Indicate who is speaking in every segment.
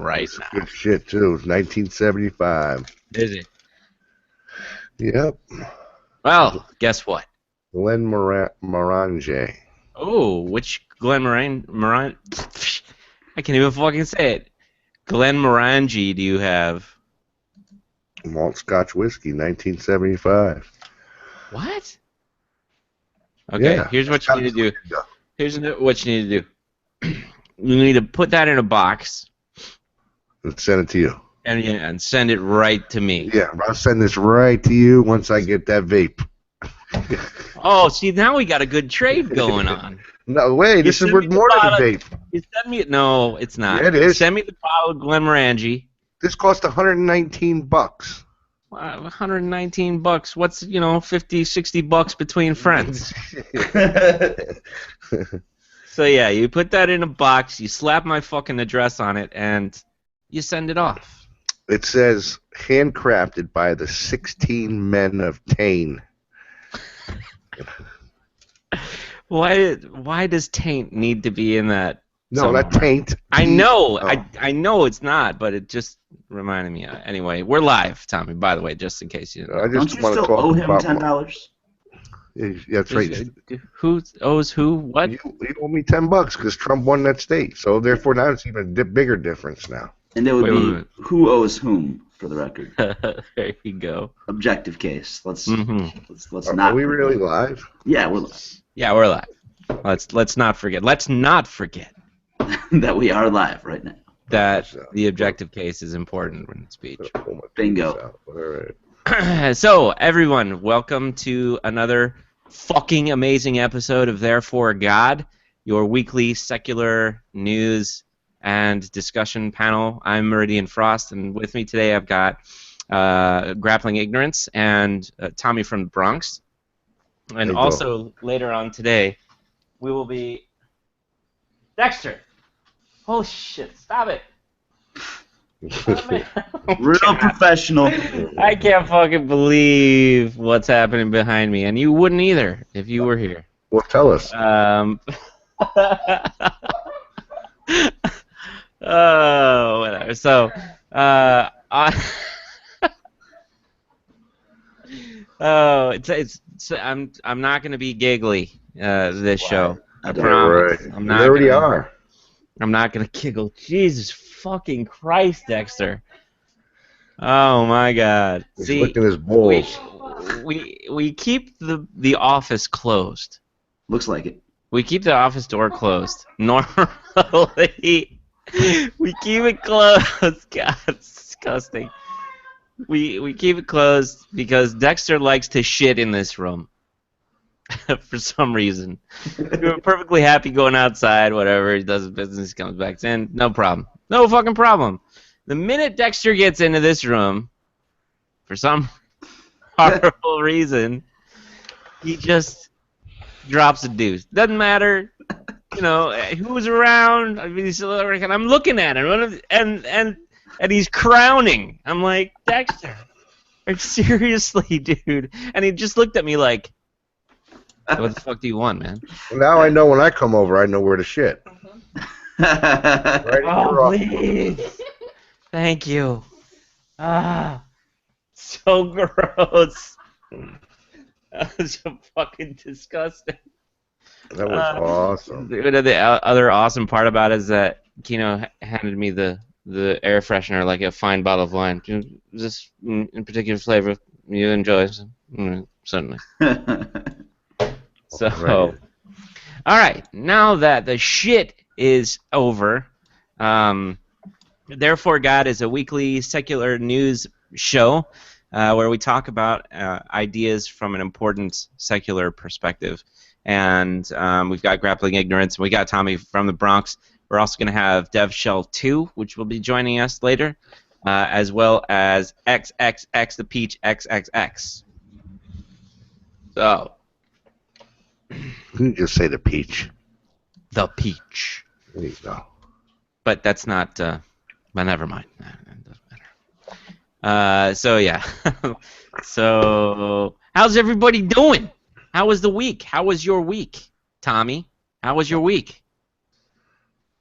Speaker 1: right
Speaker 2: That's
Speaker 1: now.
Speaker 2: good shit too. 1975.
Speaker 1: Is it?
Speaker 2: Yep.
Speaker 1: Well, guess what?
Speaker 2: Glenn Morange.
Speaker 1: Oh, which Glenn Moran? I can't even fucking say it. Glenn Morangi do you have?
Speaker 2: Malt Scotch whiskey, 1975.
Speaker 1: What? Okay,
Speaker 2: Yeah,
Speaker 1: here's what you need to do. Here's what you need to do. You need to put that in a box
Speaker 2: Let's send it to you.
Speaker 1: and send it right to me.
Speaker 2: Yeah, I'll send this right to you once I get that vape.
Speaker 1: Oh, see, now we got a good trade going on.
Speaker 2: No way, this is worth more than a vape.
Speaker 1: You send me no, it's not.
Speaker 2: Yeah, it is.
Speaker 1: Send me the bottle of Glen Morangi.
Speaker 2: This cost $119.
Speaker 1: $119. What's 50, 60 bucks between friends? So yeah, you put that in a box, you slap my fucking address on it, and you send it off.
Speaker 2: It says handcrafted by the 16 men of Tain.
Speaker 1: Why does taint need to be in that?
Speaker 2: No, not taint.
Speaker 1: I know,
Speaker 2: Oh.
Speaker 1: I know it's not, but it just reminded me. Anyway, we're live, Tommy. By the way, just in case you.
Speaker 2: I just
Speaker 3: Don't you
Speaker 2: want to
Speaker 3: still
Speaker 2: talk
Speaker 3: owe him
Speaker 2: about
Speaker 3: $10?
Speaker 2: Yeah, that's right.
Speaker 1: Who owes who? What?
Speaker 2: You owe me $10 because Trump won that state. So therefore, now it's even a bigger difference now.
Speaker 3: And there would
Speaker 1: Wait.
Speaker 3: be who owes whom, for the record.
Speaker 1: There you go.
Speaker 3: Objective case. Let's
Speaker 2: Are
Speaker 3: not.
Speaker 2: we really
Speaker 3: forget.
Speaker 2: live?
Speaker 3: Yeah, we're live.
Speaker 1: Yeah, we're live. Let's not forget. Let's not forget
Speaker 3: that we are live right now.
Speaker 1: that the objective case is important in speech.
Speaker 3: Bingo.
Speaker 2: All right.
Speaker 1: So, everyone, welcome to another fucking amazing episode of Therefore God, your weekly secular news and discussion panel. I'm Meridian Frost, and with me today I've got Grappling Ignorance and Tommy from the Bronx. And
Speaker 2: Hey,
Speaker 1: also, later on today, we will be... Dexter! Oh, shit, stop it! Stop it.
Speaker 3: Real professional.
Speaker 1: I can't fucking believe what's happening behind me, and you wouldn't either if you were here.
Speaker 2: Well, tell us.
Speaker 1: Oh, whatever. So, I'm not gonna be giggly this show. I promise.
Speaker 2: Right.
Speaker 1: I'm
Speaker 2: You
Speaker 1: not.
Speaker 2: already are.
Speaker 1: I'm not gonna giggle. Jesus fucking Christ, Dexter. Oh my God.
Speaker 2: He's
Speaker 1: See,
Speaker 2: licking his balls.
Speaker 1: we keep the office closed.
Speaker 3: Looks like it.
Speaker 1: We keep the office door closed. Normally, we keep it closed. God, it's disgusting. We keep it closed because Dexter likes to shit in this room. For some reason. We're perfectly happy going outside, whatever. He does his business, he comes back in. No problem. No fucking problem. The minute Dexter gets into this room, for some horrible reason, he just drops a deuce. Doesn't matter, who's around. I mean, and I'm looking at him, and he's crowning. I'm like, Dexter, seriously, dude. And he just looked at me like, what the fuck do you want, man?
Speaker 2: Well, now I know when I come over, I know where to shit. Right in your office.
Speaker 1: Please. Thank you. So gross. That was so fucking disgusting.
Speaker 2: That was awesome.
Speaker 1: The other awesome part about it is that Kino handed me the air freshener like a fine bottle of wine. Is this in particular flavor you enjoy? Certainly. So, all right. Now that the shit is over, Therefore God is a weekly secular news show where we talk about ideas from an important secular perspective. And we've got Grappling Ignorance, and we got Tommy from the Bronx. We're also going to have Dev Shell 2, which will be joining us later, as well as XXX the Peach XXX. So...
Speaker 2: You can just say the peach.
Speaker 1: The Peach.
Speaker 2: There you go.
Speaker 1: But that's not... but never mind. It doesn't matter. So, yeah. So, how's everybody doing? How was the week? How was your week, Tommy? How was your week?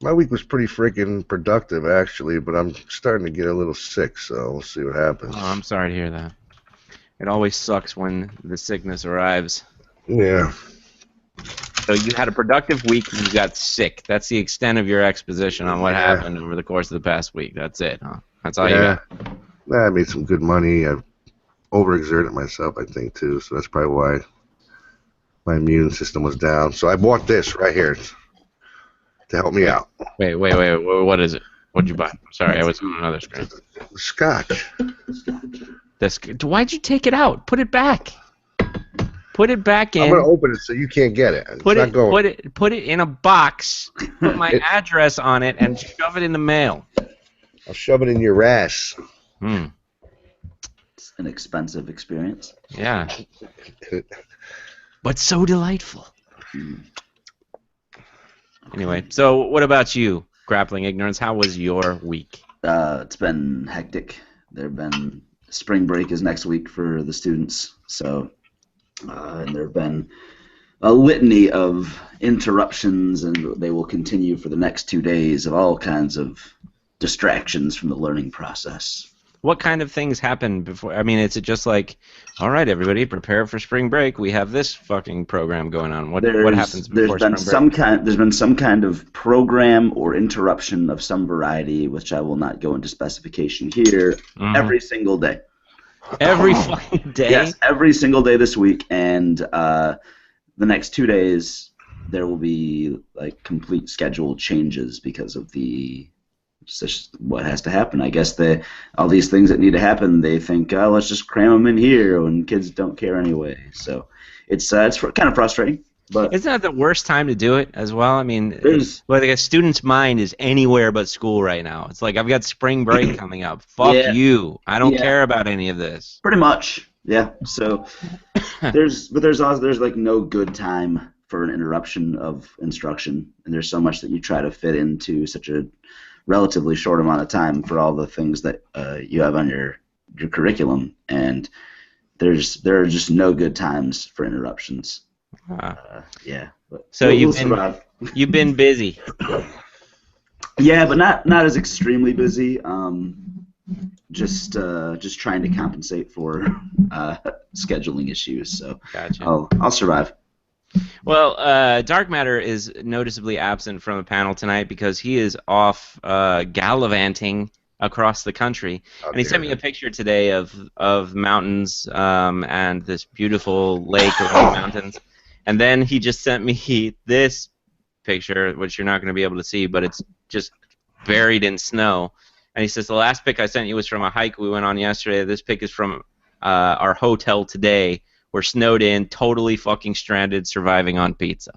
Speaker 2: My week was pretty freaking productive, actually, but I'm starting to get a little sick, so we'll see what happens.
Speaker 1: Oh, I'm sorry to hear that. It always sucks when the sickness arrives.
Speaker 2: Yeah.
Speaker 1: So you had a productive week and you got sick. That's the extent of your exposition on what happened over the course of the past week. That's it, huh? That's all you got?
Speaker 2: I made some good money. I overexerted myself, I think, too, so that's probably why my immune system was down. So I bought this right here to help me out.
Speaker 1: Wait. What is it? What'd you buy? Sorry, I was on another screen.
Speaker 2: Scotch.
Speaker 1: Why'd you take it out? Put it back. Put it back in.
Speaker 2: I'm gonna open it so you can't get it.
Speaker 1: Put it in a box. Put my address on it and shove it in the mail.
Speaker 2: I'll shove it in your ass.
Speaker 3: It's an expensive experience.
Speaker 1: Yeah. But so delightful. Anyway, so what about you, Grappling Ignorance? How was your week?
Speaker 3: It's been hectic. Spring break is next week for the students, so and there have been a litany of interruptions, and they will continue for the next 2 days of all kinds of distractions from the learning process.
Speaker 1: What kind of things happen before? I mean, is it just like, all right, everybody, prepare for spring break. We have this fucking program going on. What happens before spring break?
Speaker 3: There's been some kind of program or interruption of some variety, which I will not go into specification here. Every single day.
Speaker 1: Every fucking day?
Speaker 3: Yes, every single day this week, and the next 2 days there will be like complete schedule changes because of it's just what has to happen. I guess all these things that need to happen, they think, oh, let's just cram them in here when kids don't care anyway. So it's kind of frustrating. But
Speaker 1: isn't that the worst time to do it as well? I mean, a student's mind is anywhere but school right now. It's like, I've got spring break coming up. Fuck you. I don't care about any of this.
Speaker 3: Pretty much, yeah. So there's like no good time for an interruption of instruction, and there's so much that you try to fit into such a relatively short amount of time for all the things that you have on your curriculum, and there are just no good times for interruptions. Yeah.
Speaker 1: So you've been busy.
Speaker 3: Yeah, but not as extremely busy. Just trying to compensate for scheduling issues. So
Speaker 1: gotcha.
Speaker 3: I'll survive.
Speaker 1: Well, Dark Matter is noticeably absent from the panel tonight because he is off gallivanting across the country. And he sent me a picture today of mountains and this beautiful lake of mountains. And then he just sent me this picture, which you're not going to be able to see, but it's just buried in snow. And he says, the last pic I sent you was from a hike we went on yesterday. This pic is from our hotel today. We're snowed in, totally fucking stranded, surviving on pizza.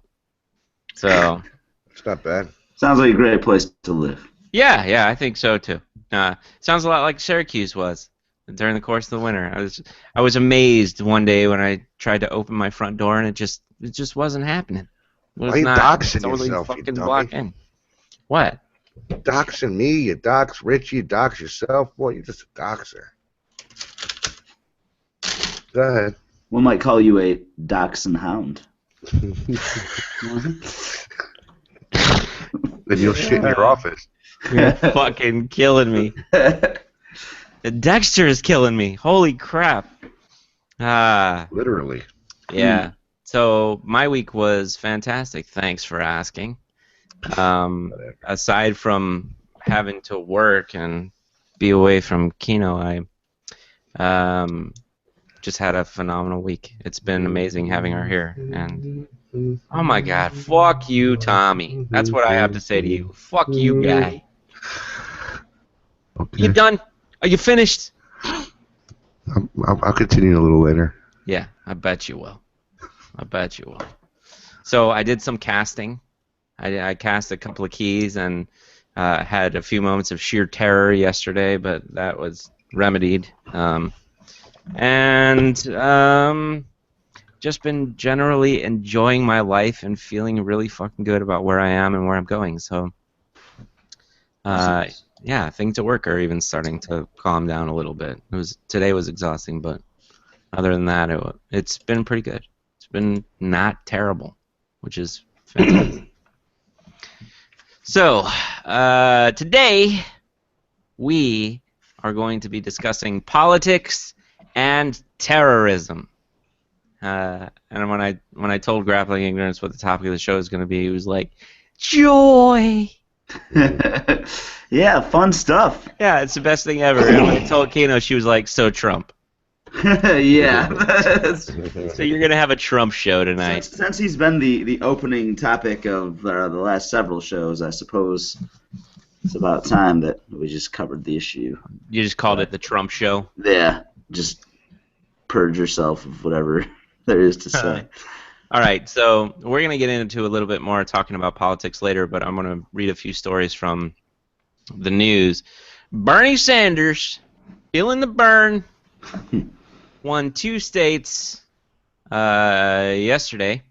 Speaker 1: So
Speaker 2: it's not bad.
Speaker 3: Sounds like a great place to live.
Speaker 1: Yeah, I think so too. Sounds a lot like Syracuse was during the course of the winter. I was amazed one day when I tried to open my front door and it just wasn't happening.
Speaker 2: Why are you doxing
Speaker 1: totally
Speaker 2: yourself,
Speaker 1: fucking
Speaker 2: you dummy?
Speaker 1: blocked in. What?
Speaker 2: You doxing me, you dox Richie, you dox yourself. Boy, you're just a doxer. Go ahead.
Speaker 3: One might call you a dachshund hound.
Speaker 2: Then you'll shit in your office.
Speaker 1: You're fucking killing me. Dexter is killing me. Holy crap.
Speaker 2: Literally.
Speaker 1: Yeah. So my week was fantastic. Thanks for asking. Aside from having to work and be away from Kino, I just had a phenomenal week. It's been amazing having her here. And oh my God, fuck you, Tommy. That's what I have to say to you. Fuck you, guy.
Speaker 2: Okay.
Speaker 1: You done? Are you finished?
Speaker 2: I'll continue a little later.
Speaker 1: Yeah, I bet you will. So I did some casting. I cast a couple of keys and had a few moments of sheer terror yesterday, but that was remedied. And just been generally enjoying my life and feeling really fucking good about where I am and where I'm going. So, yeah, things at work are even starting to calm down a little bit. Today was exhausting, but other than that, it's been pretty good. It's been not terrible, which is fantastic. So, today we are going to be discussing politics and terrorism. And when I told Grappling Ignorance what the topic of the show is going to be, he was like, "Joy."
Speaker 3: Yeah, fun stuff.
Speaker 1: Yeah, it's the best thing ever. And when I told Kano, she was like, "So Trump."
Speaker 3: Yeah.
Speaker 1: So you're gonna have a Trump show tonight.
Speaker 3: Since he's been the opening topic of the last several shows, I suppose it's about time that we just covered the issue.
Speaker 1: You just called it the Trump show.
Speaker 3: Yeah, just purge yourself of whatever there is to say.
Speaker 1: All right, so we're gonna get into a little bit more talking about politics later, but I'm gonna read a few stories from the news. Bernie Sanders, feeling the burn, won 2 states yesterday,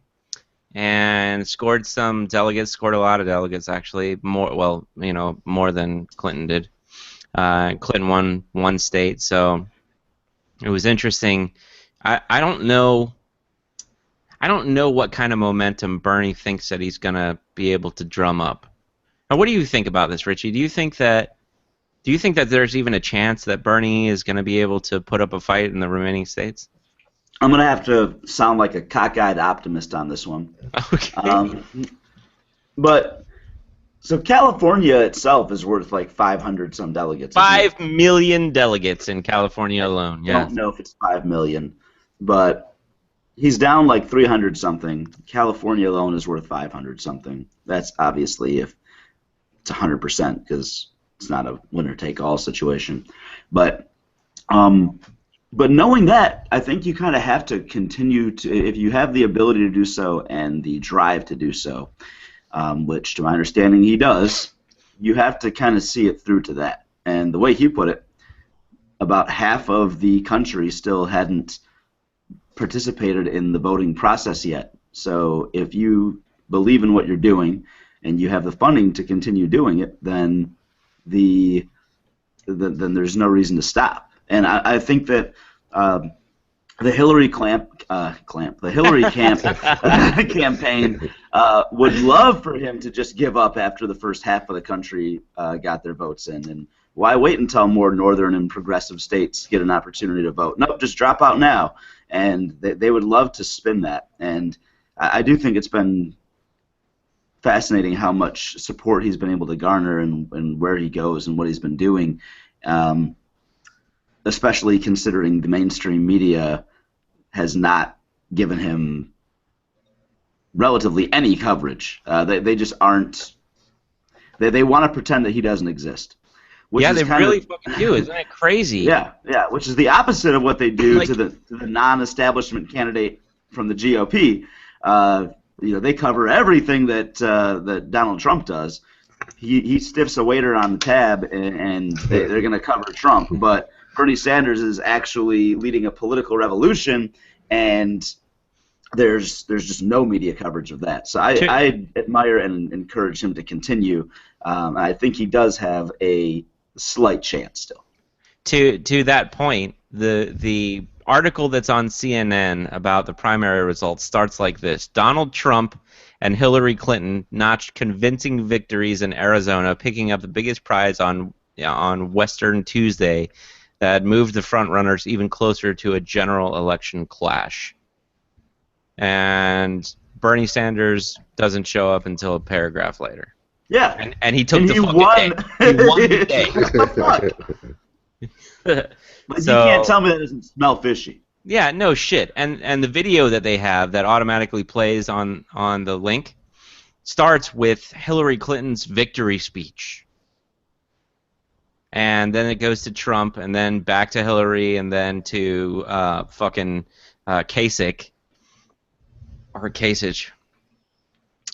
Speaker 1: and scored some delegates. Scored a lot of delegates, actually. More than Clinton did. Clinton won 1 state, so it was interesting. I don't know what kind of momentum Bernie thinks that he's gonna be able to drum up. Now, what do you think about this, Richie? Do you think that there's even a chance that Bernie is going to be able to put up a fight in the remaining states?
Speaker 3: I'm going to have to sound like a cockeyed optimist on this one.
Speaker 1: Okay.
Speaker 3: But, so California itself is worth like 500 some delegates.
Speaker 1: 5 million delegates in California alone,
Speaker 3: I
Speaker 1: yeah.
Speaker 3: don't know if it's 5 million, but he's down like 300 something. California alone is worth 500 something. That's obviously if it's 100% because it's not a winner-take-all situation. But knowing that, I think you kind of have to continue to, if you have the ability to do so and the drive to do so, which to my understanding he does, you have to kind of see it through to that. And the way he put it, about half of the country still hadn't participated in the voting process yet. So if you believe in what you're doing and you have the funding to continue doing it, then then there's no reason to stop. And I think that the Hillary campaign would love for him to just give up after the first half of the country got their votes in. And why wait until more northern and progressive states get an opportunity to vote? Nope, just drop out now. And they would love to spin that. And I do think it's been fascinating how much support he's been able to garner and where he goes and what he's been doing, especially considering the mainstream media has not given him relatively any coverage. They just aren't. They want to pretend that he doesn't exist.
Speaker 1: Yeah, they really fucking do. Isn't it crazy?
Speaker 3: Yeah, which is the opposite of what they do to the non-establishment candidate from the GOP. They cover everything that Donald Trump does. He stiffs a waiter on the tab, and they're going to cover Trump. But Bernie Sanders is actually leading a political revolution, and there's just no media coverage of that. So I admire and encourage him to continue. I think he does have a slight chance still.
Speaker 1: To that point, the article that's on CNN about the primary results starts like this: Donald Trump and Hillary Clinton notched convincing victories in Arizona, picking up the biggest prize on Western Tuesday that moved the frontrunners even closer to a general election clash. And Bernie Sanders doesn't show up until a paragraph later.
Speaker 3: Yeah.
Speaker 1: And he took the fucking
Speaker 3: won.
Speaker 1: day. He won the day.
Speaker 3: What the fuck? But you can't tell me that doesn't smell fishy.
Speaker 1: Yeah, no shit. And the video that they have that automatically plays on the link starts with Hillary Clinton's victory speech. And then it goes to Trump, and then back to Hillary, and then to fucking Kasich. Or Kasich.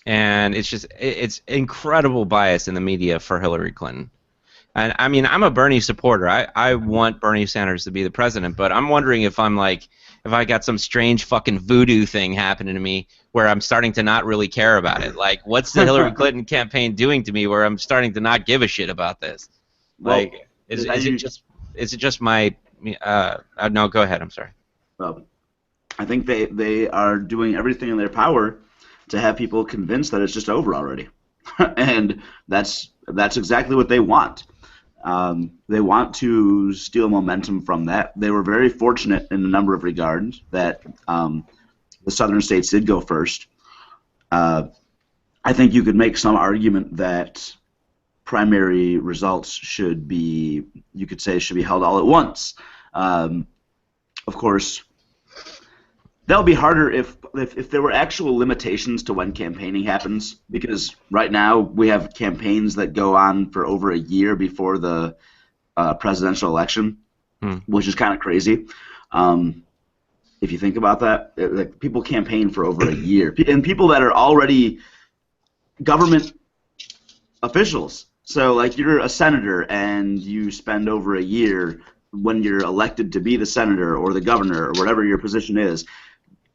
Speaker 1: And it's incredible bias in the media for Hillary Clinton. And I mean, I'm a Bernie supporter. I want Bernie Sanders to be the president, but I'm wondering if I got some strange fucking voodoo thing happening to me where I'm starting to not really care about it. Like, what's the Hillary Clinton campaign doing to me where I'm starting to not give a shit about this? Like,
Speaker 3: Well,
Speaker 1: is it just my no, go ahead, I'm sorry.
Speaker 3: Well, I think they are doing everything in their power to have people convinced that it's just over already. and that's exactly what they want. They want to steal momentum from that. They were very fortunate in a number of regards that the southern states did go first. I think you could make some argument that primary results should be, you could say, should be held all at once. Of course, that'll be harder if there were actual limitations to when campaigning happens, because right now we have campaigns that go on for over a year before the presidential election, which is kind of crazy. If you think about that, like people campaign for over a year, and people that are already government officials. So, like, you're a senator and you spend over a year when you're elected to be the senator or the governor or whatever your position is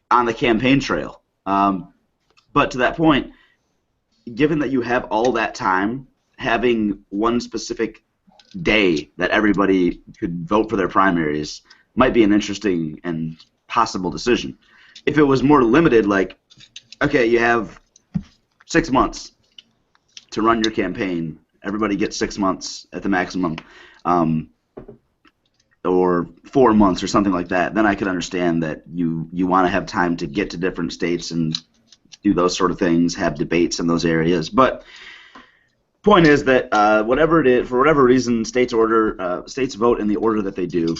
Speaker 3: on the campaign trail. But to that point, given that you have all that time, having one specific day that everybody could vote for their primaries might be an interesting and possible decision. If it was more limited, like, okay, you have 6 months to run your campaign, everybody gets 6 months at the maximum, or 4 months or something like that, then I could understand that you want to have time to get to different states and do those sort of things, have debates in those areas. But point is that whatever it is, for whatever reason, states vote in the order that they do,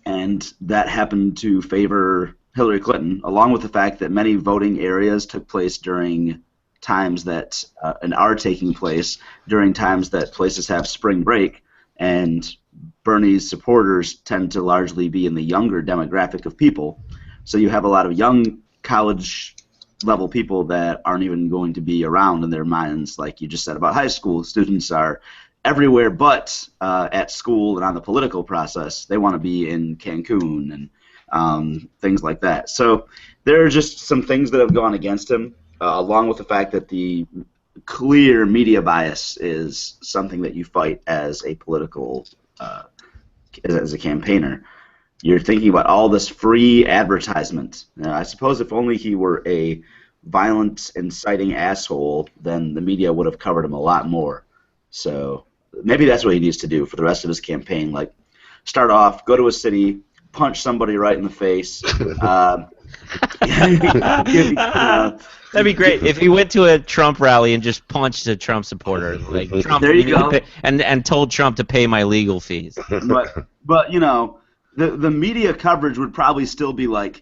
Speaker 3: and that happened to favor Hillary Clinton, along with the fact that many voting areas took place during times that and are taking place during times that places have spring break, and Bernie's supporters tend to largely be in the younger demographic of people. So you have a lot of young college-level people that aren't even going to be around in their minds, like you just said about high school. Students are everywhere but at school and on the political process. They want to be in Cancun and things like that. So there are just some things that have gone against him, along with the fact that the clear media bias is something that you fight as a political, as a campaigner. You're thinking about all this free advertisement. I suppose if only he were a violent, inciting asshole, then the media would have covered him a lot more. So maybe that's what he needs to do for the rest of his campaign. Like, start off, go to a city, punch somebody right in the face.
Speaker 1: That'd be great if he went to a Trump rally and just punched a Trump supporter, like Trump,
Speaker 3: there you go,
Speaker 1: and told Trump to pay my legal fees.
Speaker 3: But you know, the media coverage would probably still be like,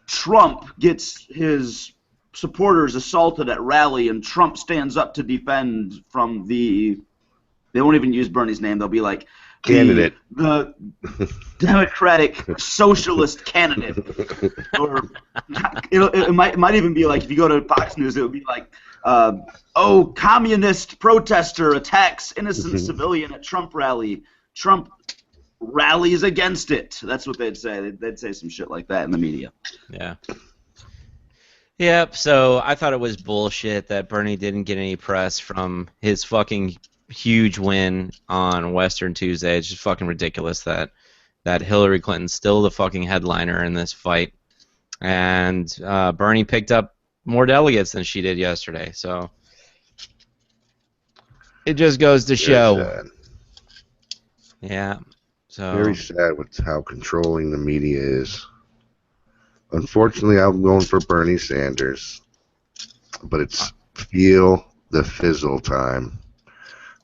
Speaker 3: Trump gets his supporters assaulted at rally, and Trump stands up to defend from the. They won't even use Bernie's name. They'll be like,
Speaker 2: candidate,
Speaker 3: the Democratic Socialist candidate, or it might even be like, if you go to Fox News, it would be like, oh, communist protester attacks innocent civilian at Trump rally. Trump rallies against it. That's what they'd say. They'd say some shit like that in the media.
Speaker 1: Yeah. Yep. So I thought it was bullshit that Bernie didn't get any press from his fucking huge win on Western Tuesday. It's just fucking ridiculous that Hillary Clinton's still the fucking headliner in this fight, and Bernie picked up more delegates than she did yesterday. So it just goes to show.
Speaker 2: Sad.
Speaker 1: Yeah. So
Speaker 2: very sad with how controlling the media is. Unfortunately, I'm going for Bernie Sanders, but it's feel the fizzle time.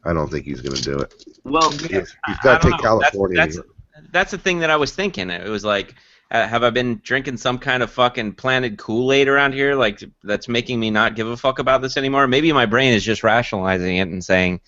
Speaker 2: I don't think he's going to do it.
Speaker 3: Well,
Speaker 2: he's got to take California.
Speaker 1: That's the thing that I was thinking. It was like, have I been drinking some kind of fucking planted Kool-Aid around here, like that's making me not give a fuck about this anymore? Maybe my brain is just rationalizing it and saying,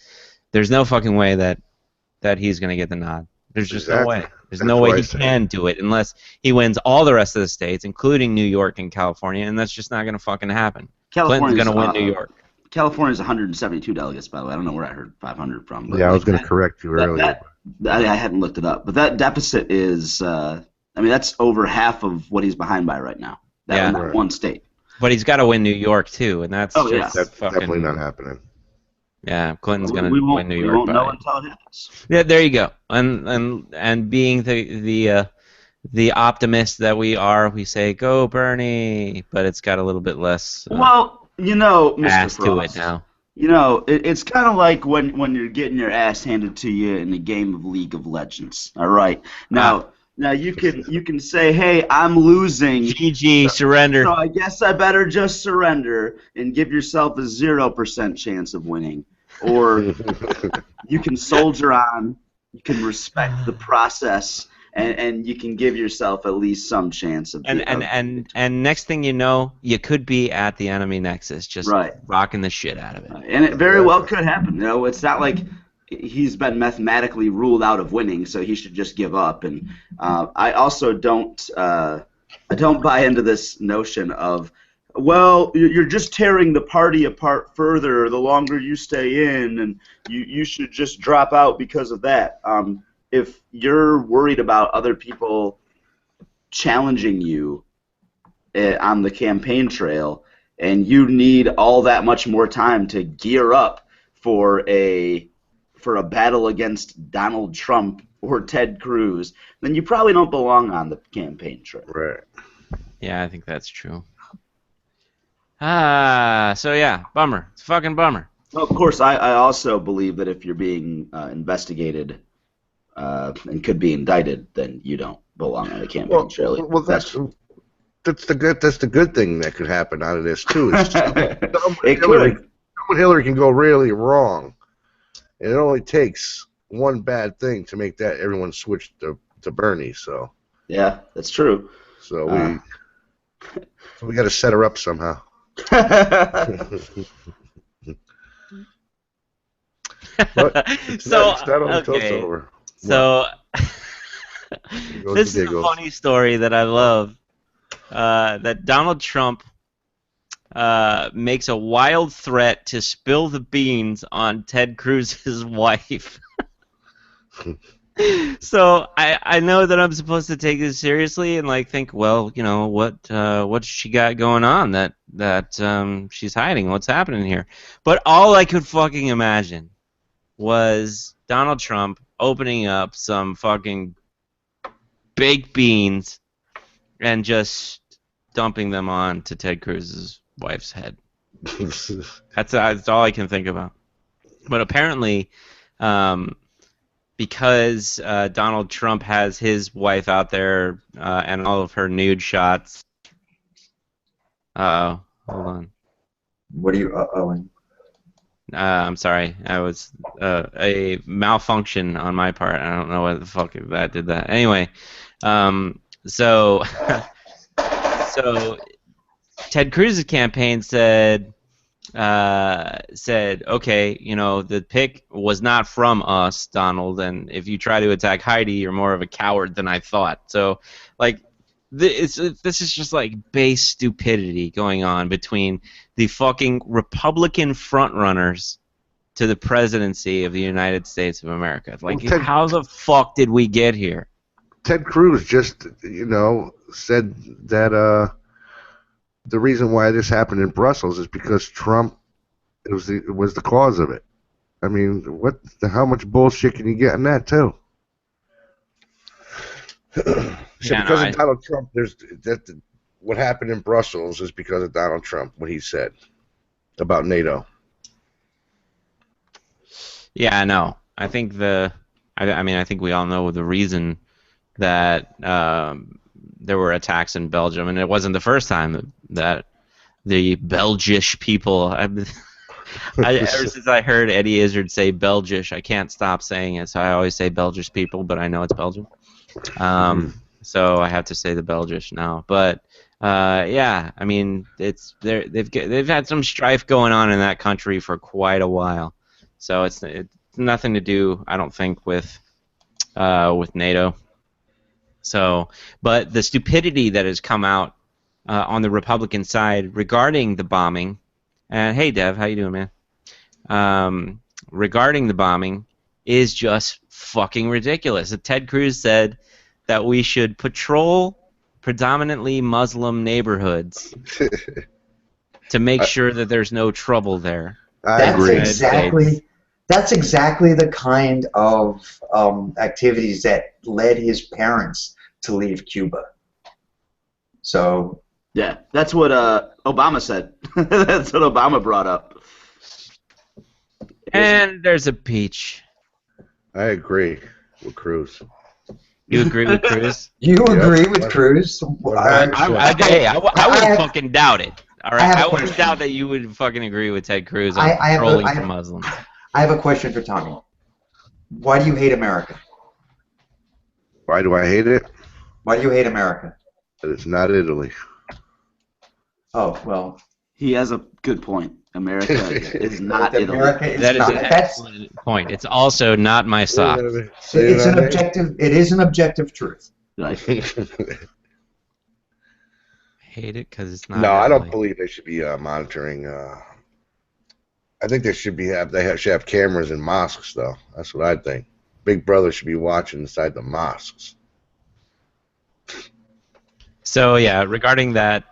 Speaker 1: "There's no fucking way that he's going to get the nod. There's just no way. There's no way he can do it unless he wins all the rest of the states, including New York and California, and that's just not going to fucking happen. Clinton's going to win New York."
Speaker 3: California's 172 delegates, by the way. I don't know where I heard 500 from. But
Speaker 2: yeah, I was going to correct you earlier.
Speaker 3: I hadn't looked it up. But that deficit is, I mean, that's over half of what he's behind by right now. That one state.
Speaker 1: But he's got to win New York, too, and that's
Speaker 2: that's
Speaker 1: fucking,
Speaker 2: definitely not happening.
Speaker 1: Yeah, Clinton's going to win New York.
Speaker 3: We won't know until it happens.
Speaker 1: Yeah, there you go. And being the optimist that we are, we say, go Bernie, but it's got a little bit less...
Speaker 3: well... You know, Mr.
Speaker 1: Frost,
Speaker 3: to
Speaker 1: it now.
Speaker 3: You know, it's kind of like when you're getting your ass handed to you in a game of League of Legends. All right. Now you can say, "Hey, I'm losing,
Speaker 1: GG, surrender.
Speaker 3: so I guess I better just surrender and give yourself a 0% chance of winning." Or you can soldier on, you can respect the process, and you can give yourself at least some chance of
Speaker 1: And next thing you know, you could be at the enemy nexus, just
Speaker 3: right.
Speaker 1: rocking the shit out of it.
Speaker 3: And it very well could happen. You know, it's not like he's been mathematically ruled out of winning, so he should just give up. And I also don't buy into this notion of, well, you're just tearing the party apart further the longer you stay in, and you should just drop out because of that. If you're worried about other people challenging you on the campaign trail, and you need all that much more time to gear up for a battle against Donald Trump or Ted Cruz, then you probably don't belong on the campaign trail.
Speaker 2: Right.
Speaker 1: Yeah, I think that's true. So yeah, bummer. It's a fucking bummer.
Speaker 3: Well, of course, I also believe that if you're being investigated and could be indicted, then you don't belong on the campaign trail.
Speaker 2: Well, that's the good thing that could happen out of this too. Is Hillary can go really wrong, and it only takes one bad thing to make that everyone switch to Bernie. So
Speaker 3: yeah, that's true.
Speaker 2: So we got to set her up somehow. But
Speaker 1: so
Speaker 2: it's not until it's
Speaker 1: okay.
Speaker 2: over.
Speaker 1: So this is a funny story that I love. That Donald Trump makes a wild threat to spill the beans on Ted Cruz's wife. So I know that I'm supposed to take this seriously and like think, well, you know, what's she got going on that she's hiding? What's happening here? But all I could fucking imagine was Donald Trump opening up some fucking baked beans and just dumping them on to Ted Cruz's wife's head. That's all I can think about. But apparently, because Donald Trump has his wife out there and all of her nude shots. Hold on.
Speaker 4: What are you uh-ohing?
Speaker 1: I'm sorry. I was a malfunction on my part. I don't know what the fuck that did that. Anyway, so Ted Cruz's campaign said, okay, you know, the pick was not from us, Donald, and if you try to attack Heidi, you're more of a coward than I thought. So, like, this is just like base stupidity going on between the fucking Republican frontrunners to the presidency of the United States of America. Like, well, how the fuck did we get here?
Speaker 2: Ted Cruz just, you know, said that the reason why this happened in Brussels is because Trump was the cause of it. I mean, how much bullshit can you get in that too? Because of Donald Trump, what happened in Brussels is because of Donald Trump, what he said about NATO.
Speaker 1: Yeah, I know. I think I think we all know the reason that there were attacks in Belgium, and it wasn't the first time that the Belgish people. Ever since I heard Eddie Izzard say Belgish, I can't stop saying it. So I always say Belgish people, but I know it's Belgium. So I have to say the Belgish now. But yeah, I mean, they've had some strife going on in that country for quite a while. So it's nothing to do, I don't think, with NATO. So, but the stupidity that has come out on the Republican side regarding the bombing, and hey, Dev, how you doing, man? Regarding the bombing is just fucking ridiculous. Ted Cruz said that we should patrol predominantly Muslim neighborhoods to make sure that there's no trouble there.
Speaker 2: I agree.
Speaker 4: That's exactly the kind of activities that led his parents to leave Cuba. So
Speaker 3: yeah, that's what Obama said. That's what Obama brought up.
Speaker 1: And there's a peach.
Speaker 2: I agree with Cruz.
Speaker 1: You agree with Cruz?
Speaker 4: You
Speaker 2: Yep.
Speaker 4: agree with Cruz?
Speaker 1: I would fucking doubt it. All right,
Speaker 4: I have a
Speaker 1: I would
Speaker 4: question.
Speaker 1: doubt that you would fucking agree with Ted Cruz on
Speaker 4: I have a-
Speaker 1: trolling
Speaker 4: I
Speaker 1: for
Speaker 4: have-
Speaker 1: Muslims.
Speaker 4: I have a question for Tommy. Why do you hate America?
Speaker 2: Why do I hate it?
Speaker 4: Why do you hate America?
Speaker 2: But it's not Italy.
Speaker 4: Oh, well,
Speaker 3: He has a good point. America is not Italy.
Speaker 4: America is
Speaker 1: That is
Speaker 4: not.
Speaker 1: an excellent point. It's also not my sock.
Speaker 4: It's an objective. It is an objective truth.
Speaker 3: Like,
Speaker 1: Hate it because it's not.
Speaker 2: No, I don't
Speaker 1: Italy.
Speaker 2: believe they should be monitoring. I think they should should have cameras in mosques, though. That's what I think. Big Brother should be watching inside the mosques.
Speaker 1: So yeah, regarding that,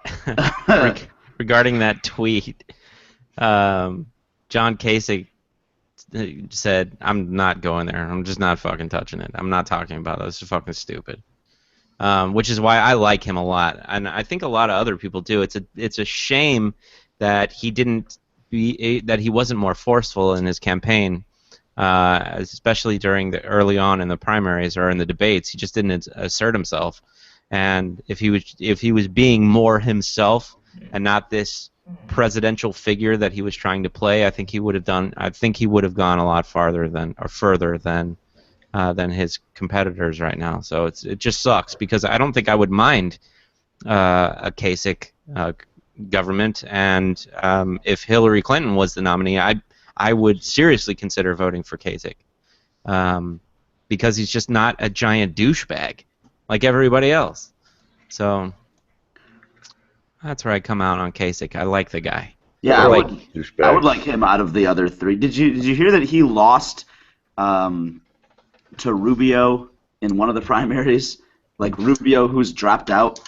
Speaker 1: regarding that tweet, John Kasich said, "I'm not going there. I'm just not fucking touching it. I'm not talking about it. This is fucking stupid." Which is why I like him a lot, and I think a lot of other people do. It's a shame that he wasn't more forceful in his campaign, especially during the early on in the primaries or in the debates. He just didn't assert himself. And if he was being more himself and not this presidential figure that he was trying to play, I think he would have gone a lot further than his competitors right now. So it just sucks because I don't think I would mind a Kasich government, and if Hillary Clinton was the nominee, I would seriously consider voting for Kasich because he's just not a giant douchebag like everybody else. So that's where I come out on Kasich. I like the guy.
Speaker 3: yeah, I would
Speaker 2: Douchebag.
Speaker 3: like him out of the other three. Did you hear that he lost to Rubio in one of the primaries? Like Rubio, who's dropped out.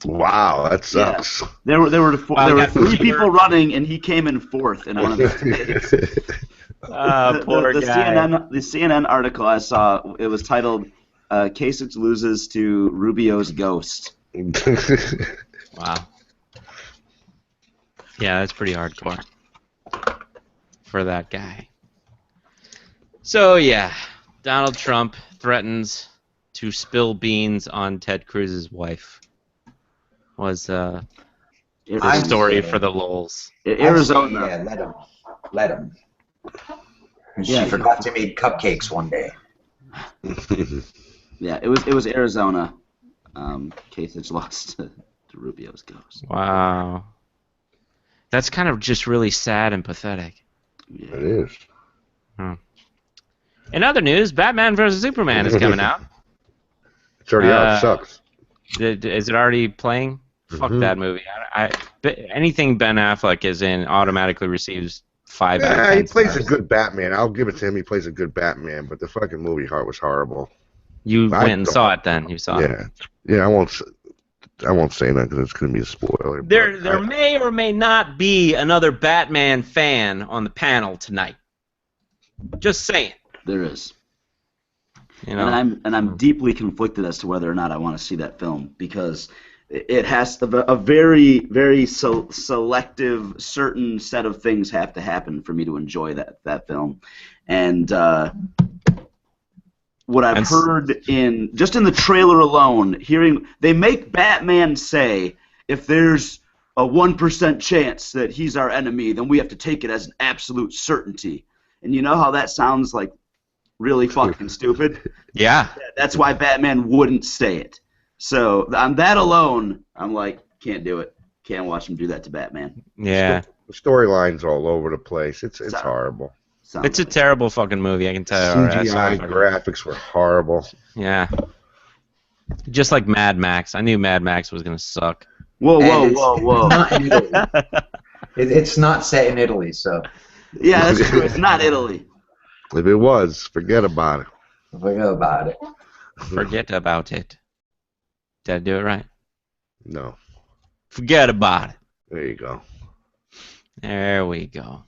Speaker 2: Wow, that sucks.
Speaker 3: There were
Speaker 1: yeah,
Speaker 3: three
Speaker 1: for
Speaker 3: people
Speaker 1: sure.
Speaker 3: running, and he came in fourth in one of the states.
Speaker 1: Poor
Speaker 3: the
Speaker 1: guy.
Speaker 3: CNN article I saw, it was titled "Kasich loses to Rubio's ghost."
Speaker 1: Wow. Yeah, that's pretty hardcore for that guy. So yeah, Donald Trump threatens to spill beans on Ted Cruz's wife. Was the story for the lulz.
Speaker 3: Arizona.
Speaker 4: Yeah, let him. She
Speaker 3: Yeah.
Speaker 4: forgot to make cupcakes one day.
Speaker 3: Yeah, it was Arizona. Kasich lost to Rubio's ghost.
Speaker 1: Wow. That's kind of just really sad and pathetic.
Speaker 3: Yeah.
Speaker 2: It is.
Speaker 1: In other news, Batman vs. Superman is coming out.
Speaker 2: It's already out. It sucks.
Speaker 1: Is it already playing? Fuck
Speaker 2: Mhm.
Speaker 1: that movie. Anything Ben Affleck is in automatically receives 5 out of 10
Speaker 2: Yeah, he plays a
Speaker 1: stars.
Speaker 2: good Batman. I'll give it to him. He plays a good Batman, but the fucking movie heart was horrible.
Speaker 1: You
Speaker 2: I
Speaker 1: went and
Speaker 2: don't-
Speaker 1: saw it then. You saw it.
Speaker 2: Yeah. I won't say that because it's gonna be a spoiler. but
Speaker 1: There may or may not be another Batman fan on the panel tonight. Just saying.
Speaker 3: There is.
Speaker 1: You know.
Speaker 3: And I'm deeply conflicted as to whether or not I want to see that film because it has a very, very selective certain set of things have to happen for me to enjoy that film. And what I've heard in the trailer alone, they make Batman say, if there's a 1% chance that he's our enemy, then we have to take it as an absolute certainty. And you know how that sounds like really fucking stupid?
Speaker 1: Yeah.
Speaker 3: That's why Batman wouldn't say it. So on that alone, I'm like, can't do it. Can't watch him do that to Batman.
Speaker 1: Yeah.
Speaker 2: The storyline's all over the place. It's
Speaker 3: Sorry.
Speaker 2: horrible.
Speaker 1: It's a terrible fucking movie, I can tell you.
Speaker 2: CGI graphics were horrible.
Speaker 1: Yeah. Just like Mad Max. I knew Mad Max was going to suck.
Speaker 3: Whoa.
Speaker 4: It's not in Italy. It's not set in Italy, so
Speaker 3: Yeah, that's true. It's not Italy.
Speaker 2: If it was, forget about it.
Speaker 4: forget about it.
Speaker 1: Forget about it. Did I do it right?
Speaker 2: No.
Speaker 1: Forget about it.
Speaker 2: There you go.
Speaker 1: There we go.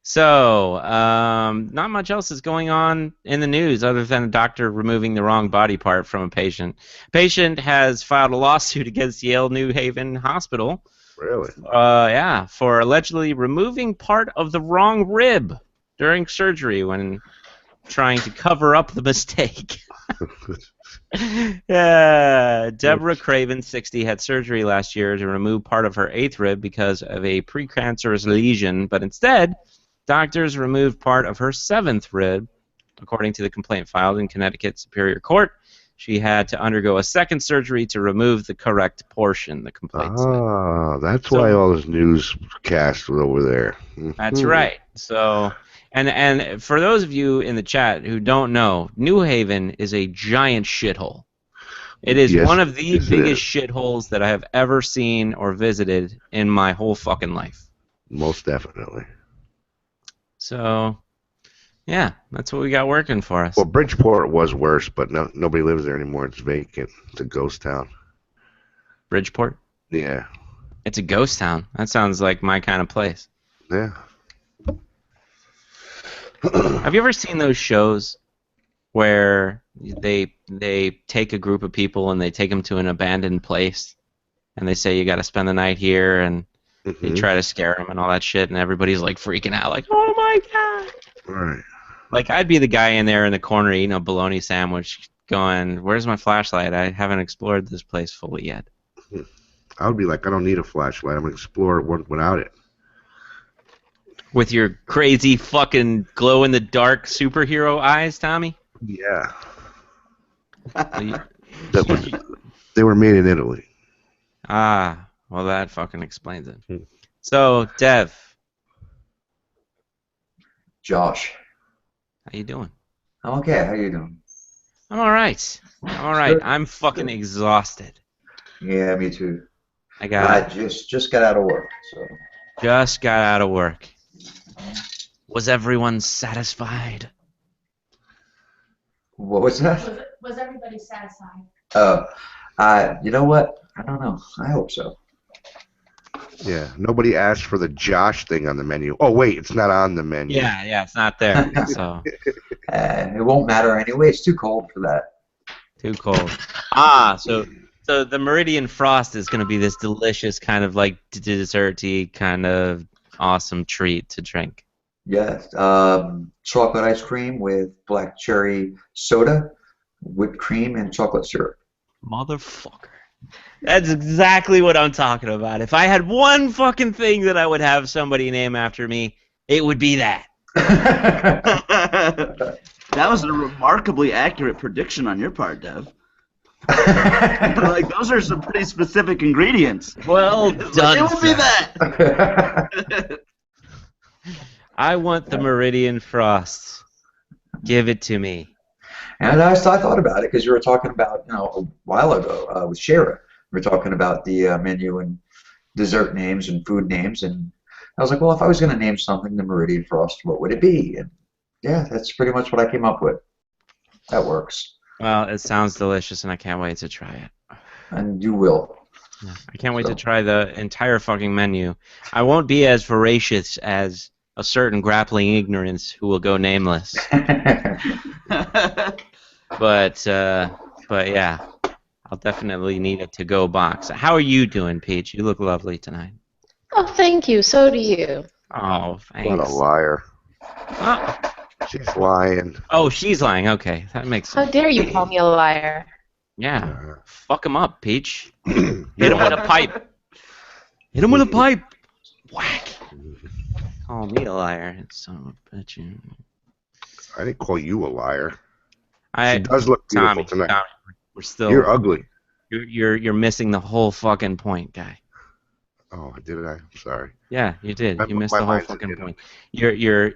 Speaker 1: So, not much else is going on in the news other than a doctor removing the wrong body part from a patient. Patient has filed a lawsuit against Yale New Haven Hospital
Speaker 2: Really?
Speaker 1: Yeah, for allegedly removing part of the wrong rib during surgery when trying to cover up the mistake. Deborah Craven, 60, had surgery last year to remove part of her 8th rib because of a precancerous lesion, but instead, doctors removed part of her 7th rib. According to the complaint filed in Connecticut Superior Court, she had to undergo a 2nd surgery to remove the correct portion, the complaint said.
Speaker 2: Ah, that's why all this newscast was over there.
Speaker 1: That's right. So, and for those of you in the chat who don't know, New Haven is a giant shithole. It is
Speaker 2: Yes,
Speaker 1: one of the
Speaker 2: yes, it
Speaker 1: biggest
Speaker 2: is.
Speaker 1: shitholes that I have ever seen or visited in my whole fucking life.
Speaker 2: Most definitely.
Speaker 1: So, yeah, that's what we got working for us.
Speaker 2: Well, Bridgeport was worse, but nobody lives there anymore. It's vacant. It's a ghost town.
Speaker 1: Bridgeport?
Speaker 2: Yeah.
Speaker 1: It's a ghost town. That sounds like my kind of place.
Speaker 2: Yeah.
Speaker 1: Have you ever seen those shows where they take a group of people and they take them to an abandoned place and they say you got to spend the night here and they try to scare them and all that shit and everybody's like freaking out like, oh my god.
Speaker 2: Right.
Speaker 1: Like I'd be the guy in there in the corner eating a bologna sandwich going, where's my flashlight? I haven't explored this place fully yet.
Speaker 2: I would be like, I don't need a flashlight. I'm going to explore it without it.
Speaker 1: With your crazy fucking glow-in-the-dark superhero eyes, Tommy?
Speaker 2: Yeah. They were made in Italy.
Speaker 1: Ah, well, that fucking explains it. So, Dev.
Speaker 4: Josh.
Speaker 1: How you doing?
Speaker 4: I'm okay. How you doing?
Speaker 1: I'm all right. I'm all right.
Speaker 4: Good.
Speaker 1: I'm fucking exhausted.
Speaker 4: Yeah, me too.
Speaker 1: I
Speaker 4: just got out of work, so.
Speaker 1: just got out of work. Was everyone satisfied?
Speaker 4: What was that?
Speaker 5: Was everybody satisfied?
Speaker 4: You know what? I don't know. I hope so.
Speaker 2: Yeah. Nobody asked for the Josh thing on the menu. Oh, wait. It's not on the menu.
Speaker 1: Yeah, it's not there. So
Speaker 4: It won't matter anyway. It's too cold for that.
Speaker 1: too cold. So the Meridian Frost is going to be this delicious kind of like desserty kind of awesome treat to drink.
Speaker 4: Yes. Chocolate ice cream with black cherry soda, whipped cream, and chocolate syrup.
Speaker 1: Motherfucker. That's exactly what I'm talking about. If I had one fucking thing that I would have somebody name after me, it would be that.
Speaker 3: That was a remarkably accurate prediction on your part, Dev. Like those are some pretty specific ingredients.
Speaker 1: Well done.
Speaker 3: It would be that.
Speaker 1: I want the Meridian Frost. Give it to me.
Speaker 4: And I thought about it because you were talking about, a while ago with Shara. We were talking about the menu and dessert names and food names, and I was like, well, if I was going to name something the Meridian Frost, what would it be? And yeah, that's pretty much what I came up with. That works.
Speaker 1: Well, it sounds delicious, and I can't wait to try it.
Speaker 4: And you will.
Speaker 1: I can't wait to try the entire fucking menu. I won't be as voracious as a certain grappling ignorance who will go nameless. But yeah, I'll definitely need a to-go box. How are you doing, Peach? You look lovely tonight.
Speaker 5: Oh, thank you. So do you.
Speaker 1: Oh, thanks.
Speaker 2: What a liar.
Speaker 1: Oh,
Speaker 2: She's lying.
Speaker 1: oh, she's lying. Okay, that makes
Speaker 5: How
Speaker 1: sense.
Speaker 5: dare you call me a liar?
Speaker 1: Yeah, fuck him up, Peach. Hit him with a pipe. Hit him with a pipe. Whack. Call me a liar, son of a bitch.
Speaker 2: I didn't call you a liar.
Speaker 1: She
Speaker 2: does look beautiful tonight.
Speaker 1: Tommy, we're still.
Speaker 2: You're ugly.
Speaker 1: You're missing the whole fucking point, guy.
Speaker 2: Oh, did I? I'm sorry.
Speaker 1: Yeah, you did. You missed
Speaker 2: my
Speaker 1: the whole
Speaker 2: mind's
Speaker 1: fucking
Speaker 2: in it.
Speaker 1: point.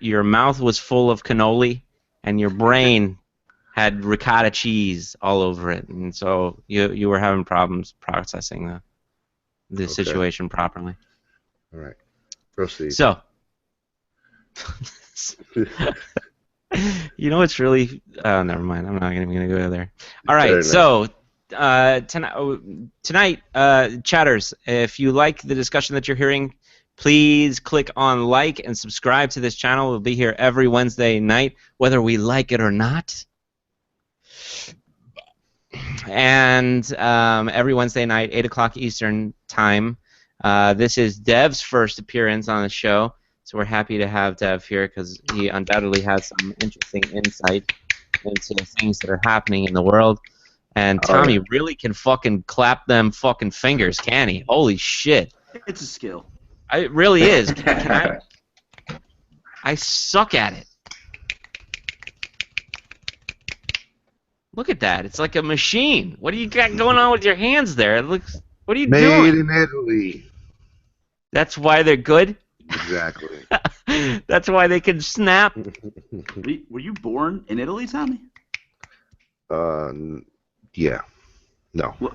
Speaker 1: Your mouth was full of cannoli, and your brain had ricotta cheese all over it, and so you were having problems processing the
Speaker 2: Okay.
Speaker 1: situation properly.
Speaker 2: All right. Proceed.
Speaker 1: So, you know what's really? Oh, never mind. I'm not even gonna go there. All right. So tonight, chatters, if you like the discussion that you're hearing, please click on like and subscribe to this channel. We'll be here every Wednesday night, whether we like it or not. And every Wednesday night, 8 o'clock Eastern time, This is Dev's first appearance on the show, so we're happy to have Dev here because he undoubtedly has some interesting insight into things that are happening in the world. And Tommy really can fucking clap them fucking fingers, can he? Holy shit.
Speaker 3: It's a skill.
Speaker 1: It really is. Can I suck at it. Look at that. It's like a machine. What do you got going on with your hands there? It looks. What are you doing?
Speaker 2: Made in Italy.
Speaker 1: That's why they're good?
Speaker 2: Exactly.
Speaker 1: That's why they can snap?
Speaker 3: Were you born in Italy, Tommy?
Speaker 2: Yeah. No.
Speaker 3: Well,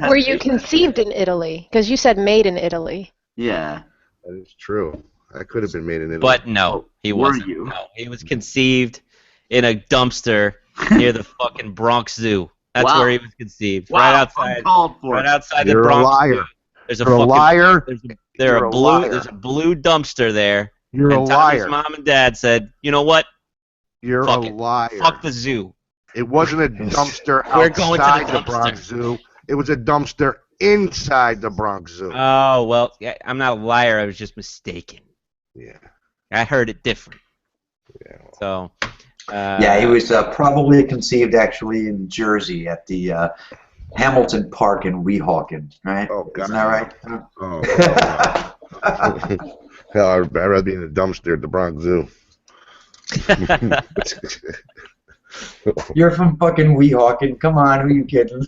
Speaker 5: Were you conceived in Italy? Because you said made in Italy.
Speaker 3: Yeah.
Speaker 2: That is true. I could have been made in Italy.
Speaker 1: But no, he wasn't.
Speaker 3: you?
Speaker 1: No, he was conceived in a dumpster near the fucking Bronx Zoo. That's where he was conceived.
Speaker 3: Wow,
Speaker 1: right outside. Right outside
Speaker 2: You're
Speaker 1: the Bronx
Speaker 2: a liar.
Speaker 1: Zoo. There's a
Speaker 2: You're
Speaker 1: fucking
Speaker 2: a liar.
Speaker 1: There's
Speaker 2: a liar.
Speaker 1: There's a blue dumpster there.
Speaker 2: You're
Speaker 1: and
Speaker 2: a
Speaker 1: Tommy's
Speaker 2: liar.
Speaker 1: mom and dad said, you know what?
Speaker 2: You're
Speaker 1: Fuck
Speaker 2: a
Speaker 1: it.
Speaker 2: liar.
Speaker 1: Fuck the zoo.
Speaker 2: It wasn't a dumpster
Speaker 1: We're going to the
Speaker 2: outside the
Speaker 1: dumpster.
Speaker 2: Bronx Zoo. It was a dumpster inside the Bronx Zoo.
Speaker 1: Oh, well, yeah, I'm not a liar. I was just mistaken.
Speaker 2: Yeah.
Speaker 1: I heard it different.
Speaker 2: Yeah.
Speaker 1: So.
Speaker 4: Yeah, he was probably conceived actually in Jersey at the Hamilton Park in Weehawken, right?
Speaker 2: Oh, God.
Speaker 4: Isn't that right?
Speaker 2: Oh. Hell, I'd rather be in a dumpster at the Bronx Zoo.
Speaker 4: You're from fucking Weehawken. Come on, who are you kidding?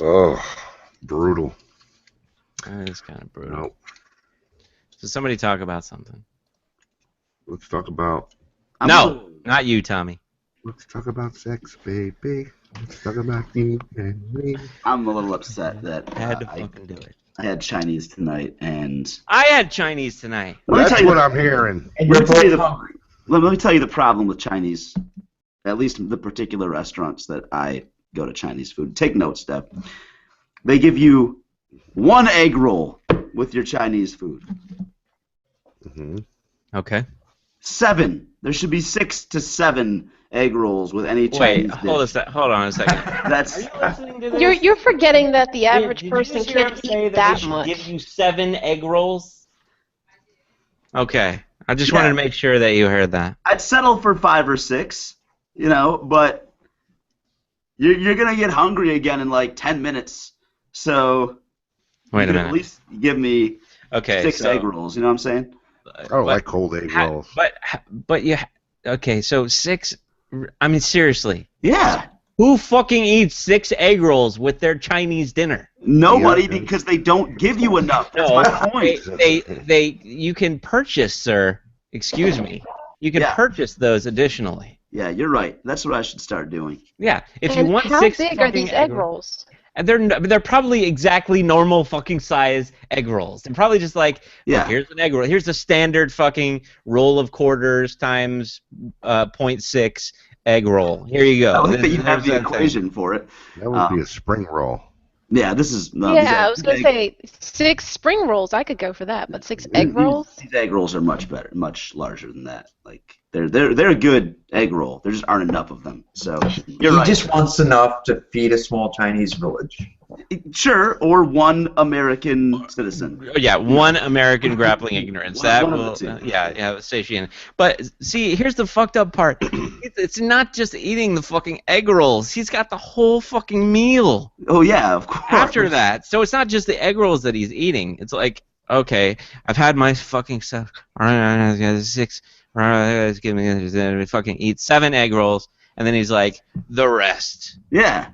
Speaker 2: Oh, brutal.
Speaker 1: That is kind of brutal.
Speaker 2: Nope.
Speaker 1: So somebody talk about something.
Speaker 2: Let's talk about.
Speaker 1: No, not you, Tommy.
Speaker 2: Let's talk about sex, baby. Let's talk about you and me.
Speaker 3: I'm a little upset that
Speaker 1: I had to fucking do it.
Speaker 3: I had Chinese tonight, and
Speaker 1: I had Chinese tonight.
Speaker 2: That's what I'm hearing.
Speaker 4: And
Speaker 3: Let
Speaker 4: you're
Speaker 3: me tell you
Speaker 4: both
Speaker 3: the-
Speaker 4: hungry.
Speaker 3: let me tell you the problem with Chinese, at least the particular restaurants that I go to Chinese food. Take notes, Deb. They give you 1 egg roll with your Chinese food.
Speaker 2: Mm-hmm.
Speaker 1: Okay.
Speaker 3: 7. There should be 6 to 7 egg rolls with any Chinese
Speaker 1: Wait,
Speaker 3: dish.
Speaker 1: hold on a second.
Speaker 3: That's
Speaker 1: Are you listening to this?
Speaker 5: You're forgetting that the average
Speaker 1: Did you
Speaker 5: person
Speaker 1: just hear
Speaker 5: can't
Speaker 1: him say
Speaker 5: eat
Speaker 1: that they
Speaker 5: that
Speaker 1: should
Speaker 5: much.
Speaker 1: give you 7 egg rolls? Okay. I just
Speaker 3: Yeah.
Speaker 1: wanted to make sure that you heard that.
Speaker 3: I'd settle for 5 or 6, but you're gonna get hungry again in like 10 minutes. So
Speaker 1: Wait a
Speaker 3: you can
Speaker 1: minute.
Speaker 3: At least give me
Speaker 1: Okay.
Speaker 3: 6
Speaker 1: so,
Speaker 3: egg rolls. You know what I'm saying?
Speaker 2: I don't like cold egg rolls.
Speaker 1: But yeah. Okay, so 6. I mean, seriously.
Speaker 3: Yeah.
Speaker 1: Who fucking eats 6 egg rolls with their Chinese dinner?
Speaker 3: Nobody,
Speaker 2: Yeah.
Speaker 3: because they don't give you enough. That's
Speaker 1: No,
Speaker 3: my point.
Speaker 1: you can purchase, sir. Excuse me. You can
Speaker 3: Yeah.
Speaker 1: purchase those additionally.
Speaker 3: Yeah, you're right. That's what I should start doing.
Speaker 1: Yeah, if
Speaker 5: And
Speaker 1: you want
Speaker 5: how
Speaker 1: 6
Speaker 5: big are
Speaker 1: fucking
Speaker 5: these egg rolls?
Speaker 1: And they're probably exactly normal fucking size egg rolls. They're probably just like,
Speaker 3: Yeah.
Speaker 1: look, here's an egg roll. Here's a standard fucking roll of quarters times 0.6 egg roll. Here you go.
Speaker 3: I like that you have the
Speaker 1: There's that thing.
Speaker 3: equation for it.
Speaker 2: That would be a spring roll.
Speaker 3: Yeah, this is. No,
Speaker 5: Yeah, I was going to say 6 spring rolls. I could go for that, but 6 egg rolls?
Speaker 3: These egg rolls are much better, much larger than that. Like they're a good egg roll. There just aren't enough of them. So you're
Speaker 4: He
Speaker 3: right.
Speaker 4: just wants enough to feed a small Chinese village.
Speaker 3: Sure, or 1 American citizen.
Speaker 1: Yeah, 1 American grappling ignorance. That
Speaker 3: One of
Speaker 1: will,
Speaker 3: the 2.
Speaker 1: yeah, satiating. But see, here's the fucked up part. It's not just eating the fucking egg rolls. He's got the whole fucking meal
Speaker 3: Oh yeah, of course.
Speaker 1: after that. So it's not just the egg rolls that he's eating. It's like, okay, I've had my fucking stuff. All right, 6. All right, give me fucking eat 7 egg rolls, and then he's like, the rest.
Speaker 3: Yeah.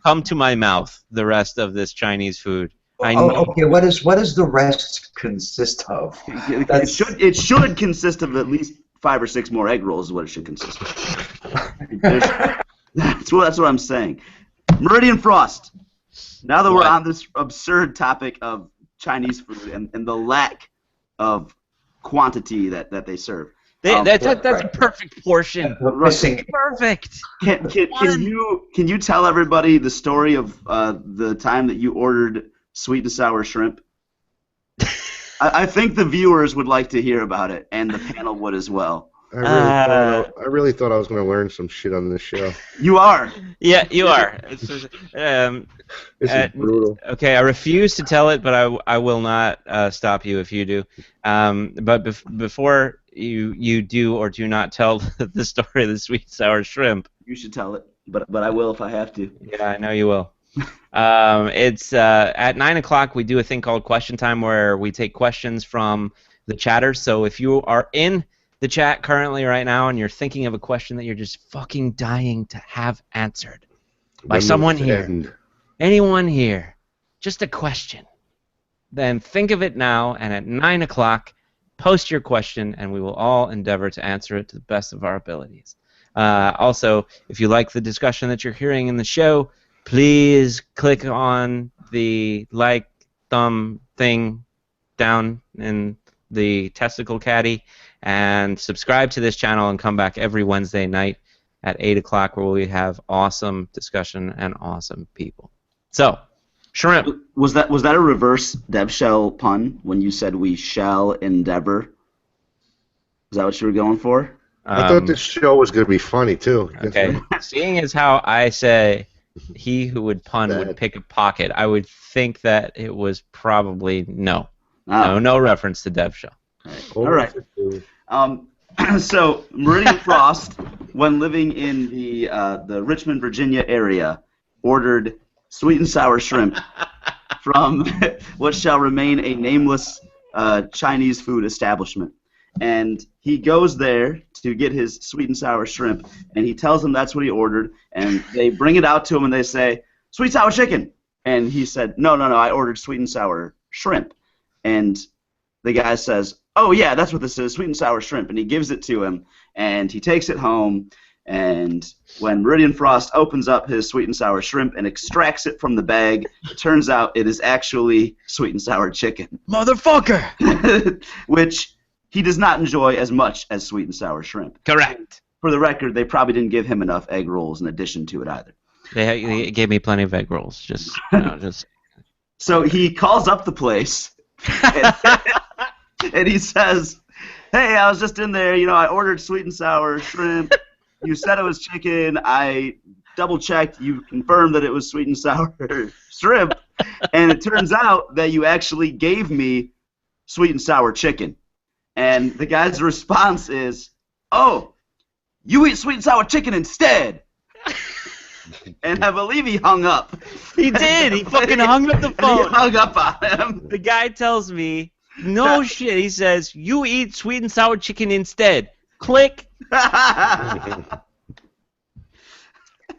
Speaker 1: Come to my mouth. The rest of this Chinese food. I
Speaker 4: Oh,
Speaker 1: need.
Speaker 4: okay. What does the rest consist of?
Speaker 3: It should consist of at least 5 or 6 more egg rolls. Is what it should consist of. That's what I'm saying. Meridian Frost. Now that we're
Speaker 1: What?
Speaker 3: on this absurd topic of Chinese food and the lack of quantity that they serve.
Speaker 1: That's a
Speaker 4: right.
Speaker 1: perfect portion.
Speaker 4: Missing.
Speaker 1: Perfect.
Speaker 3: Can you tell everybody the story of the time that you ordered sweet and sour shrimp? I think the viewers would like to hear about it, and the panel would as well.
Speaker 2: I really thought I was going to learn some shit on this show.
Speaker 3: You are.
Speaker 1: Yeah, you are.
Speaker 2: This is brutal.
Speaker 1: Okay, I refuse to tell it, but I will not stop you if you do. But before you do or do not tell the story of the sweet sour shrimp.
Speaker 3: You should tell it, but I will if I have to.
Speaker 1: Yeah, I know you will. It's at 9 o'clock. We do a thing called Question Time, where we take questions from the chatters. So if you are in the chat currently right now and you're thinking of a question that you're just fucking dying to have answered by someone here, anyone here, just a question, then think of it now, and at 9 o'clock, post your question, and we will all endeavor to answer it to the best of our abilities. Also, if you like the discussion that you're hearing in the show, please click on the like thumb thing down in the testicle caddy and subscribe to this channel and come back every Wednesday night at 8 o'clock, where we have awesome discussion and awesome people. So, shrimp.
Speaker 3: Was that a reverse Dev Shell pun when you said we shall endeavor? Is that what you were going for?
Speaker 2: I thought this show was going to be funny, too.
Speaker 1: Okay. Seeing as how I say he who would pun would pick a pocket, I would think that it was probably no. No reference to Dev Shell.
Speaker 3: All right. So Meridian Frost, when living in the Richmond, Virginia area, ordered sweet and sour shrimp from what shall remain a nameless Chinese food establishment. And he goes there to get his sweet and sour shrimp, and he tells them that's what he ordered, and they bring it out to him, and they say, "Sweet sour chicken." And he said, no, I ordered sweet and sour shrimp. And the guy says, "Oh, yeah, that's what this is, sweet and sour shrimp." And he gives it to him, and he takes it home, and when Meridian Frost opens up his sweet and sour shrimp and extracts it from the bag, it turns out it is actually sweet and sour chicken.
Speaker 1: Motherfucker!
Speaker 3: Which he does not enjoy as much as sweet and sour shrimp.
Speaker 1: Correct.
Speaker 3: For the record, they probably didn't give him enough egg rolls in addition to it either.
Speaker 1: They gave me plenty of egg rolls. Just.
Speaker 3: So he calls up the place, and he says, "Hey, I was just in there. I ordered sweet and sour shrimp. You said it was chicken. I double-checked. You confirmed that it was sweet and sour shrimp. And it turns out that you actually gave me sweet and sour chicken." And the guy's response is, "Oh, you eat sweet and sour chicken instead." And I believe he hung up.
Speaker 1: He did. He fucking hung up the phone.
Speaker 3: He hung up on him.
Speaker 1: The guy tells me, no shit. He says, "You eat sweet and sour chicken instead." Click.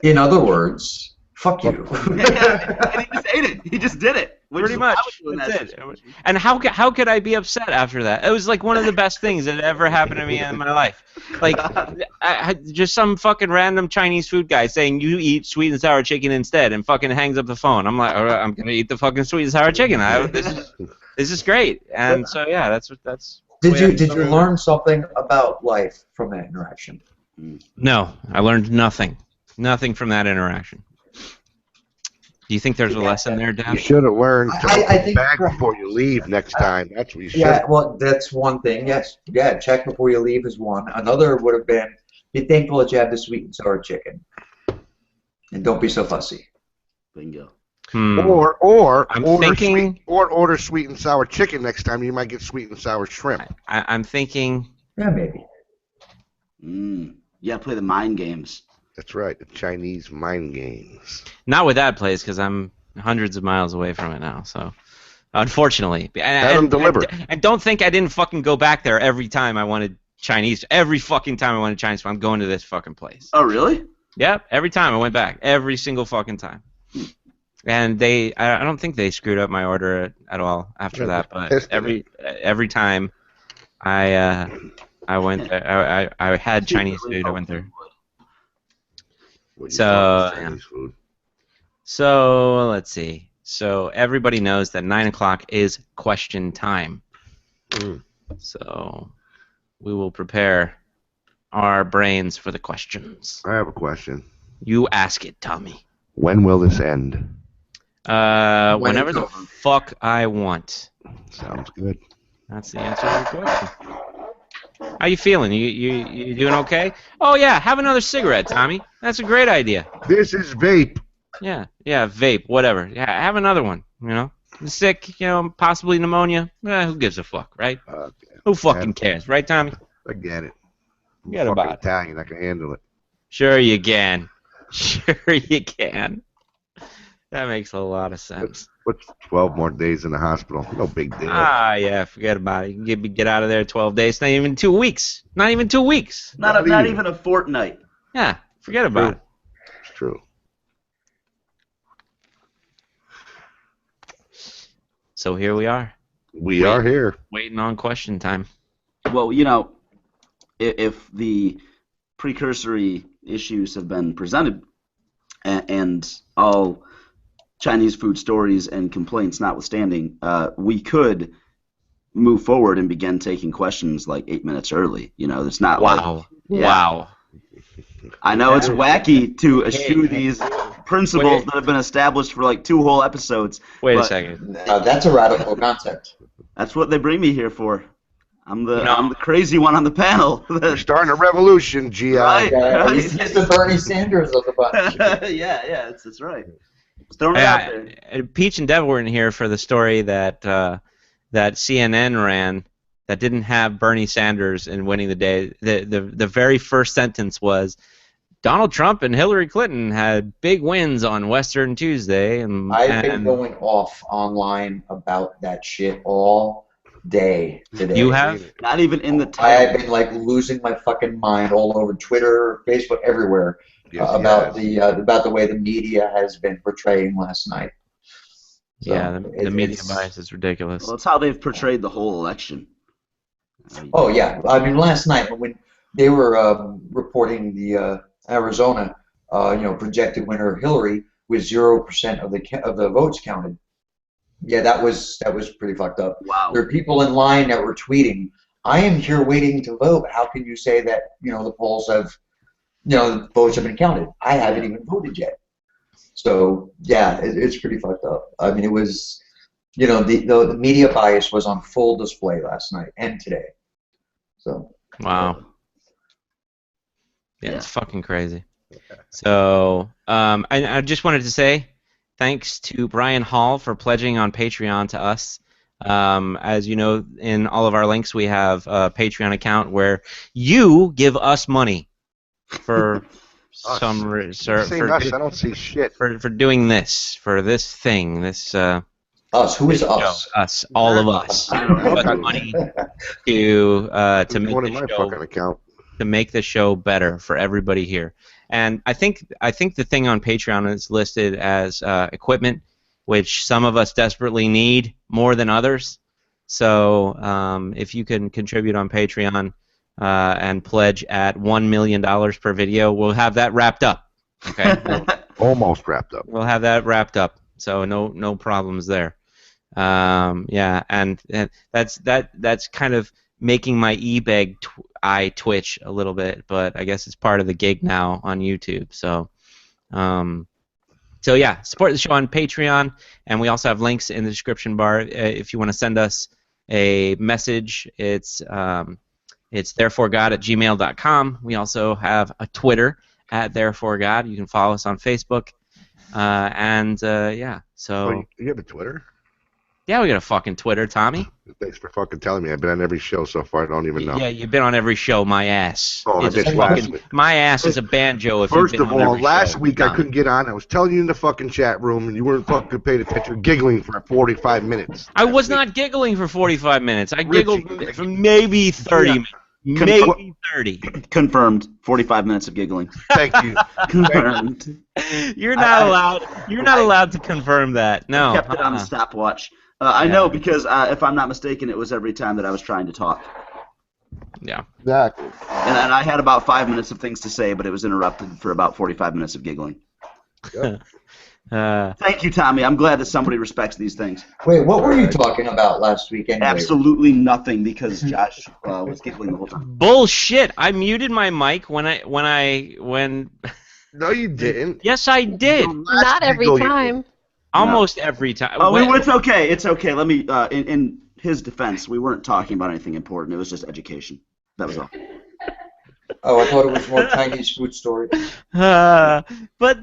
Speaker 4: In other words, fuck you.
Speaker 3: And he just ate it. He just did it.
Speaker 1: Pretty much. That's it. And how could I be upset after that? It was like one of the best things that ever happened to me in my life. Like, just some fucking random Chinese food guy saying, "You eat sweet and sour chicken instead," and fucking hangs up the phone. I'm like, all right, I'm gonna eat the fucking sweet and sour chicken. This is great. And so yeah, that's.
Speaker 4: Did you learn something about life from that interaction?
Speaker 1: No, I learned nothing. Nothing from that interaction. Do you think there's a lesson there, Dan?
Speaker 2: You should have learned to
Speaker 4: I
Speaker 2: open the
Speaker 4: think
Speaker 2: bag before you leave next time. That's what you should.
Speaker 4: Yeah, well, that's one thing. Yes, yeah, check before you leave is one. Another would have been, be thankful that you have the sweet and sour chicken, and don't be so fussy.
Speaker 3: Bingo.
Speaker 2: Or order sweet and sour chicken next time. You might get sweet and sour shrimp.
Speaker 1: I'm thinking.
Speaker 4: Yeah, maybe.
Speaker 3: Yeah, play the mind games.
Speaker 2: That's right, the Chinese mind games.
Speaker 1: Not with that place, because I'm hundreds of miles away from it now. So, unfortunately,
Speaker 2: and
Speaker 1: don't think I didn't fucking go back there every time I wanted Chinese. Every fucking time I wanted Chinese, I'm going to this fucking place.
Speaker 3: Oh, really?
Speaker 1: Yep. Every time I went back, every single fucking time. And I don't think they screwed up my order at all after that. But every time I went there, I had Chinese food. I went there. So let's see. So everybody knows that 9 o'clock is question time. So we will prepare our brains for the questions.
Speaker 2: I have a question.
Speaker 1: You ask it, Tommy.
Speaker 2: When will this end?
Speaker 1: Whenever the fuck I want.
Speaker 2: Sounds good.
Speaker 1: That's the answer to your question. How you feeling? You doing okay? Oh yeah, have another cigarette, Tommy. That's a great idea.
Speaker 2: This is Vape.
Speaker 1: Yeah, vape, whatever. Yeah, have another one. You know, sick, possibly pneumonia. Who gives a fuck, right? Who fucking cares, right, Tommy?
Speaker 2: I get it. I'm
Speaker 1: Forget
Speaker 2: fucking
Speaker 1: about it.
Speaker 2: Italian. I can handle it.
Speaker 1: Sure you can. Sure you can. That makes a lot of sense.
Speaker 2: What's 12 more days in the hospital? No big deal.
Speaker 1: Yeah, forget about it. You can get out of there 12 days. Not even 2 weeks. Not even 2 weeks.
Speaker 3: Not even a fortnight.
Speaker 1: Yeah, forget about it.
Speaker 2: It's true.
Speaker 1: So here we are.
Speaker 2: We are here.
Speaker 1: Waiting on question time.
Speaker 3: Well, if the precursory issues have been presented, and all Chinese food stories and complaints notwithstanding, we could move forward and begin taking questions like 8 minutes early. It's not
Speaker 1: Wow. Wow.
Speaker 3: I know it's wacky to eschew these principles that have been established for like 2 whole episodes.
Speaker 1: Wait a second.
Speaker 4: That's a radical concept.
Speaker 3: That's what they bring me here for. I'm the crazy one on the panel.
Speaker 2: We're starting a revolution, GI.
Speaker 3: Right.
Speaker 4: He's the Bernie Sanders of the bunch.
Speaker 3: yeah, that's right. Just throwing it out there.
Speaker 1: Peach and Dev were in here for the story that that CNN ran that didn't have Bernie Sanders in winning the day. The very first sentence was, Donald Trump and Hillary Clinton had big wins on Western Tuesday.
Speaker 4: I've been going off online about that shit all day today.
Speaker 1: You have?
Speaker 3: Not even in the
Speaker 4: I have
Speaker 3: title.
Speaker 4: been losing my fucking mind all over Twitter, Facebook, everywhere
Speaker 2: Yes,
Speaker 4: about the way the media has been portraying last night. So
Speaker 1: Yeah, the media bias is ridiculous.
Speaker 3: Well, it's how they've portrayed the whole election.
Speaker 4: Oh yeah, I mean last night when they were reporting the Arizona, projected winner Hillary with 0% of the votes counted. Yeah, that was pretty fucked up.
Speaker 3: Wow.
Speaker 4: There are people in line that were tweeting, "I am here waiting to vote. How can you say that the polls have, the votes have been counted? I haven't even voted yet." So yeah, it's pretty fucked up. I mean, it was, the media bias was on full display last night and today. So.
Speaker 1: Wow. Yeah, it's fucking crazy. So, I just wanted to say thanks to Brian Hall for pledging on Patreon to us. As you know, in all of our links, we have a Patreon account where you give us money for some
Speaker 2: Saying us, I don't see shit.
Speaker 1: for doing this, for this thing, this
Speaker 4: Us? Who is us?
Speaker 1: us, all of us. Give us money to make
Speaker 2: One in
Speaker 1: the
Speaker 2: my
Speaker 1: show
Speaker 2: fucking account.
Speaker 1: to make the show better for everybody here. And I think the thing on Patreon is listed as equipment, which some of us desperately need more than others. So if you can contribute on Patreon and pledge at $1 million per video, we'll have that wrapped up. Okay,
Speaker 2: Almost wrapped up.
Speaker 1: we'll have that wrapped up. So no problems there. Yeah, and that's kind of making my e-bag eye twitch a little bit, but I guess it's part of the gig now on YouTube. So, so yeah, support the show on Patreon, and we also have links in the description bar if you want to send us a message. It's thereforegod@gmail.com. We also have a Twitter @thereforegod. You can follow us on Facebook, yeah. So
Speaker 2: Oh, you have a Twitter?
Speaker 1: yeah, we got a fucking Twitter, Tommy.
Speaker 2: Thanks for fucking telling me. I've been on every show so far. I don't even know.
Speaker 1: Yeah, you've been on every show. My ass.
Speaker 2: Oh, I
Speaker 1: It's
Speaker 2: missed
Speaker 1: a
Speaker 2: last
Speaker 1: fucking,
Speaker 2: week.
Speaker 1: my ass is a banjo. If
Speaker 2: First
Speaker 1: you've been
Speaker 2: of
Speaker 1: on
Speaker 2: all,
Speaker 1: every
Speaker 2: last
Speaker 1: show.
Speaker 2: week I
Speaker 1: Done.
Speaker 2: couldn't get on. I was telling you in the fucking chat room, and you weren't fucking paying attention, giggling for 45 minutes.
Speaker 1: I was not giggling for 45 minutes. I giggled
Speaker 2: Richie.
Speaker 1: for maybe 30 minutes. Maybe 30.
Speaker 3: Confirmed. 45 minutes of giggling.
Speaker 2: Thank you.
Speaker 3: Confirmed.
Speaker 1: You're not allowed. You're not allowed to confirm that. No.
Speaker 3: Kept it on the stopwatch. I know because if I'm not mistaken, it was every time that I was trying to talk.
Speaker 1: Yeah.
Speaker 2: Exactly.
Speaker 3: And I had about 5 minutes of things to say, but it was interrupted for about 45 minutes of giggling. Thank you, Tommy. I'm glad that somebody respects these things.
Speaker 4: Wait, what were you talking about last week anyway?
Speaker 3: Absolutely nothing because Josh was giggling the whole time.
Speaker 1: Bullshit. I muted my mic when.
Speaker 2: No, you didn't.
Speaker 1: Yes, I did.
Speaker 5: Not every time.
Speaker 1: Almost every time.
Speaker 3: Oh, it's okay. It's okay. Let me. In his defense, we weren't talking about anything important. It was just education. That was all.
Speaker 4: Oh, I thought it was more Chinese food story.
Speaker 1: But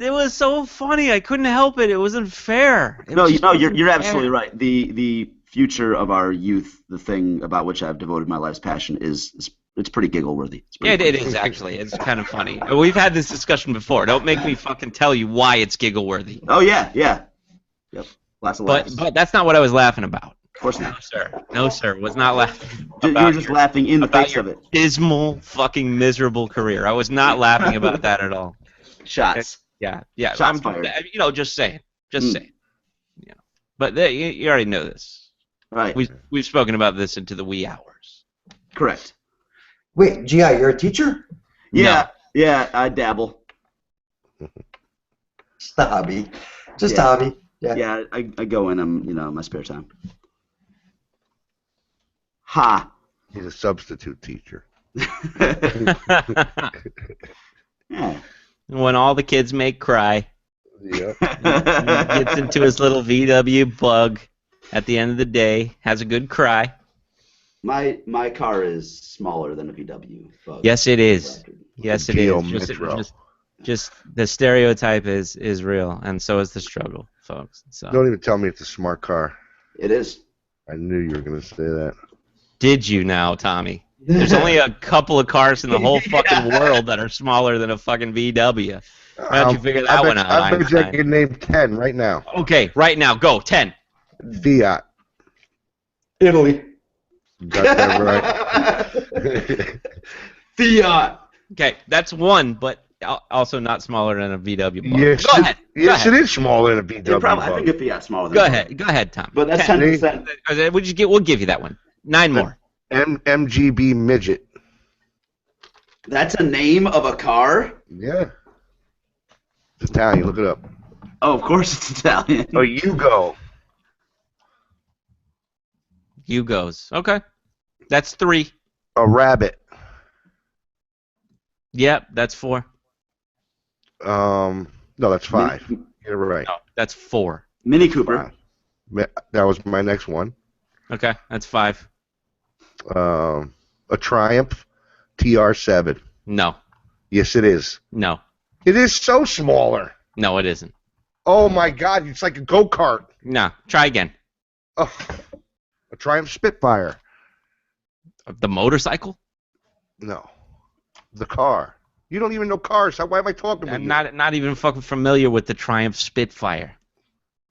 Speaker 1: it was so funny. I couldn't help it. It wasn't fair.
Speaker 3: No, you're absolutely right. The future of our youth, the thing about which I've devoted my life's passion, is it's pretty giggle worthy.
Speaker 1: Yeah, it is actually. It's kind of funny. We've had this discussion before. Don't make me fucking tell you why it's giggle worthy.
Speaker 3: Oh yeah. Yep. Lots of laughs.
Speaker 1: But that's not what I was laughing about.
Speaker 3: Of course not.
Speaker 1: No, sir. No, sir. Was not laughing.
Speaker 3: You were just laughing in the face of it.
Speaker 1: Dismal, fucking miserable career. I was not laughing about that at all.
Speaker 3: Shots.
Speaker 1: Yeah.
Speaker 3: Shots fired.
Speaker 1: Just saying. Saying. Yeah. But you already know this.
Speaker 3: Right.
Speaker 1: We've spoken about this into the wee hours.
Speaker 3: Correct.
Speaker 4: Wait, GI, you're a teacher?
Speaker 3: Yeah. No. Yeah, I dabble.
Speaker 4: Just a hobby. Just a hobby.
Speaker 3: Yeah, I go in my spare time. Ha!
Speaker 2: He's a substitute teacher.
Speaker 3: Yeah.
Speaker 1: When all the kids make cry,
Speaker 2: Yep.
Speaker 1: he gets into his little VW bug at the end of the day, has a good cry.
Speaker 3: My car is smaller than a VW bug.
Speaker 1: Yes, it is. Yes, it
Speaker 2: Geometro.
Speaker 1: is. Just the stereotype is real, and so is the struggle, folks. So.
Speaker 2: Don't even tell me it's a smart car.
Speaker 3: It is.
Speaker 2: I knew you were going to say that.
Speaker 1: Did you now, Tommy? There's only a couple of cars in the whole fucking world that are smaller than a fucking VW. Why don't you figure that one out,
Speaker 2: I bet you I
Speaker 1: Einstein?
Speaker 2: can name 10 right now.
Speaker 1: Okay, right now, go. 10.
Speaker 2: Fiat.
Speaker 4: Italy.
Speaker 2: Got that right.
Speaker 3: Fiat.
Speaker 1: Okay, that's one, but also not smaller than a VW bug.
Speaker 2: Yes,
Speaker 1: Go ahead.
Speaker 2: Yes, it is smaller than a VW.
Speaker 3: I think a Fiat's smaller than
Speaker 1: Go
Speaker 3: a
Speaker 1: ahead. Go ahead, Tom.
Speaker 3: But that's 10%.
Speaker 1: We'll give you that one. 9 more.
Speaker 2: MGB midget.
Speaker 3: That's a name of a car?
Speaker 2: Yeah. It's Italian. Look it up.
Speaker 3: Oh, of course it's Italian.
Speaker 2: Oh, Yugo.
Speaker 1: Yugos. Okay. That's 3.
Speaker 2: A rabbit.
Speaker 1: Yep, that's 4.
Speaker 2: No, that's 5. You're right.
Speaker 1: No, that's 4.
Speaker 3: Mini Cooper.
Speaker 2: 5. That was my next one.
Speaker 1: Okay, that's 5.
Speaker 2: A Triumph TR7.
Speaker 1: No.
Speaker 2: Yes, it is.
Speaker 1: No.
Speaker 2: It is so smaller.
Speaker 1: No, it isn't.
Speaker 2: Oh my God! It's like a go-kart.
Speaker 1: No. Try again.
Speaker 2: Oh, a Triumph Spitfire.
Speaker 1: The motorcycle?
Speaker 2: No, the car. You don't even know cars. Why am I talking to
Speaker 1: I'm
Speaker 2: you?
Speaker 1: not even fucking familiar with the Triumph Spitfire.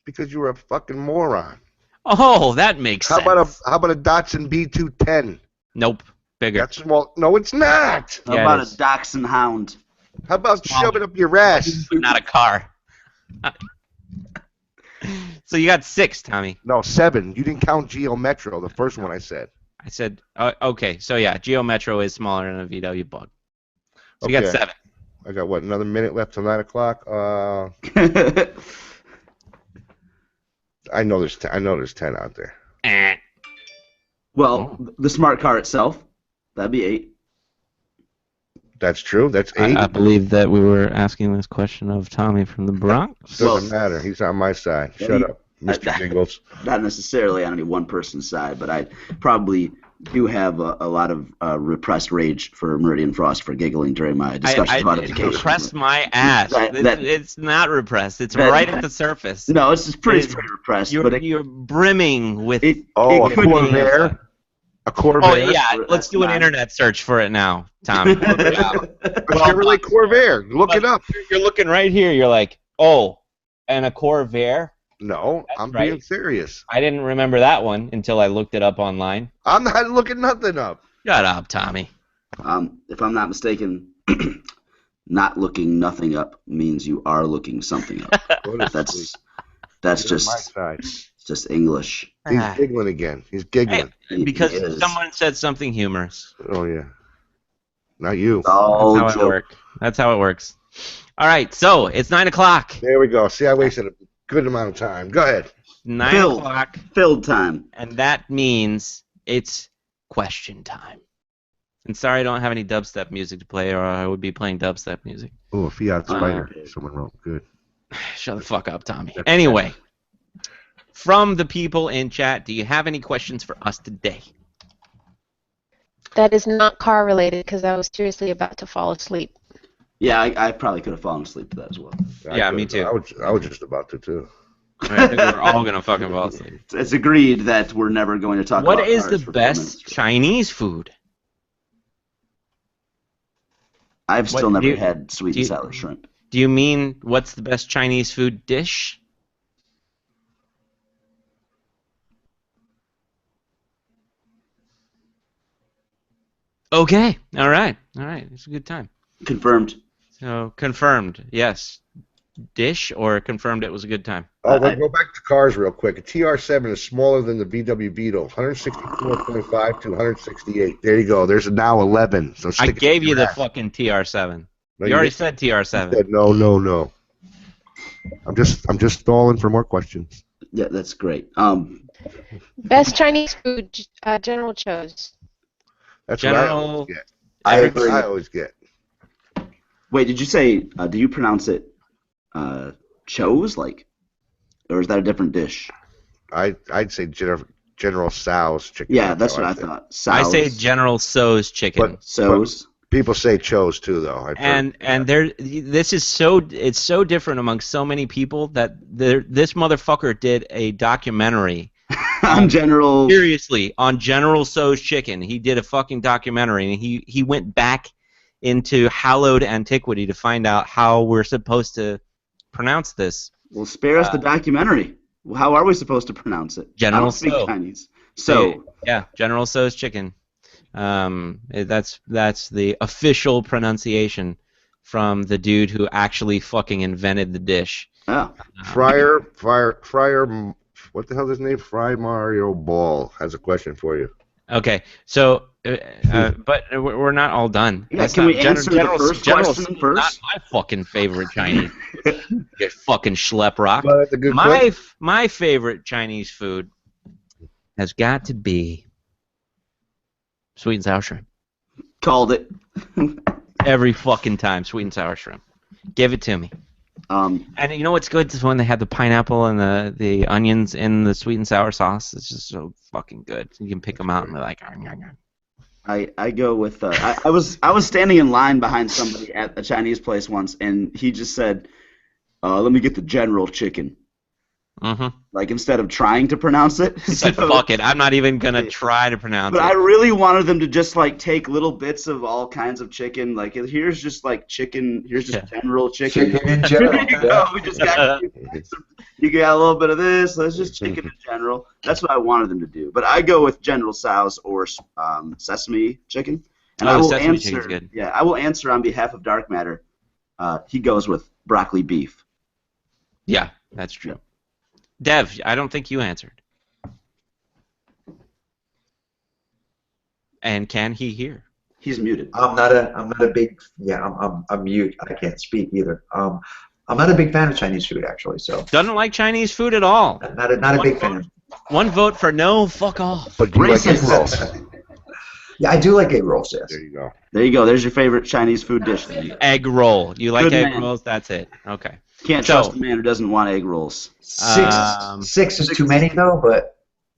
Speaker 2: Because you were a fucking moron.
Speaker 1: Oh, that makes sense.
Speaker 2: How about a Datsun B210?
Speaker 1: Nope. Bigger.
Speaker 2: That's small. No, it's not.
Speaker 3: How
Speaker 1: Yeah,
Speaker 3: about
Speaker 1: it
Speaker 3: a
Speaker 1: is.
Speaker 3: Dachshund Hound?
Speaker 2: How about shove it up your ass?
Speaker 1: But not a car. So you got 6, Tommy.
Speaker 2: No, 7. You didn't count Geometro, the first one I said.
Speaker 1: I said, okay, so yeah, Geometro is smaller than a VW Bug. So you got 7.
Speaker 2: I got, what, another minute left till 9 o'clock? I know there's 10 out there.
Speaker 3: Well, the smart car itself, that'd be 8.
Speaker 2: That's true. That's 8.
Speaker 1: I believe that we were asking this question of Tommy from the Bronx.
Speaker 2: Doesn't matter. He's on my side. Shut up, Mr. Giggles.
Speaker 3: Not necessarily on any one person's side, but I probably do have a lot of repressed rage for Meridian Frost for giggling during my discussions about education.
Speaker 1: Repressed my ass. It's not repressed. It's right at the surface.
Speaker 3: No, it's pretty repressed.
Speaker 1: You're brimming with.
Speaker 2: A Corvair. A Corvair.
Speaker 1: Oh yeah, let's do an internet search for it now, Tommy.
Speaker 2: A Chevrolet Corvair. Look it up.
Speaker 1: You're looking right here. You're like, oh, and a Corvair.
Speaker 2: No, I'm
Speaker 1: right.
Speaker 2: being serious.
Speaker 1: I didn't remember that one until I looked it up online.
Speaker 2: I'm not looking nothing up.
Speaker 1: Shut up, Tommy.
Speaker 3: If I'm not mistaken, not looking nothing up means you are looking something up. That's just English.
Speaker 2: He's giggling again. He's giggling.
Speaker 1: Hey, because someone said something humorous.
Speaker 2: Oh yeah. Not you.
Speaker 3: Oh,
Speaker 1: that's how it works. That's how it works. All right, so it's 9 o'clock.
Speaker 2: There we go. See, I wasted a good amount of time. Go ahead.
Speaker 1: 9 o'clock.
Speaker 3: Filled time.
Speaker 1: And that means it's question time. And sorry I don't have any dubstep music to play, or I would be playing dubstep music.
Speaker 2: Oh, a Fiat Spider. Someone wrote. Good.
Speaker 1: Shut the fuck up, Tommy. Anyway, from the people in chat, do you have any questions for us today?
Speaker 5: That is not car related because I was seriously about to fall asleep.
Speaker 3: Yeah, I probably could have fallen asleep to that as well.
Speaker 1: Yeah, me too.
Speaker 2: I was just about to too.
Speaker 1: I think we're all gonna fucking fall asleep.
Speaker 3: It's agreed that we're never going to talk
Speaker 1: What
Speaker 3: about
Speaker 1: is
Speaker 3: cars
Speaker 1: the
Speaker 3: for 4
Speaker 1: best
Speaker 3: minutes.
Speaker 1: Chinese food?
Speaker 3: I've still
Speaker 1: What- do
Speaker 3: never
Speaker 1: you-
Speaker 3: had sweet
Speaker 1: do
Speaker 3: and
Speaker 1: you-
Speaker 3: sour shrimp.
Speaker 1: Do you mean what's the best Chinese food dish? Okay, all right, it's a good time.
Speaker 3: Confirmed.
Speaker 1: So confirmed, yes. Dish or confirmed it was a good time.
Speaker 2: Oh, let's go back to cars real quick. A TR7 is smaller than the VW Beetle, 164.5 to 168. There you go. There's now 11. So
Speaker 1: I
Speaker 2: stick it
Speaker 1: gave
Speaker 2: in
Speaker 1: you
Speaker 2: your
Speaker 1: the
Speaker 2: ass.
Speaker 1: fucking TR7.
Speaker 2: No,
Speaker 1: You already
Speaker 2: didn't.
Speaker 1: said
Speaker 2: You
Speaker 1: TR7.
Speaker 2: said no. I'm just stalling for more questions.
Speaker 3: Yeah, that's great.
Speaker 5: Best Chinese food, General chose.
Speaker 2: That's what I
Speaker 1: General-
Speaker 2: always get.
Speaker 4: I
Speaker 2: That's what
Speaker 4: agree.
Speaker 2: I always get.
Speaker 3: Wait, did you say? Do you pronounce it chose like, or is that a different dish?
Speaker 2: I'd say General Tso's chicken.
Speaker 3: Yeah, that's
Speaker 2: how
Speaker 3: what I
Speaker 2: say.
Speaker 3: thought.
Speaker 1: I say
Speaker 3: Sows.
Speaker 1: General Tso's chicken.
Speaker 2: But-
Speaker 3: So's.
Speaker 2: People say chose too, though. I've heard.
Speaker 1: And this is it's so different among so many people that this motherfucker did a documentary.
Speaker 3: I'm General.
Speaker 1: Seriously, on General Tso's chicken, he did a fucking documentary, and he went back into hallowed antiquity to find out how we're supposed to pronounce this.
Speaker 3: Well, spare us the documentary. Well, how are we supposed to pronounce it?
Speaker 1: General
Speaker 3: I don't speak
Speaker 1: Tso.
Speaker 3: Chinese. So
Speaker 1: Yeah, General Tso's chicken. That's the official pronunciation from the dude who actually fucking invented the dish.
Speaker 3: oh,
Speaker 2: Friar, what the hell is his name? Fry Mario Ball has a question for you.
Speaker 1: Okay, so but we're not all done.
Speaker 3: yeah.
Speaker 1: That's
Speaker 3: Can
Speaker 1: not-
Speaker 3: we answer
Speaker 1: General-
Speaker 3: the first
Speaker 1: General
Speaker 3: question
Speaker 1: Tso's
Speaker 3: first?
Speaker 1: Not my fucking favorite Chinese. Get fucking schlep rock.
Speaker 2: Well, that's a good question.
Speaker 1: My favorite Chinese food has got to be sweet and sour shrimp.
Speaker 3: Called it.
Speaker 1: Every fucking time, sweet and sour shrimp. Give it to me. And you know what's good is when they have the pineapple and the onions in the sweet and sour sauce. It's just so fucking good. You can pick them out and be like, "Arr, arr, arr."
Speaker 3: I go with I was standing in line behind somebody at a Chinese place once, and he just said, "Let me get the General chicken."
Speaker 1: Mhm.
Speaker 3: Like instead of trying to pronounce it.
Speaker 1: He said,
Speaker 3: So-
Speaker 1: "Fuck it, I'm not even gonna try to pronounce
Speaker 3: But
Speaker 1: it."
Speaker 3: I really wanted them to just like take little bits of all kinds of chicken. Like here's just like chicken. Here's just General chicken.
Speaker 4: Chicken in general.
Speaker 3: Here you go. We just got you got a little bit of this. Let's just chicken in general. That's what I wanted them to do. But I go with General Tso's or sesame chicken. And I will
Speaker 1: sesame chicken's
Speaker 3: answer.
Speaker 1: good.
Speaker 3: Yeah, I will answer on behalf of Dark Matter. He goes with broccoli beef.
Speaker 1: Yeah, that's true. Dev, I don't think you answered. And can he hear?
Speaker 3: He's muted.
Speaker 4: I'm not a big I'm mute. I can't speak either. I'm not a big fan of Chinese food actually, so
Speaker 1: Doesn't like Chinese food at all.
Speaker 4: not a big fan.
Speaker 1: One vote for no. Fuck off.
Speaker 2: But do you like egg rolls?
Speaker 4: Yeah, I do like egg rolls, yes.
Speaker 2: There you go.
Speaker 3: There you go. There's your favorite Chinese food dish. Then.
Speaker 1: Egg roll. You like
Speaker 3: Good
Speaker 1: egg
Speaker 3: man.
Speaker 1: rolls? That's it. Okay.
Speaker 3: Can't
Speaker 1: So-
Speaker 3: trust a man who doesn't want egg rolls.
Speaker 4: Six is too many though,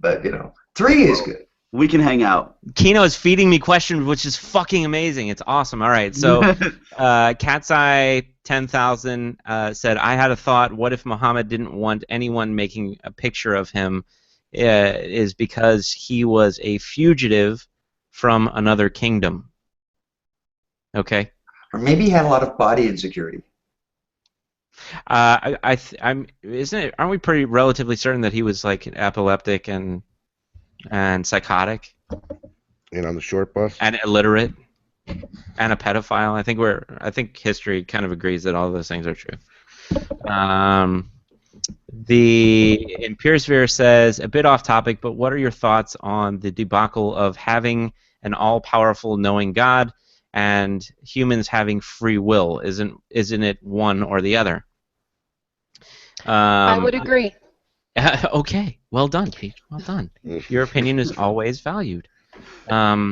Speaker 4: but you know, 3 is good.
Speaker 3: We can hang out.
Speaker 1: Kino is feeding me questions, which is fucking amazing. It's awesome. All right. So, Cat's Eye 10,000 said, I had a thought. What if Muhammad didn't want anyone making a picture of him? Is because he was a fugitive from another kingdom. Okay.
Speaker 4: Or maybe he had a lot of body insecurity.
Speaker 1: Aren't we pretty relatively certain that he was like epileptic and psychotic
Speaker 2: And on the short bus?
Speaker 1: and illiterate and a pedophile? I think history kind of agrees that all of those things are true. The Empirisphere says, a bit off topic, but what are your thoughts on the debacle of having an all-powerful knowing God and humans having free will? Isn't it one or the other?
Speaker 5: I would agree.
Speaker 1: Okay, well done, Pete. Well done. Your opinion is always valued. That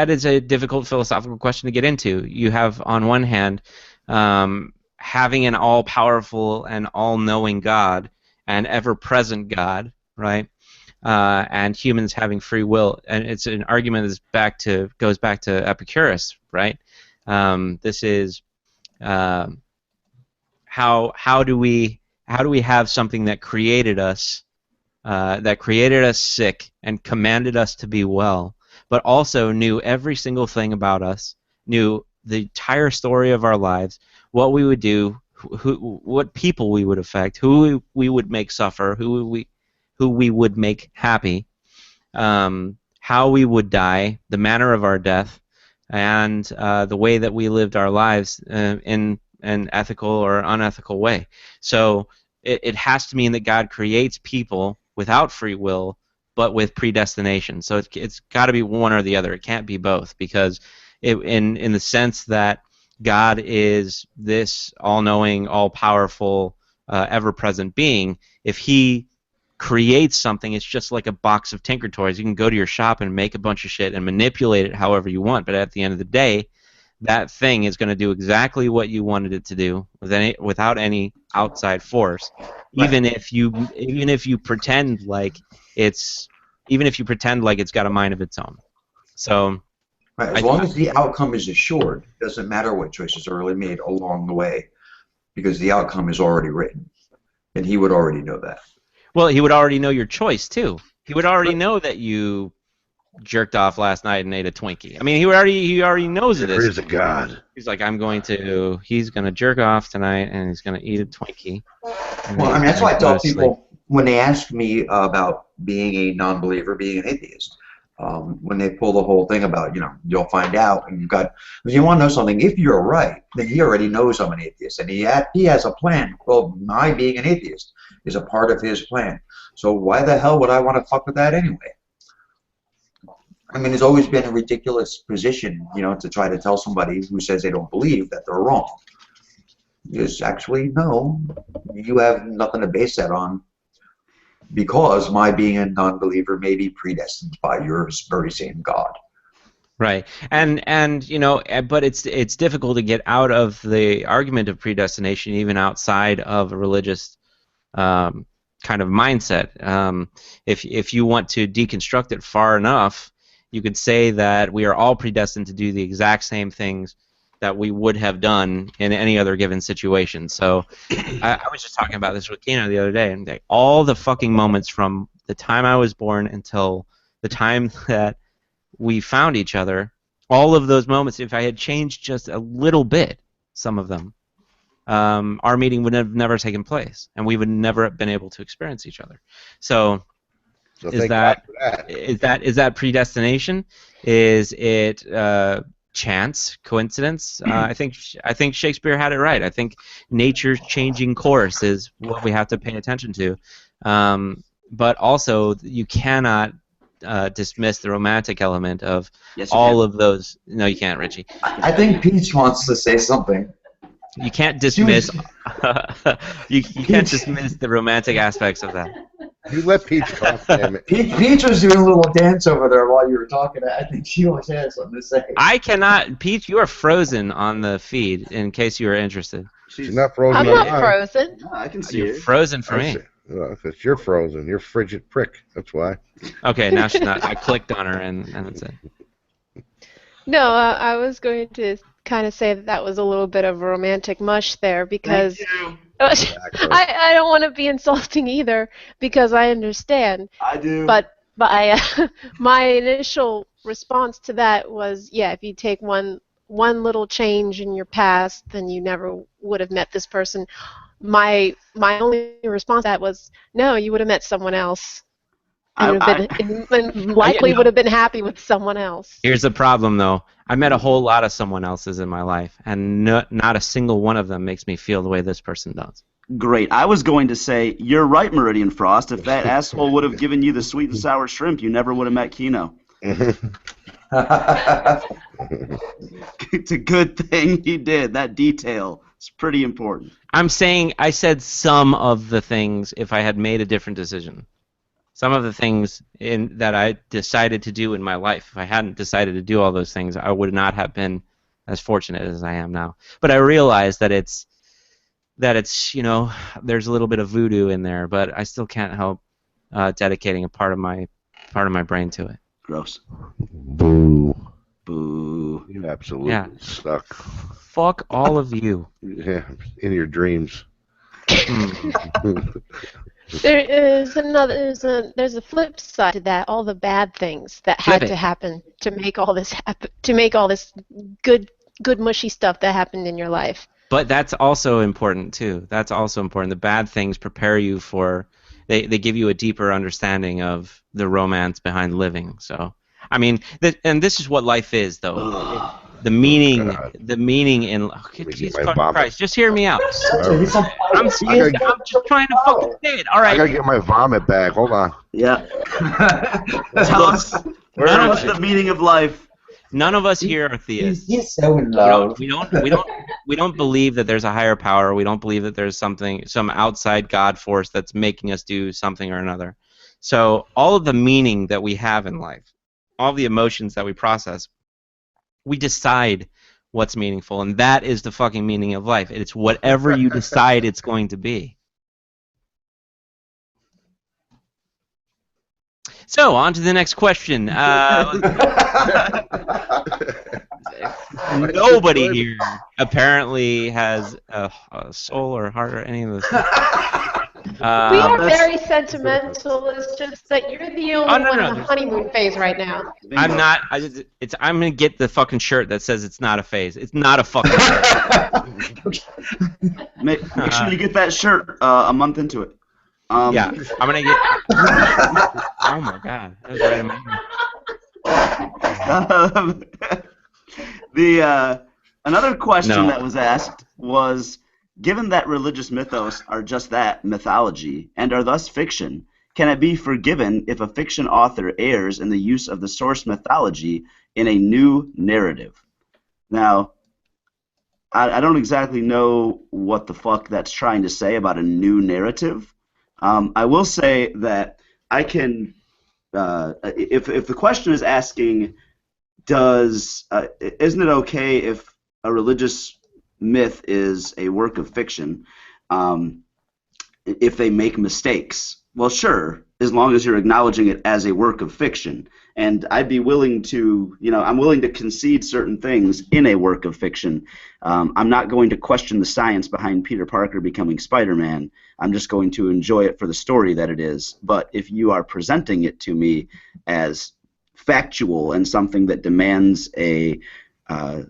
Speaker 1: is a difficult philosophical question to get into. You have, on one hand, having an all-powerful and all-knowing God, an ever-present God, right? and humans having free will, and it's an argument that goes back to Epicurus, right? This is how do we have something that created us sick and commanded us to be well, but also knew every single thing about us, knew the entire story of our lives, what we would do, what people we would affect, who we would make suffer, who we would make happy, how we would die, the manner of our death, and the way that we lived our lives in an ethical or unethical way. So it has to mean that God creates people without free will, but with predestination. So it's got to be one or the other. It can't be both, because in the sense that God is this all-knowing, all-powerful, ever-present being, if He creates something, it's just like a box of Tinker Toys. You can go to your shop and make a bunch of shit and manipulate it however you want, but at the end of the day, that thing is going to do exactly what you wanted it to do without any outside force. Even if you pretend like it's got a mind of its own. So
Speaker 4: right, as long as the outcome is assured, it doesn't matter what choices are really made along the way, because the outcome is already written, and he would already know that.
Speaker 1: Well, he would already know your choice too. He would already know that you jerked off last night and ate a Twinkie. I mean, he already knows this.
Speaker 2: There is a God.
Speaker 1: He's like, he's gonna jerk off tonight and he's gonna eat a Twinkie.
Speaker 4: Well, I mean, that's why I tell people when they ask me about being a non-believer, being an atheist, when they pull the whole thing about, you'll find out, and if you want to know something, if you're right, then he already knows I'm an atheist, and he has a plan. Well, my being an atheist is a part of his plan. So why the hell would I want to fuck with that anyway? I mean, it's always been a ridiculous position, to try to tell somebody who says they don't believe that they're wrong. Because actually, no, you have nothing to base that on, because my being a non-believer may be predestined by your very same God.
Speaker 1: Right, and but it's difficult to get out of the argument of predestination, even outside of a religious kind of mindset. If you want to deconstruct it far enough, you could say that we are all predestined to do the exact same things that we would have done in any other given situation. So I was just talking about this with Keno the other day, and all the fucking moments from the time I was born until the time that we found each other, all of those moments, if I had changed just a little bit, some of them, our meeting would have never taken place, and we would never have been able to experience each other. So is that predestination? Is it chance, coincidence? I think Shakespeare had it right. I think nature's changing course is what we have to pay attention to. But also, you cannot dismiss the romantic element of all of those. No, you can't, Richie.
Speaker 4: I think Peach wants to say something.
Speaker 1: You can't dismiss. you can't dismiss the romantic aspects of that.
Speaker 2: You let Peach talk, damn it.
Speaker 4: Peach was doing a little dance over there while you were talking. I think she always has something to say.
Speaker 1: I cannot. Peach, you are frozen on the feed, in case you are interested.
Speaker 2: She's not frozen.
Speaker 5: I'm not frozen.
Speaker 3: No, I can see
Speaker 1: You're
Speaker 3: her.
Speaker 1: frozen for me.
Speaker 2: Because you're frozen. You're frigid prick. That's why.
Speaker 1: Okay, now she's not. I clicked on her, and that's it.
Speaker 5: No, I was going to kind of say that was a little bit of a romantic mush there, because I don't want to be insulting either, because I understand.
Speaker 3: I do.
Speaker 5: But my initial response to that was, if you take one little change in your past, then you never would have met this person. My only response to that was, no, you would have met someone else. And likely would have been happy with someone else.
Speaker 1: Here's the problem, though. I met a whole lot of someone else's in my life, and not a single one of them makes me feel the way this person does.
Speaker 3: Great. I was going to say, you're right, Meridian Frost. If that asshole would have given you the sweet and sour shrimp, you never would have met Keno. It's a good thing he did. That detail is pretty important.
Speaker 1: I'm saying I said some of the things if I had made a different decision. Some of the things that I decided to do in my life, if I hadn't decided to do all those things, I would not have been as fortunate as I am now. But I realize that it's there's a little bit of voodoo in there, but I still can't help dedicating a part of my brain to it.
Speaker 3: Gross.
Speaker 2: Boo.
Speaker 3: Boo.
Speaker 2: You absolutely
Speaker 1: Yeah.
Speaker 2: suck.
Speaker 1: Fuck all of you.
Speaker 2: Yeah, in your dreams.
Speaker 5: There is there's a flip side to that. All the bad things that
Speaker 1: Flip
Speaker 5: had
Speaker 1: it.
Speaker 5: to happen to make all this happen, to make all this good mushy stuff that happened in your life.
Speaker 1: But that's also important too. That's also important. The bad things prepare you for. They give you a deeper understanding of the romance behind living. So, I mean, and this is what life is, though.
Speaker 3: Ugh.
Speaker 1: The meaning,
Speaker 2: God.
Speaker 1: the meaning in. Oh,
Speaker 2: me get
Speaker 1: Jesus
Speaker 2: my
Speaker 1: fucking
Speaker 2: vomit.
Speaker 1: Christ! Just hear me out.
Speaker 2: I'm
Speaker 1: I'm just trying to fucking say it. All
Speaker 2: I
Speaker 1: right.
Speaker 2: gotta get my vomit back. Hold on.
Speaker 3: Yeah. Tell us the meaning of life.
Speaker 1: None of us here are theists.
Speaker 4: He's so in love.
Speaker 1: We don't believe that there's a higher power. We don't believe that there's some outside God force that's making us do something or another. So all of the meaning that we have in life, all the emotions that we process, we decide what's meaningful, and that is the fucking meaning of life. It's whatever you decide it's going to be. So, on to the next question. Nobody here apparently has a soul or heart or any of those things.
Speaker 5: We are very sentimental. It's just that you're the only one in the honeymoon phase right now.
Speaker 1: I'm not. I'm gonna get the fucking shirt that says it's not a phase. It's not a fucking shirt.
Speaker 3: Make sure you get that shirt a month into it.
Speaker 1: Yeah, I'm gonna get. Oh my god, that was right in my head.
Speaker 3: Another question
Speaker 1: No.
Speaker 3: that was asked was, given that religious mythos are just that, mythology, and are thus fiction, can it be forgiven if a fiction author errs in the use of the source mythology in a new narrative? Now, I don't exactly know what the fuck that's trying to say about a new narrative. I will say that I can, if the question is asking, isn't it okay if a religious myth is a work of fiction, if they make mistakes? Well, sure, as long as you're acknowledging it as a work of fiction. And I'd be willing to, I'm willing to concede certain things in a work of fiction. I'm not going to question the science behind Peter Parker becoming Spider-Man. I'm just going to enjoy it for the story that it is. But if you are presenting it to me as factual and something that demands a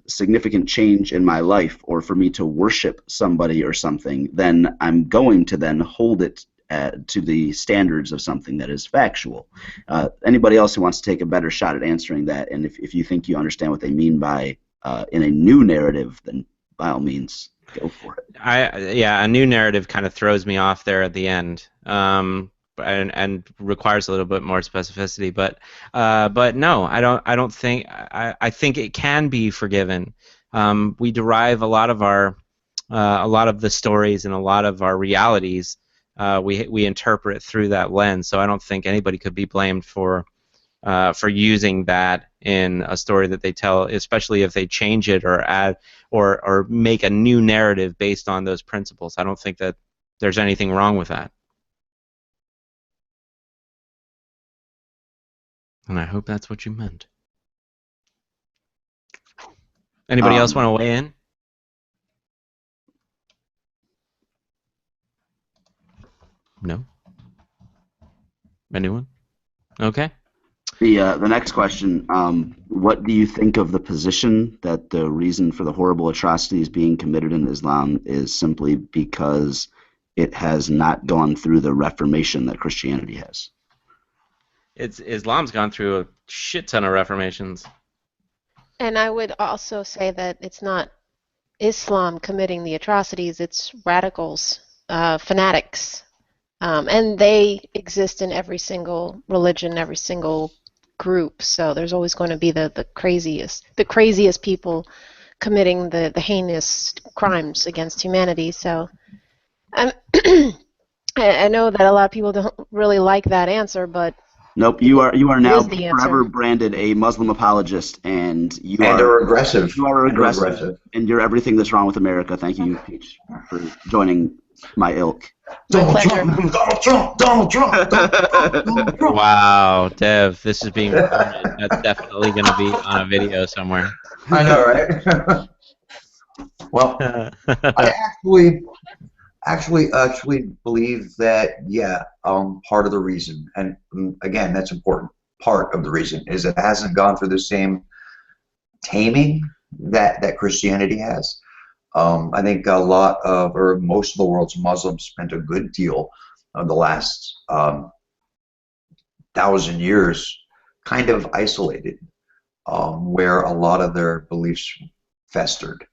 Speaker 3: significant change in my life, or for me to worship somebody or something, then I'm going to then hold it to the standards of something that is factual. Anybody else who wants to take a better shot at answering that, and if you think you understand what they mean by in a new narrative, then by all means, go for it.
Speaker 1: Yeah, a new narrative kind of throws me off there at the end, and requires a little bit more specificity. But no, I don't think. I think it can be forgiven. We derive a lot of the stories and a lot of our realities. We interpret through that lens. So I don't think anybody could be blamed for using that in a story that they tell, especially if they change it or add or make a new narrative based on those principles. I don't think that there's anything wrong with that. And I hope that's what you meant. Anybody else want to weigh in? No? Anyone? Okay.
Speaker 3: The next question, what do you think of the position that the reason for the horrible atrocities being committed in Islam is simply because it has not gone through the reformation that Christianity has?
Speaker 1: Islam's gone through a shit ton of reformations.
Speaker 5: And I would also say that it's not Islam committing the atrocities, it's radicals, fanatics. And they exist in every single religion, every single group. So there's always going to be the craziest people committing the heinous crimes against humanity. So I know that a lot of people don't really like that answer, but
Speaker 3: nope, you are now
Speaker 5: is the answer.
Speaker 3: forever branded a Muslim apologist, and you
Speaker 4: And
Speaker 3: are
Speaker 4: aggressive.
Speaker 3: You are aggressive, and you're everything that's wrong with America. Thank you, Peach, for joining my ilk.
Speaker 4: Donald
Speaker 5: pleasure.
Speaker 4: Trump, Donald Trump, Donald Trump, Donald Trump.
Speaker 1: Wow, Dev, this is being recorded. That's definitely going to be on a video somewhere.
Speaker 4: I know, right? Well, I actually believe that, yeah, part of the reason, and again, that's important, part of the reason is it hasn't gone through the same taming that Christianity has. I think a lot of, or most of the world's Muslims spent a good deal of the last 1,000 years kind of isolated, where a lot of their beliefs festered.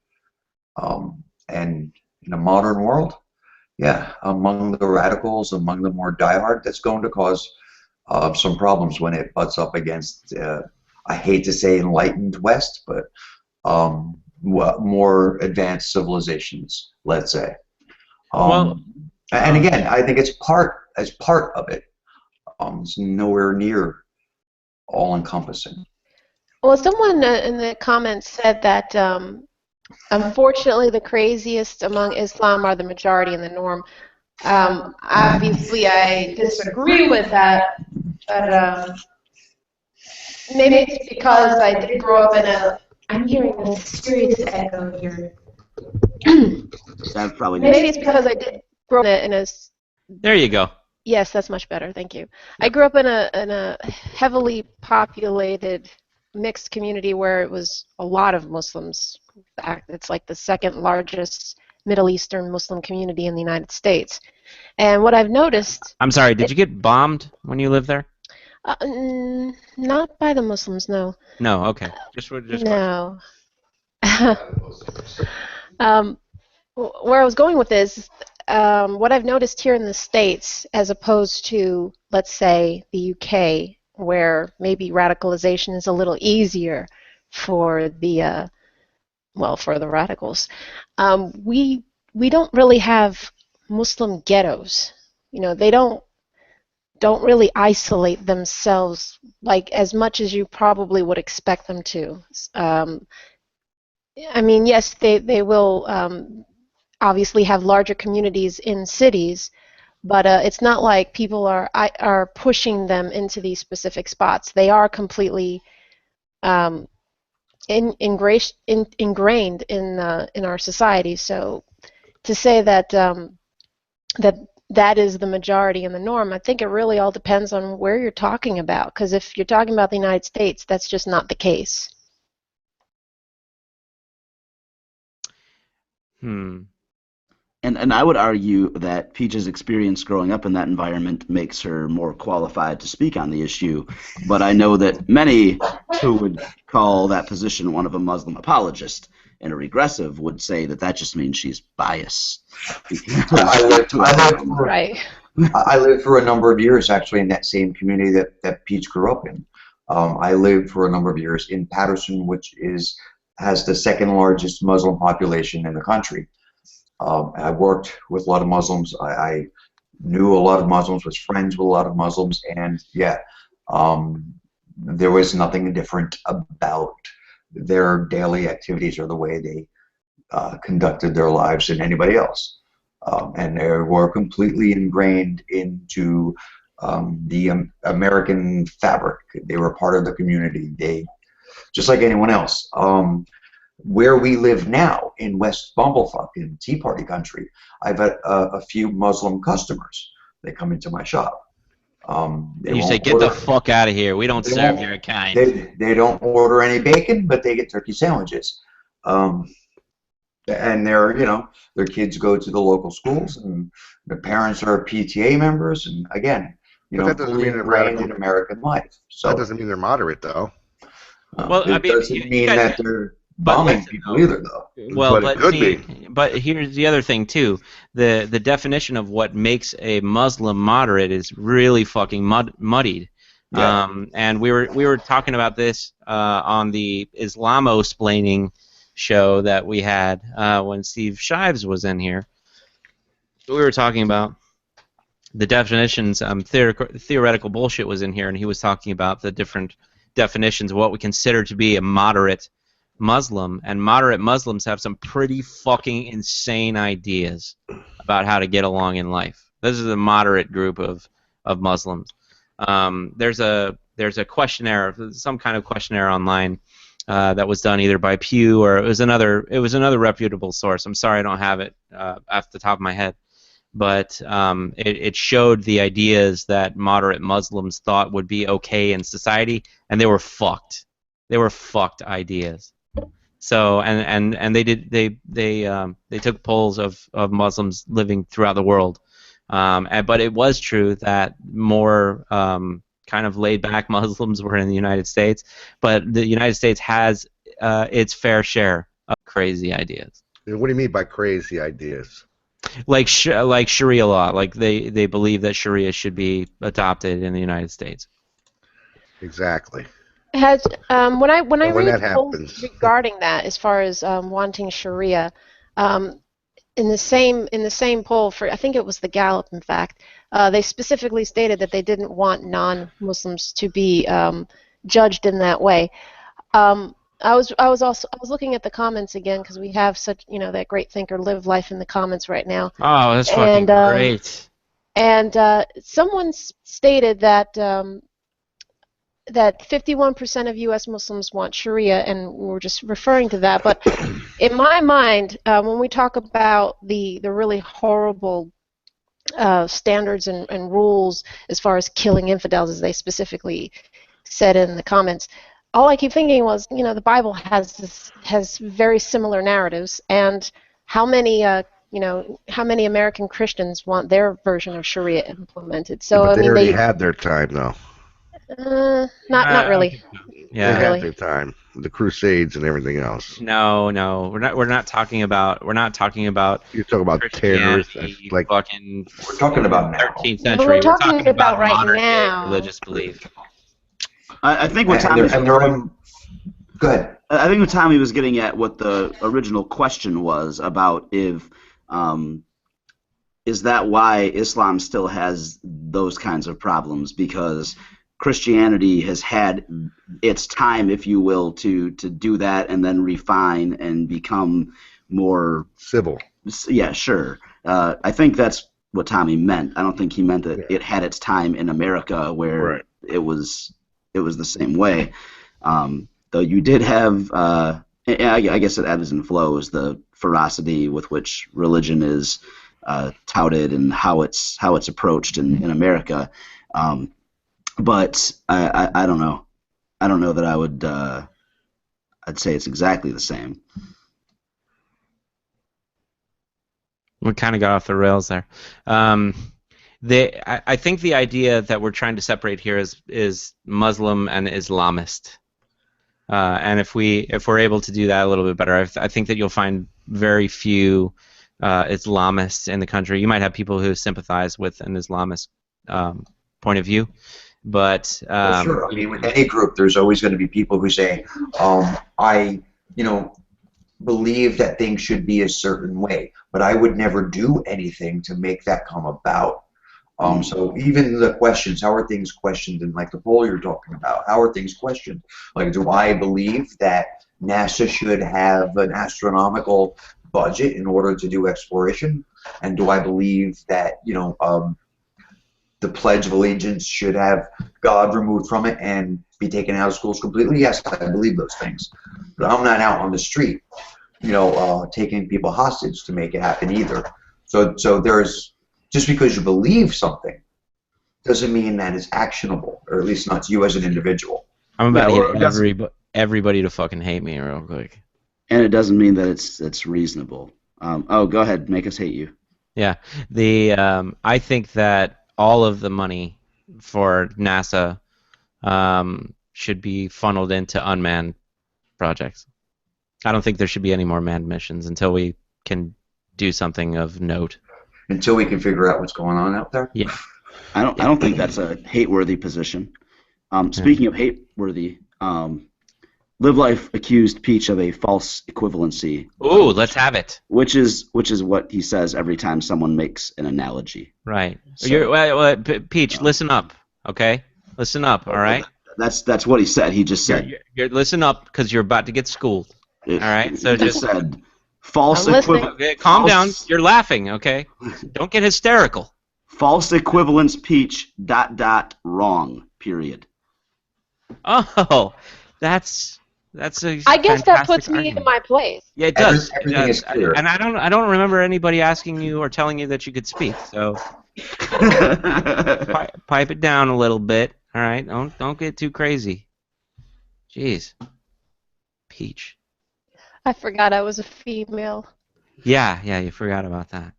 Speaker 4: And in a modern world, yeah, among the radicals, among the more diehard, that's going to cause some problems when it butts up against, I hate to say enlightened West, but more advanced civilizations, let's say. And again, I think it's part of it. It's nowhere near all-encompassing.
Speaker 5: Well, someone in the comments said that unfortunately the craziest among Islam are the majority and the norm. Obviously, I disagree with that, but maybe it's because I did grow up in a. I'm hearing a serious echo here.
Speaker 3: That probably
Speaker 5: Maybe it's because I did grow up in a.
Speaker 1: There you go.
Speaker 5: Yes, that's much better. Thank you. I grew up in a heavily populated mixed community where it was a lot of Muslims. In fact, it's like the second largest Middle Eastern Muslim community in the United States. And what I've noticed...
Speaker 1: I'm sorry, did you get bombed when you lived there?
Speaker 5: Not by the Muslims, no.
Speaker 1: No, okay. Just
Speaker 5: no. Where I was going with this, what I've noticed here in the States, as opposed to, let's say, the UK, where maybe radicalization is a little easier for the for the radicals, we don't really have Muslim ghettos. You know, they don't really isolate themselves like as much as you probably would expect them to. I mean, yes, they will obviously have larger communities in cities, but it's not like people are pushing them into these specific spots. They are completely ingrained in our society. So to say that that is the majority and the norm, I think it really all depends on where you're talking about. Because if you're talking about the United States, that's just not the case.
Speaker 3: And I would argue that Peach's experience growing up in that environment makes her more qualified to speak on the issue, but I know that many who would call that position one of a Muslim apologist and a regressive would say that that just means she's biased.
Speaker 4: I lived for a number of years actually in that same community that Peach grew up in. I lived for a number of years in Paterson, which has the second largest Muslim population in the country. I worked with a lot of Muslims. I knew a lot of Muslims, was friends with a lot of Muslims, and yeah, there was nothing different about their daily activities or the way they conducted their lives than anybody else. And they were completely ingrained into the American fabric. They were part of the community. They, just like anyone else. Where we live now in West Bumblefuck in Tea Party country, I've had a few Muslim customers. They come into my shop.
Speaker 1: You say, get the fuck out of here. We don't serve your kind.
Speaker 4: They don't order any bacon, but they get turkey sandwiches. And their kids go to the local schools, and their parents are PTA members, and again,
Speaker 2: that doesn't mean they're radical
Speaker 4: in American life. So
Speaker 2: that doesn't mean they're moderate, though.
Speaker 1: Well,
Speaker 4: it doesn't mean that they're bombing people either, though.
Speaker 1: Well,
Speaker 2: but it could be.
Speaker 1: But here's the other thing too: the definition of what makes a Muslim moderate is really fucking muddied.
Speaker 4: Yeah.
Speaker 1: And we were talking about this on the Islamo-splaining show that we had when Steve Shives was in here. We were talking about the definitions. Theoretical bullshit was in here, and he was talking about the different definitions of what we consider to be a moderate Muslim, and moderate Muslims have some pretty fucking insane ideas about how to get along in life. This is a moderate group of Muslims. There's a questionnaire, some kind of questionnaire online that was done either by Pew or it was another reputable source. I'm sorry I don't have it off the top of my head, but it showed the ideas that moderate Muslims thought would be okay in society, and they were fucked. They were fucked ideas. So and they took polls of Muslims living throughout the world, but it was true that more kind of laid back Muslims were in the United States, but the United States has its fair share of crazy ideas.
Speaker 2: What do you mean by crazy ideas?
Speaker 1: Like Sharia law, like they believe that Sharia should be adopted in the United States.
Speaker 2: Exactly.
Speaker 5: Has when I read
Speaker 2: that
Speaker 5: polls
Speaker 2: happens.
Speaker 5: regarding that, as far as wanting Sharia, in the same poll for, I think it was the Gallup, in fact, they specifically stated that they didn't want non-Muslims to be judged in that way. I was looking at the comments again because we have such, that great thinker Live Life in the comments right now.
Speaker 1: Oh, that's fucking great.
Speaker 5: And someone stated that that 51% of U.S. Muslims want Sharia, and we're just referring to that. But in my mind, when we talk about the really horrible standards and rules as far as killing infidels, as they specifically said in the comments, all I keep thinking was, the Bible has very similar narratives, and how many American Christians want their version of Sharia implemented? So
Speaker 2: But
Speaker 5: I mean,
Speaker 2: already had their time, though.
Speaker 5: Not really.
Speaker 1: Yeah.
Speaker 2: They
Speaker 5: Really.
Speaker 2: had their time. The Crusades and everything else.
Speaker 1: No, we're not talking about
Speaker 2: You talk about terrorists,
Speaker 1: Christianity,
Speaker 2: like
Speaker 1: fucking
Speaker 4: We're talking about now.
Speaker 1: 13th
Speaker 5: But
Speaker 1: century.
Speaker 5: we're talking about right
Speaker 1: modern day
Speaker 5: now.
Speaker 1: religious belief.
Speaker 3: I think what
Speaker 4: And
Speaker 3: Tommy's
Speaker 4: they're on. Go ahead.
Speaker 3: I think what Tommy was getting at, what the original question was about, if is that why Islam still has those kinds of problems? Because Christianity has had its time, if you will, to do that and then refine and become more
Speaker 2: civil.
Speaker 3: Yeah, sure. I think that's what Tommy meant. I don't think he meant that it had its time in America where it was the same way. Though you did have, I guess it ebbs and flows, the ferocity with which religion is touted and how it's approached in America. But I don't know. I don't know that I would. I'd say it's exactly the same.
Speaker 1: We kind of got off the rails there. I think the idea that we're trying to separate here is Muslim and Islamist. And if we're able to do that a little bit better, I think that you'll find very few Islamists in the country. You might have people who sympathize with an Islamist point of view, but
Speaker 4: Well, sure. I mean, with any group, there's always going to be people who say, I believe that things should be a certain way, but I would never do anything to make that come about. So even the questions, how are things questioned, and like the poll you're talking about, how are things questioned? Like, do I believe that NASA should have an astronomical budget in order to do exploration? And do I believe that, the Pledge of Allegiance should have God removed from it and be taken out of schools completely? Yes, I believe those things. But I'm not out on the street, taking people hostage to make it happen either. So there's, just because you believe something doesn't mean that it's actionable, or at least not to you as an individual.
Speaker 1: I'm about to get everybody to fucking hate me real quick.
Speaker 3: And it doesn't mean that it's reasonable. Go ahead, make us hate you.
Speaker 1: Yeah, I think that all of the money for NASA should be funneled into unmanned projects. I don't think there should be any more manned missions until we can do something of note.
Speaker 4: Until we can figure out what's going on out there?
Speaker 1: Yeah.
Speaker 3: I don't think that's a hate-worthy position. Speaking of hate-worthy, Live Life accused Peach of a false equivalency.
Speaker 1: Ooh, let's have it.
Speaker 3: Which is what he says every time someone makes an analogy.
Speaker 1: Right.
Speaker 3: So,
Speaker 1: Peach, listen up, okay? Listen up, all right?
Speaker 3: That's what he said. He just said.
Speaker 1: Listen up, because you're about to get schooled. All right. So
Speaker 3: he just said false equivalent.
Speaker 1: Okay, calm down. You're laughing, okay? Don't get hysterical.
Speaker 3: False equivalence peach ... wrong, period.
Speaker 1: Oh, that's a
Speaker 5: I guess that puts
Speaker 1: fantastic
Speaker 5: me
Speaker 1: argument.
Speaker 5: in my place.
Speaker 1: Yeah, it does.
Speaker 4: Everything is clear.
Speaker 1: And I don't remember anybody asking you or telling you that you could speak. So pipe it down a little bit. All right, don't get too crazy. Jeez. Peach.
Speaker 5: I forgot I was a female.
Speaker 1: Yeah, you forgot about that.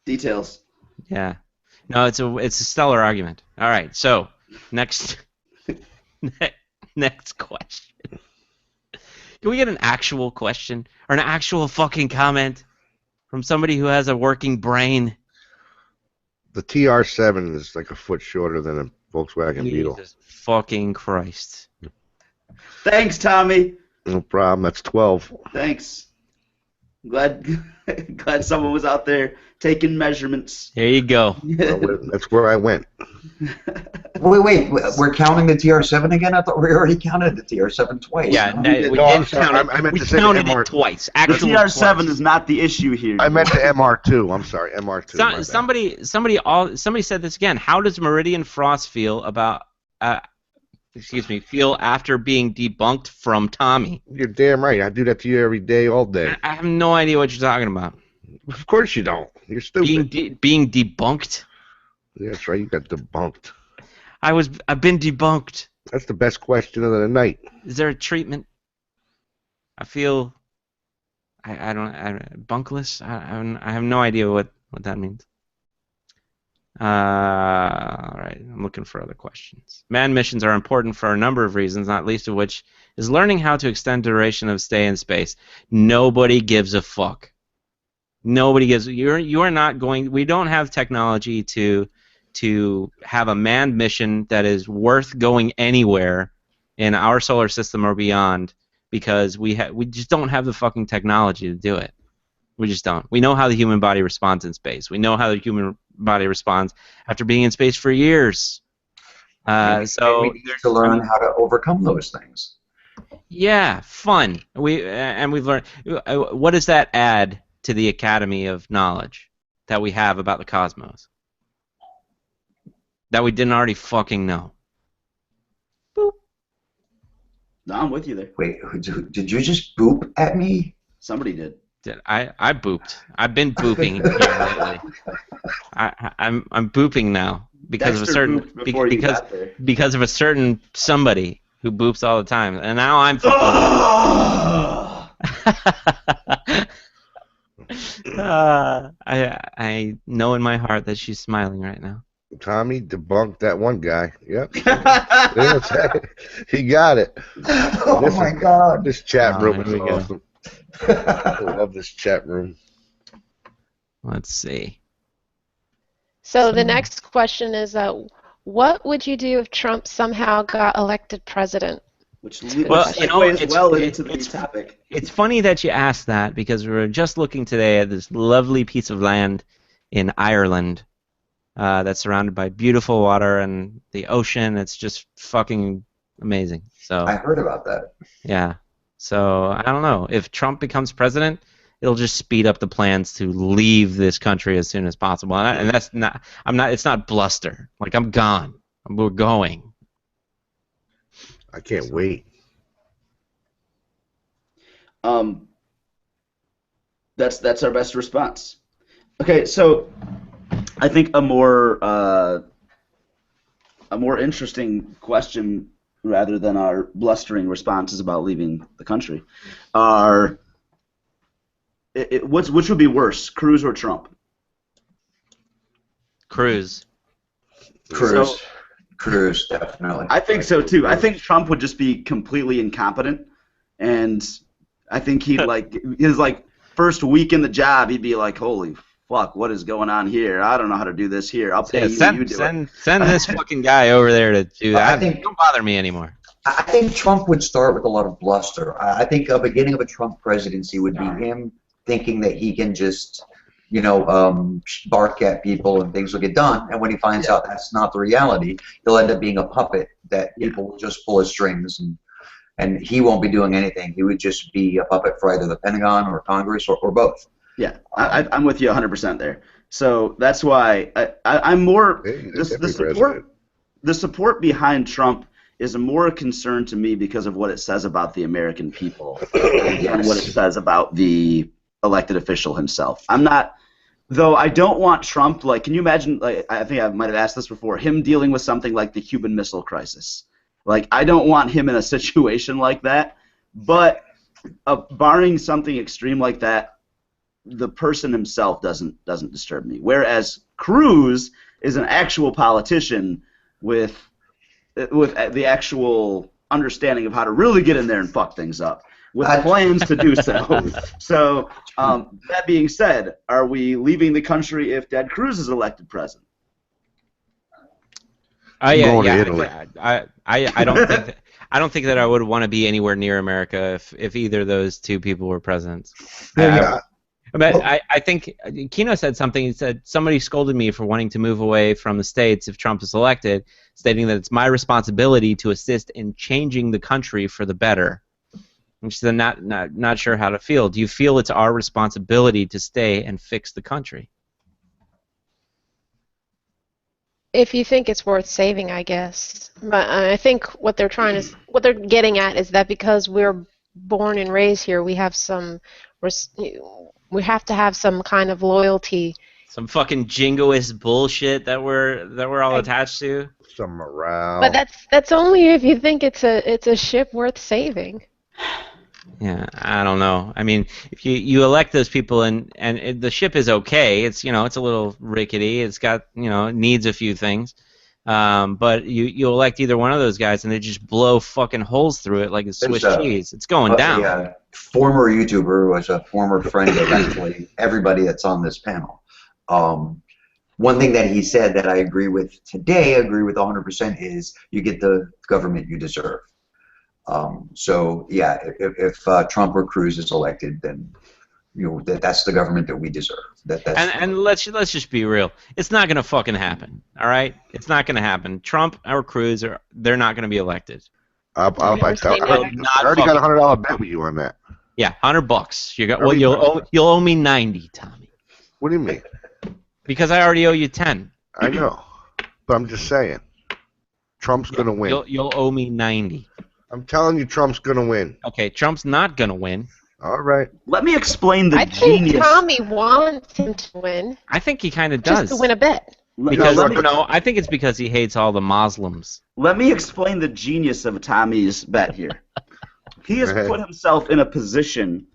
Speaker 3: Details.
Speaker 1: Yeah. No, it's a stellar argument. All right, so next next question. Can we get an actual question or an actual fucking comment from somebody who has a working brain?
Speaker 2: The TR7 is like a foot shorter than a Volkswagen Beetle.
Speaker 1: Jesus fucking Christ.
Speaker 3: Thanks, Tommy.
Speaker 2: No problem. That's 12.
Speaker 3: Thanks. Glad someone was out there taking measurements.
Speaker 1: There you go.
Speaker 2: That's where I went.
Speaker 4: Wait, we're counting the TR7 again? I thought we already counted the TR7 twice.
Speaker 1: Yeah,
Speaker 4: No?
Speaker 1: we
Speaker 2: No, I'm
Speaker 1: did
Speaker 2: sorry.
Speaker 1: count it.
Speaker 2: I meant
Speaker 1: We
Speaker 2: to say
Speaker 1: counted
Speaker 2: MR.
Speaker 1: it twice.
Speaker 3: The
Speaker 1: Actual
Speaker 3: TR7
Speaker 1: twice.
Speaker 3: is not the issue here.
Speaker 2: I meant the MR2. I'm sorry, MR2. my bad.
Speaker 1: Somebody said this again. How does Meridian Frost feel about feel after being debunked from Tommy?
Speaker 2: You're damn right. I do that to you every day, all day.
Speaker 1: I have no idea what you're talking about.
Speaker 2: Of course you don't. You're stupid.
Speaker 1: Being debunked?
Speaker 2: Yeah, that's right. You got debunked.
Speaker 1: I've been debunked.
Speaker 2: That's the best question of the night.
Speaker 1: Is there a treatment? I feel bunkless. I have no idea what that means. All right, I'm looking for other questions. Manned missions are important for a number of reasons, not least of which is learning how to extend duration of stay in space. Nobody gives a fuck. Nobody gives. You are not going. We don't have technology to have a manned mission that is worth going anywhere in our solar system or beyond because we just don't have the fucking technology to do it. We just don't. We know how the human body responds in space. We know how the human body responds after being in space for years. So
Speaker 4: we need to learn how to overcome those things.
Speaker 1: Yeah, fun. We've learned. What does that add to the Academy of Knowledge that we have about the cosmos that we didn't already fucking know? Boop.
Speaker 3: No, I'm with you there.
Speaker 4: Wait, did you just boop at me?
Speaker 3: Somebody did.
Speaker 1: I booped. I've been booping here lately. I'm booping now because
Speaker 3: Dexter
Speaker 1: of a certain
Speaker 3: booped before you got there.
Speaker 1: because of a certain somebody who boops all the time, and now I'm. I know in my heart that she's smiling right now.
Speaker 2: Tommy debunked that one guy. Yep. He got it.
Speaker 4: Oh my God!
Speaker 2: This chat room is
Speaker 1: here we go.
Speaker 2: awesome. I love this chat room.
Speaker 1: Let's see.
Speaker 5: So the next question is, what would you do if Trump somehow got elected president?
Speaker 3: Which
Speaker 1: Well, you know,
Speaker 3: segues well
Speaker 1: it's-
Speaker 3: into the
Speaker 1: it's-
Speaker 3: topic.
Speaker 1: It's funny that you asked that because we were just looking today at this lovely piece of land in Ireland that's surrounded by beautiful water and the ocean. It's just fucking amazing. So
Speaker 4: I heard about that.
Speaker 1: yeah. So I don't know if Trump becomes president, it'll just speed up the plans to leave this country as soon as possible. And that's not. I'm not. It's not bluster. Like I'm gone. We're going.
Speaker 2: I can't wait.
Speaker 3: That's our best response. Okay, so I think a more interesting question, rather than our blustering responses about leaving the country, are which would be worse, Cruz or Trump?
Speaker 1: Cruz.
Speaker 4: Cruz. Cruz, definitely.
Speaker 3: I think so too. I think Trump would just be completely incompetent, and I think he'd his first week in the job, he'd be like, "Holy fuck, what is going on here? I don't know how to do this here. I'll pay you. You do it."
Speaker 1: Send this fucking guy over there to do that.
Speaker 4: I think-
Speaker 1: Don't bother me anymore.
Speaker 4: I think Trump would start with a lot of bluster. I think a beginning of a Trump presidency would be him thinking that he can just, bark at people and things will get done. And when he finds out that's not the reality, he'll end up being a puppet that people will just pull his strings and he won't be doing anything. He would just be a puppet for either the Pentagon or Congress or both.
Speaker 3: Yeah, I'm with you 100% there. So that's why I'm more
Speaker 2: Hey,
Speaker 3: the
Speaker 2: every
Speaker 3: support.
Speaker 2: president.
Speaker 3: The support behind Trump is more a concern to me because of what it says about the American people than what it says about the elected official himself. I'm not, though I don't want Trump, like, can you imagine, like, I think I might have asked this before, him dealing with something like the Cuban Missile Crisis. Like, I don't want him in a situation like that, but barring something extreme like that, the person himself doesn't disturb me. Whereas Cruz is an actual politician with the actual understanding of how to really get in there and fuck things up, with plans to do so. So that being said, are we leaving the country if Ted Cruz is elected president?
Speaker 2: I'm going to Italy.
Speaker 1: I don't think that I would want to be anywhere near America if either of those two people were presidents.
Speaker 2: Yeah.
Speaker 1: But I think Kino said something. He said somebody scolded me for wanting to move away from the states if Trump is elected, stating that it's my responsibility to assist in changing the country for the better. I'm just not sure how to feel. Do you feel it's our responsibility to stay and fix the country?
Speaker 5: If you think it's worth saving, I guess. But I think what they're getting at is that because we're born and raised here, we have to have some kind of loyalty.
Speaker 1: Some fucking jingoist bullshit that we're all attached to.
Speaker 2: Some morale.
Speaker 5: But that's only if you think it's a ship worth saving.
Speaker 1: Yeah, I don't know. I mean, if you elect those people and the ship is okay, it's it's a little rickety. It's got it needs a few things, but you elect either one of those guys and they just blow fucking holes through it like a Swiss cheese. It's going down.
Speaker 4: A former YouTuber who was a former friend of actually everybody that's on this panel. One thing that he said that I agree with today, agree with 100%, is you get the government you deserve. So yeah, if Trump or Cruz is elected, then that's the government that we deserve.
Speaker 1: And let's just be real. It's not gonna fucking happen. All right, it's not gonna happen. Trump or Cruz they're not gonna be elected.
Speaker 2: I already got a $100 bet with you on that.
Speaker 1: Yeah, $100. You'll owe me 90, Tommy.
Speaker 2: What do you mean?
Speaker 1: Because I already owe you 10.
Speaker 2: I know, but I'm just saying, Trump's gonna win.
Speaker 1: You'll owe me 90.
Speaker 2: I'm telling you, Trump's gonna win.
Speaker 1: Okay, Trump's not gonna win.
Speaker 2: All right.
Speaker 3: Let me explain the genius.
Speaker 5: I think Tommy wants him to win.
Speaker 1: I think he kind of does.
Speaker 5: Just to win a bet.
Speaker 1: Because I think it's because he hates all the Muslims.
Speaker 3: Let me explain the genius of Tommy's bet here. He has put himself in a position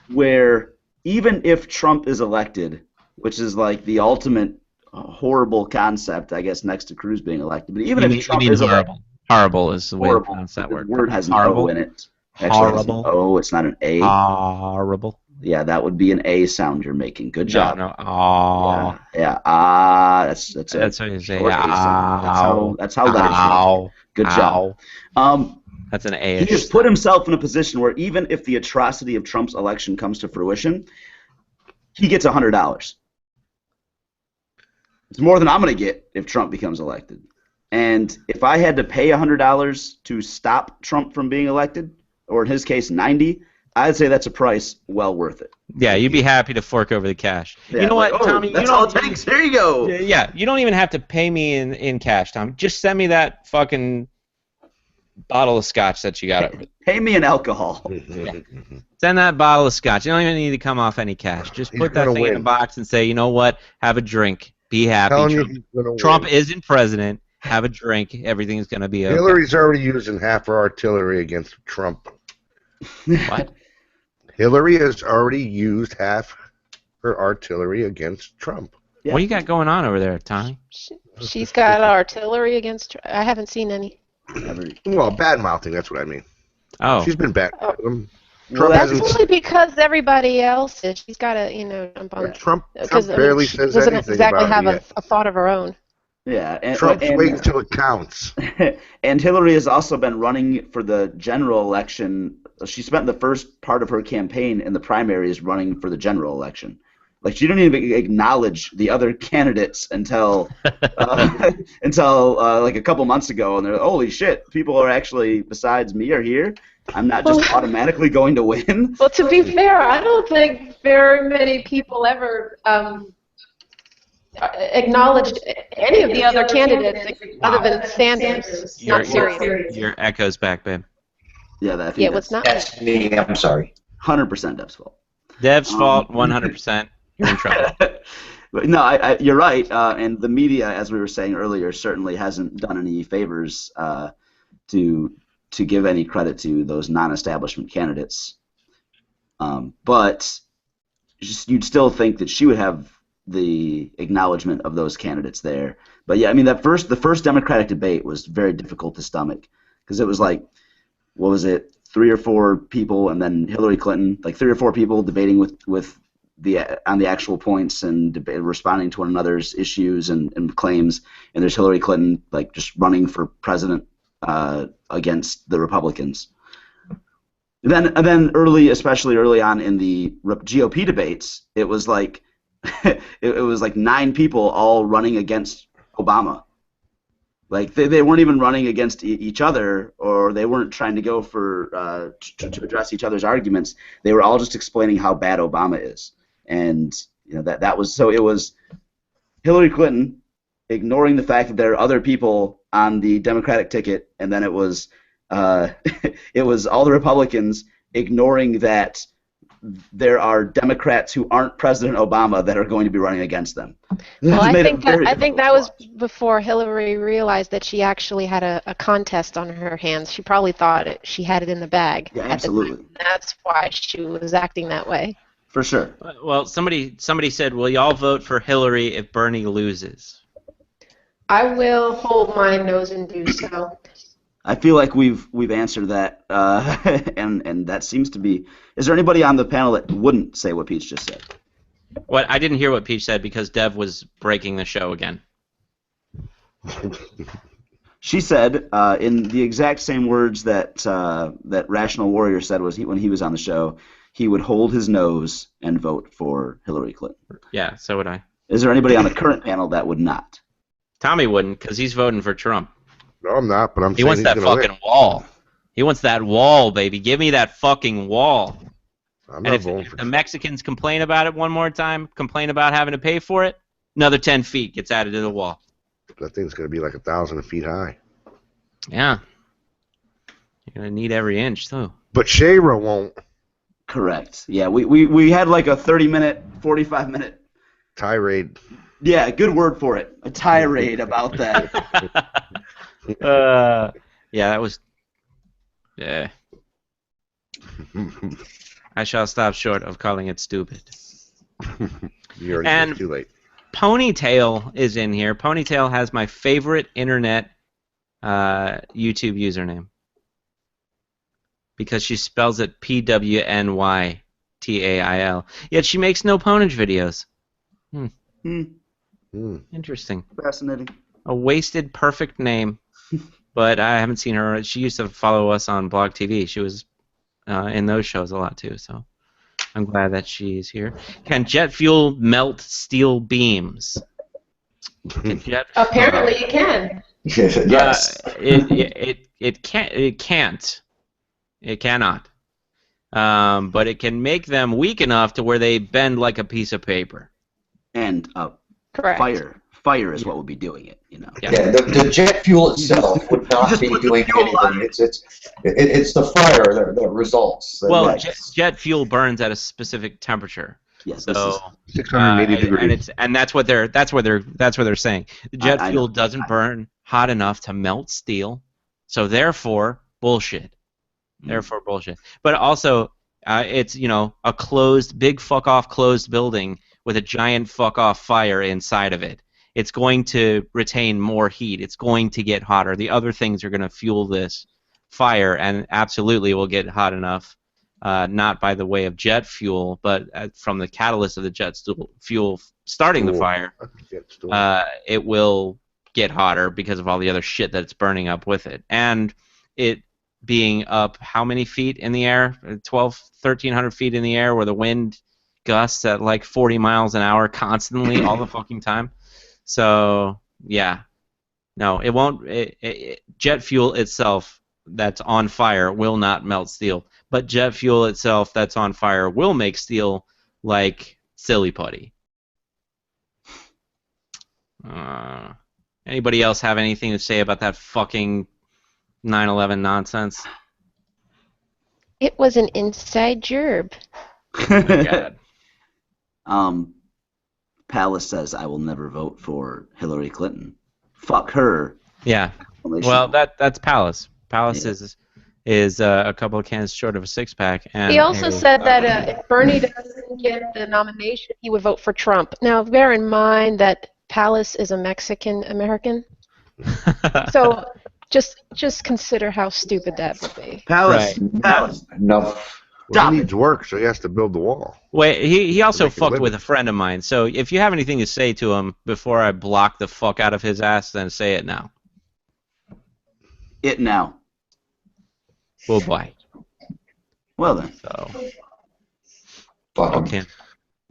Speaker 3: where even if Trump is elected, which is like the ultimate horrible concept, I guess, next to Cruz being elected, but even if Trump is elected,
Speaker 1: horrible is the way to pronounce that word.
Speaker 3: The word has an
Speaker 1: horrible.
Speaker 3: O in it.
Speaker 1: Horrible.
Speaker 3: Oh, it's not an A.
Speaker 1: Horrible.
Speaker 3: Yeah, that would be an A sound you're making. Good job.
Speaker 1: No.
Speaker 3: Yeah. That's
Speaker 1: how you say.
Speaker 3: That's how letters work. Good job.
Speaker 1: That's an A.
Speaker 3: He has put himself in a position where even if the atrocity of Trump's election comes to fruition, he gets $100. It's more than I'm going to get if Trump becomes elected. And if I had to pay $100 to stop Trump from being elected, or in his case, 90, I'd say that's a price well worth it.
Speaker 1: Yeah, you'd be happy to fork over the cash.
Speaker 3: Yeah,
Speaker 1: you know what, Tommy?
Speaker 3: That's all it takes. There you go.
Speaker 1: Yeah, you don't even have to pay me in cash, Tommy. Just send me that fucking bottle of scotch that you got over there.
Speaker 3: Pay me in alcohol.
Speaker 1: Send that bottle of scotch. You don't even need to come off any cash. Just put that thing in a box and say, you know what? Have a drink. Be happy. Trump isn't president. Have a drink. Everything's going to be okay.
Speaker 2: Hillary's already using half her artillery against Trump.
Speaker 1: What?
Speaker 2: Hillary has already used half her artillery against Trump.
Speaker 1: Yeah. What do you got going on over there, Tommy?
Speaker 5: She's got artillery against Trump. I haven't seen any.
Speaker 2: Well, bad-mouthing, that's what I mean.
Speaker 1: Oh.
Speaker 2: She's been bad.
Speaker 5: Well, that's only because everybody else is. She's got to, jump on.
Speaker 2: Trump barely says anything
Speaker 5: doesn't exactly
Speaker 2: about
Speaker 5: have a thought of her own.
Speaker 3: Yeah,
Speaker 2: Trump's waiting until it counts.
Speaker 3: And Hillary has also been running for the general election. She spent the first part of her campaign in the primaries running for the general election. Like, she didn't even acknowledge the other candidates until like a couple months ago, and they're like, holy shit, people are actually, besides me, are here. I'm not just automatically going to win.
Speaker 5: Well, to be fair, I don't think very many people ever acknowledged any of the other candidates other than Sanders. Not seriously.
Speaker 1: Your echo's back, babe.
Speaker 3: Yeah, I think
Speaker 5: Yeah, it was not.
Speaker 4: That's me. I'm sorry.
Speaker 3: 100% Dev's fault.
Speaker 1: Dev's fault, 100%. You're in trouble.
Speaker 3: But no, you're right. And the media, as we were saying earlier, certainly hasn't done any favors to give any credit to those non-establishment candidates. But you'd still think that she would have the acknowledgement of those candidates there. But yeah, I mean, the first Democratic debate was very difficult to stomach because it was like, what was it, 3 or 4 people, and then Hillary Clinton, like 3 or 4 people debating with on the actual points and responding to one another's issues and claims, and there's Hillary Clinton like just running for president against the Republicans. And then especially early on in the GOP debates, it was like it was like 9 people all running against Obama. Like they weren't even running against each other, or they weren't trying to go for to address each other's arguments. They were all just explaining how bad Obama is, and you know that was so. It was Hillary Clinton ignoring the fact that there are other people on the Democratic ticket, and then it was it was all the Republicans ignoring that there are Democrats who aren't President Obama that are going to be running against them.
Speaker 5: Well, I think that was before Hillary realized that she actually had a contest on her hands. She probably thought she had it in the bag.
Speaker 3: Yeah, absolutely.
Speaker 5: That's why she was acting that way.
Speaker 3: For sure.
Speaker 1: Well, somebody said, "Will y'all vote for Hillary if Bernie loses?"
Speaker 5: I will hold my nose and do so.
Speaker 3: I feel like we've answered that, and that seems to be. Is there anybody on the panel that wouldn't say what Peach just said?
Speaker 1: What? I didn't hear what Peach said because Dev was breaking the show again.
Speaker 3: She said, in the exact same words that that Rational Warrior said when he was on the show, he would hold his nose and vote for Hillary Clinton.
Speaker 1: Yeah, so would I.
Speaker 3: Is there anybody on the current panel that would not?
Speaker 1: Tommy wouldn't because he's voting for Trump.
Speaker 2: No, I'm not, but I'm
Speaker 1: He
Speaker 2: saying
Speaker 1: wants
Speaker 2: he's
Speaker 1: that
Speaker 2: gonna
Speaker 1: fucking
Speaker 2: win.
Speaker 1: wall. He wants that wall, baby. Give me that fucking wall.
Speaker 2: I'm
Speaker 1: And
Speaker 2: not
Speaker 1: if
Speaker 2: voting for
Speaker 1: the Mexicans complain about it one more time, complain about having to pay for it, another 10 feet gets added to the wall.
Speaker 2: That thing's going to be like 1,000 feet high.
Speaker 1: Yeah. You're going to need every inch, too.
Speaker 2: But Shayra won't.
Speaker 3: Correct. Yeah, we had like a 30-minute, 45-minute.
Speaker 2: Tirade.
Speaker 3: Yeah, good word for it. A tirade about that.
Speaker 1: Yeah, that was... Yeah. I shall stop short of calling it stupid.
Speaker 2: You already
Speaker 1: And-
Speaker 2: said too late.
Speaker 1: Ponytail is in here. Ponytail has my favorite internet YouTube username. Because she spells it Pwnytail. Yet she makes no ponage videos. Interesting.
Speaker 3: Fascinating.
Speaker 1: A wasted perfect name. But I haven't seen her. She used to follow us on Blog TV. She was in those shows a lot too, so I'm glad that she's here. Can jet fuel melt steel beams?
Speaker 5: Apparently you can.
Speaker 4: Yes.
Speaker 1: It can't. It can't. It cannot. But it can make them weak enough to where they bend like a piece of paper.
Speaker 3: And
Speaker 5: Correct.
Speaker 3: fire is what would be doing it, you know.
Speaker 4: Yeah, the jet fuel itself would not be doing anything. It's the fire that results.
Speaker 1: Well,
Speaker 3: Right.
Speaker 1: jet fuel burns at a specific temperature.
Speaker 3: Yes.
Speaker 1: So
Speaker 2: 680 degrees.
Speaker 1: and that's what they're saying. The jet
Speaker 3: I
Speaker 1: fuel
Speaker 3: know.
Speaker 1: doesn't burn hot enough to melt steel, so therefore bullshit. Therefore bullshit. But also, it's a closed, big fuck off closed building with a giant fuck off fire inside of it. It's going to retain more heat. It's going to get hotter. The other things are going to fuel this fire, and absolutely will get hot enough. Not by the way of jet fuel, but from the catalyst of the jet fuel starting the fire, it will get hotter because of all the other shit that's burning up with it. And it being up how many feet in the air? 1,300 feet in the air where the wind gusts at like 40 miles an hour constantly all the fucking time. So, yeah. No, it won't. Jet fuel itself that's on fire will not melt steel, but jet fuel itself that's on fire will make steel like silly putty. Anybody else have anything to say about that fucking 9/11 nonsense?
Speaker 5: It was an inside job.
Speaker 1: Oh my God.
Speaker 3: Palace says, I will never vote for Hillary Clinton. Fuck her.
Speaker 1: Yeah. Well, that's Palace. Palace
Speaker 3: Yeah.
Speaker 1: is a couple of cans short of a six-pack. And
Speaker 5: He also said that if Bernie doesn't get the nomination, he would vote for Trump. Now, bear in mind that Palace is a Mexican American, so just consider how stupid that would be.
Speaker 3: Palace. Palace.
Speaker 4: No.
Speaker 2: Well, he needs work, so he has to build the wall.
Speaker 1: Wait, he also
Speaker 2: Make a
Speaker 1: fucked
Speaker 2: living.
Speaker 1: with a friend of mine. So if you have anything to say to him before I block the fuck out of his ass, then say it now.
Speaker 3: It now.
Speaker 1: Well, bye.
Speaker 3: Well then.
Speaker 1: So,
Speaker 4: Fuck 'em.
Speaker 1: okay.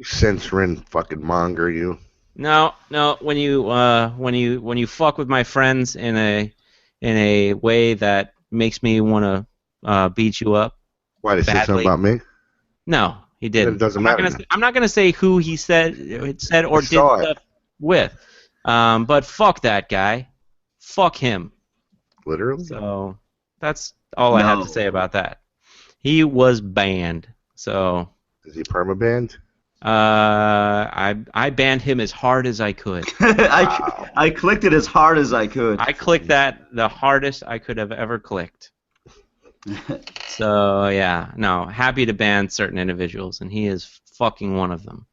Speaker 2: Censoring fucking monger, you.
Speaker 1: No. When you fuck with my friends in a way that makes me want to beat you up.
Speaker 2: Why, did he say
Speaker 1: Badly.
Speaker 2: something about me?
Speaker 1: No, he didn't.
Speaker 2: It doesn't
Speaker 1: I'm not
Speaker 2: matter
Speaker 1: gonna say, I'm not gonna say who he said or did
Speaker 2: saw it.
Speaker 1: stuff with. But fuck that guy. Fuck him.
Speaker 2: Literally?
Speaker 1: So that's all I have to say about that. He was banned. So
Speaker 2: Is he permabanned?
Speaker 1: I banned him as hard as I could.
Speaker 3: I clicked it as hard as I could.
Speaker 1: I clicked that the hardest I could have ever clicked. So yeah, no, happy to ban certain individuals, and he is fucking one of them.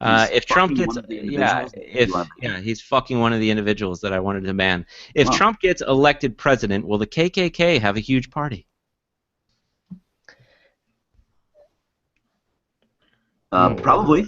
Speaker 1: If Trump
Speaker 3: fucking
Speaker 1: gets,
Speaker 3: one of the
Speaker 1: yeah,
Speaker 3: individuals?
Speaker 1: he's fucking one of the individuals that I wanted to ban. If
Speaker 3: Wow.
Speaker 1: Trump gets elected president, will the KKK have a huge party?
Speaker 3: Probably.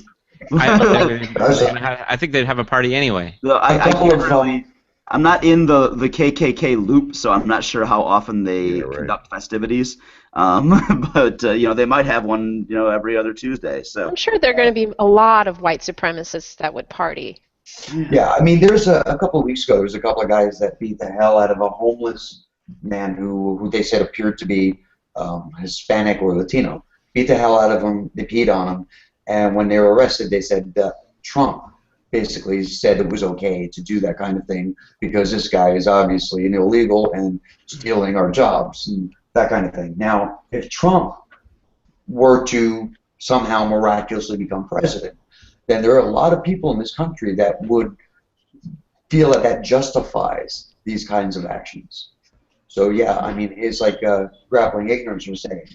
Speaker 1: I think they'd have a party anye.
Speaker 3: So I
Speaker 4: couple
Speaker 3: can't
Speaker 4: of,
Speaker 3: really. I'm not in the KKK loop, so I'm not sure how often they
Speaker 2: Yeah, right.
Speaker 3: conduct festivities. But they might have one, every other Tuesday. So
Speaker 5: I'm sure there are going to be a lot of white supremacists that would party.
Speaker 4: Yeah, I mean, there's a couple of weeks ago, there was a couple of guys that beat the hell out of a homeless man who they said appeared to be Hispanic or Latino. Beat the hell out of him, they peed on him, and when they were arrested, they said Trump basically said it was okay to do that kind of thing because this guy is obviously an illegal and stealing our jobs and that kind of thing. Now, if Trump were to somehow miraculously become president, then there are a lot of people in this country that would feel that that justifies these kinds of actions. So yeah, I mean, it's like Grappling Ignorance was saying.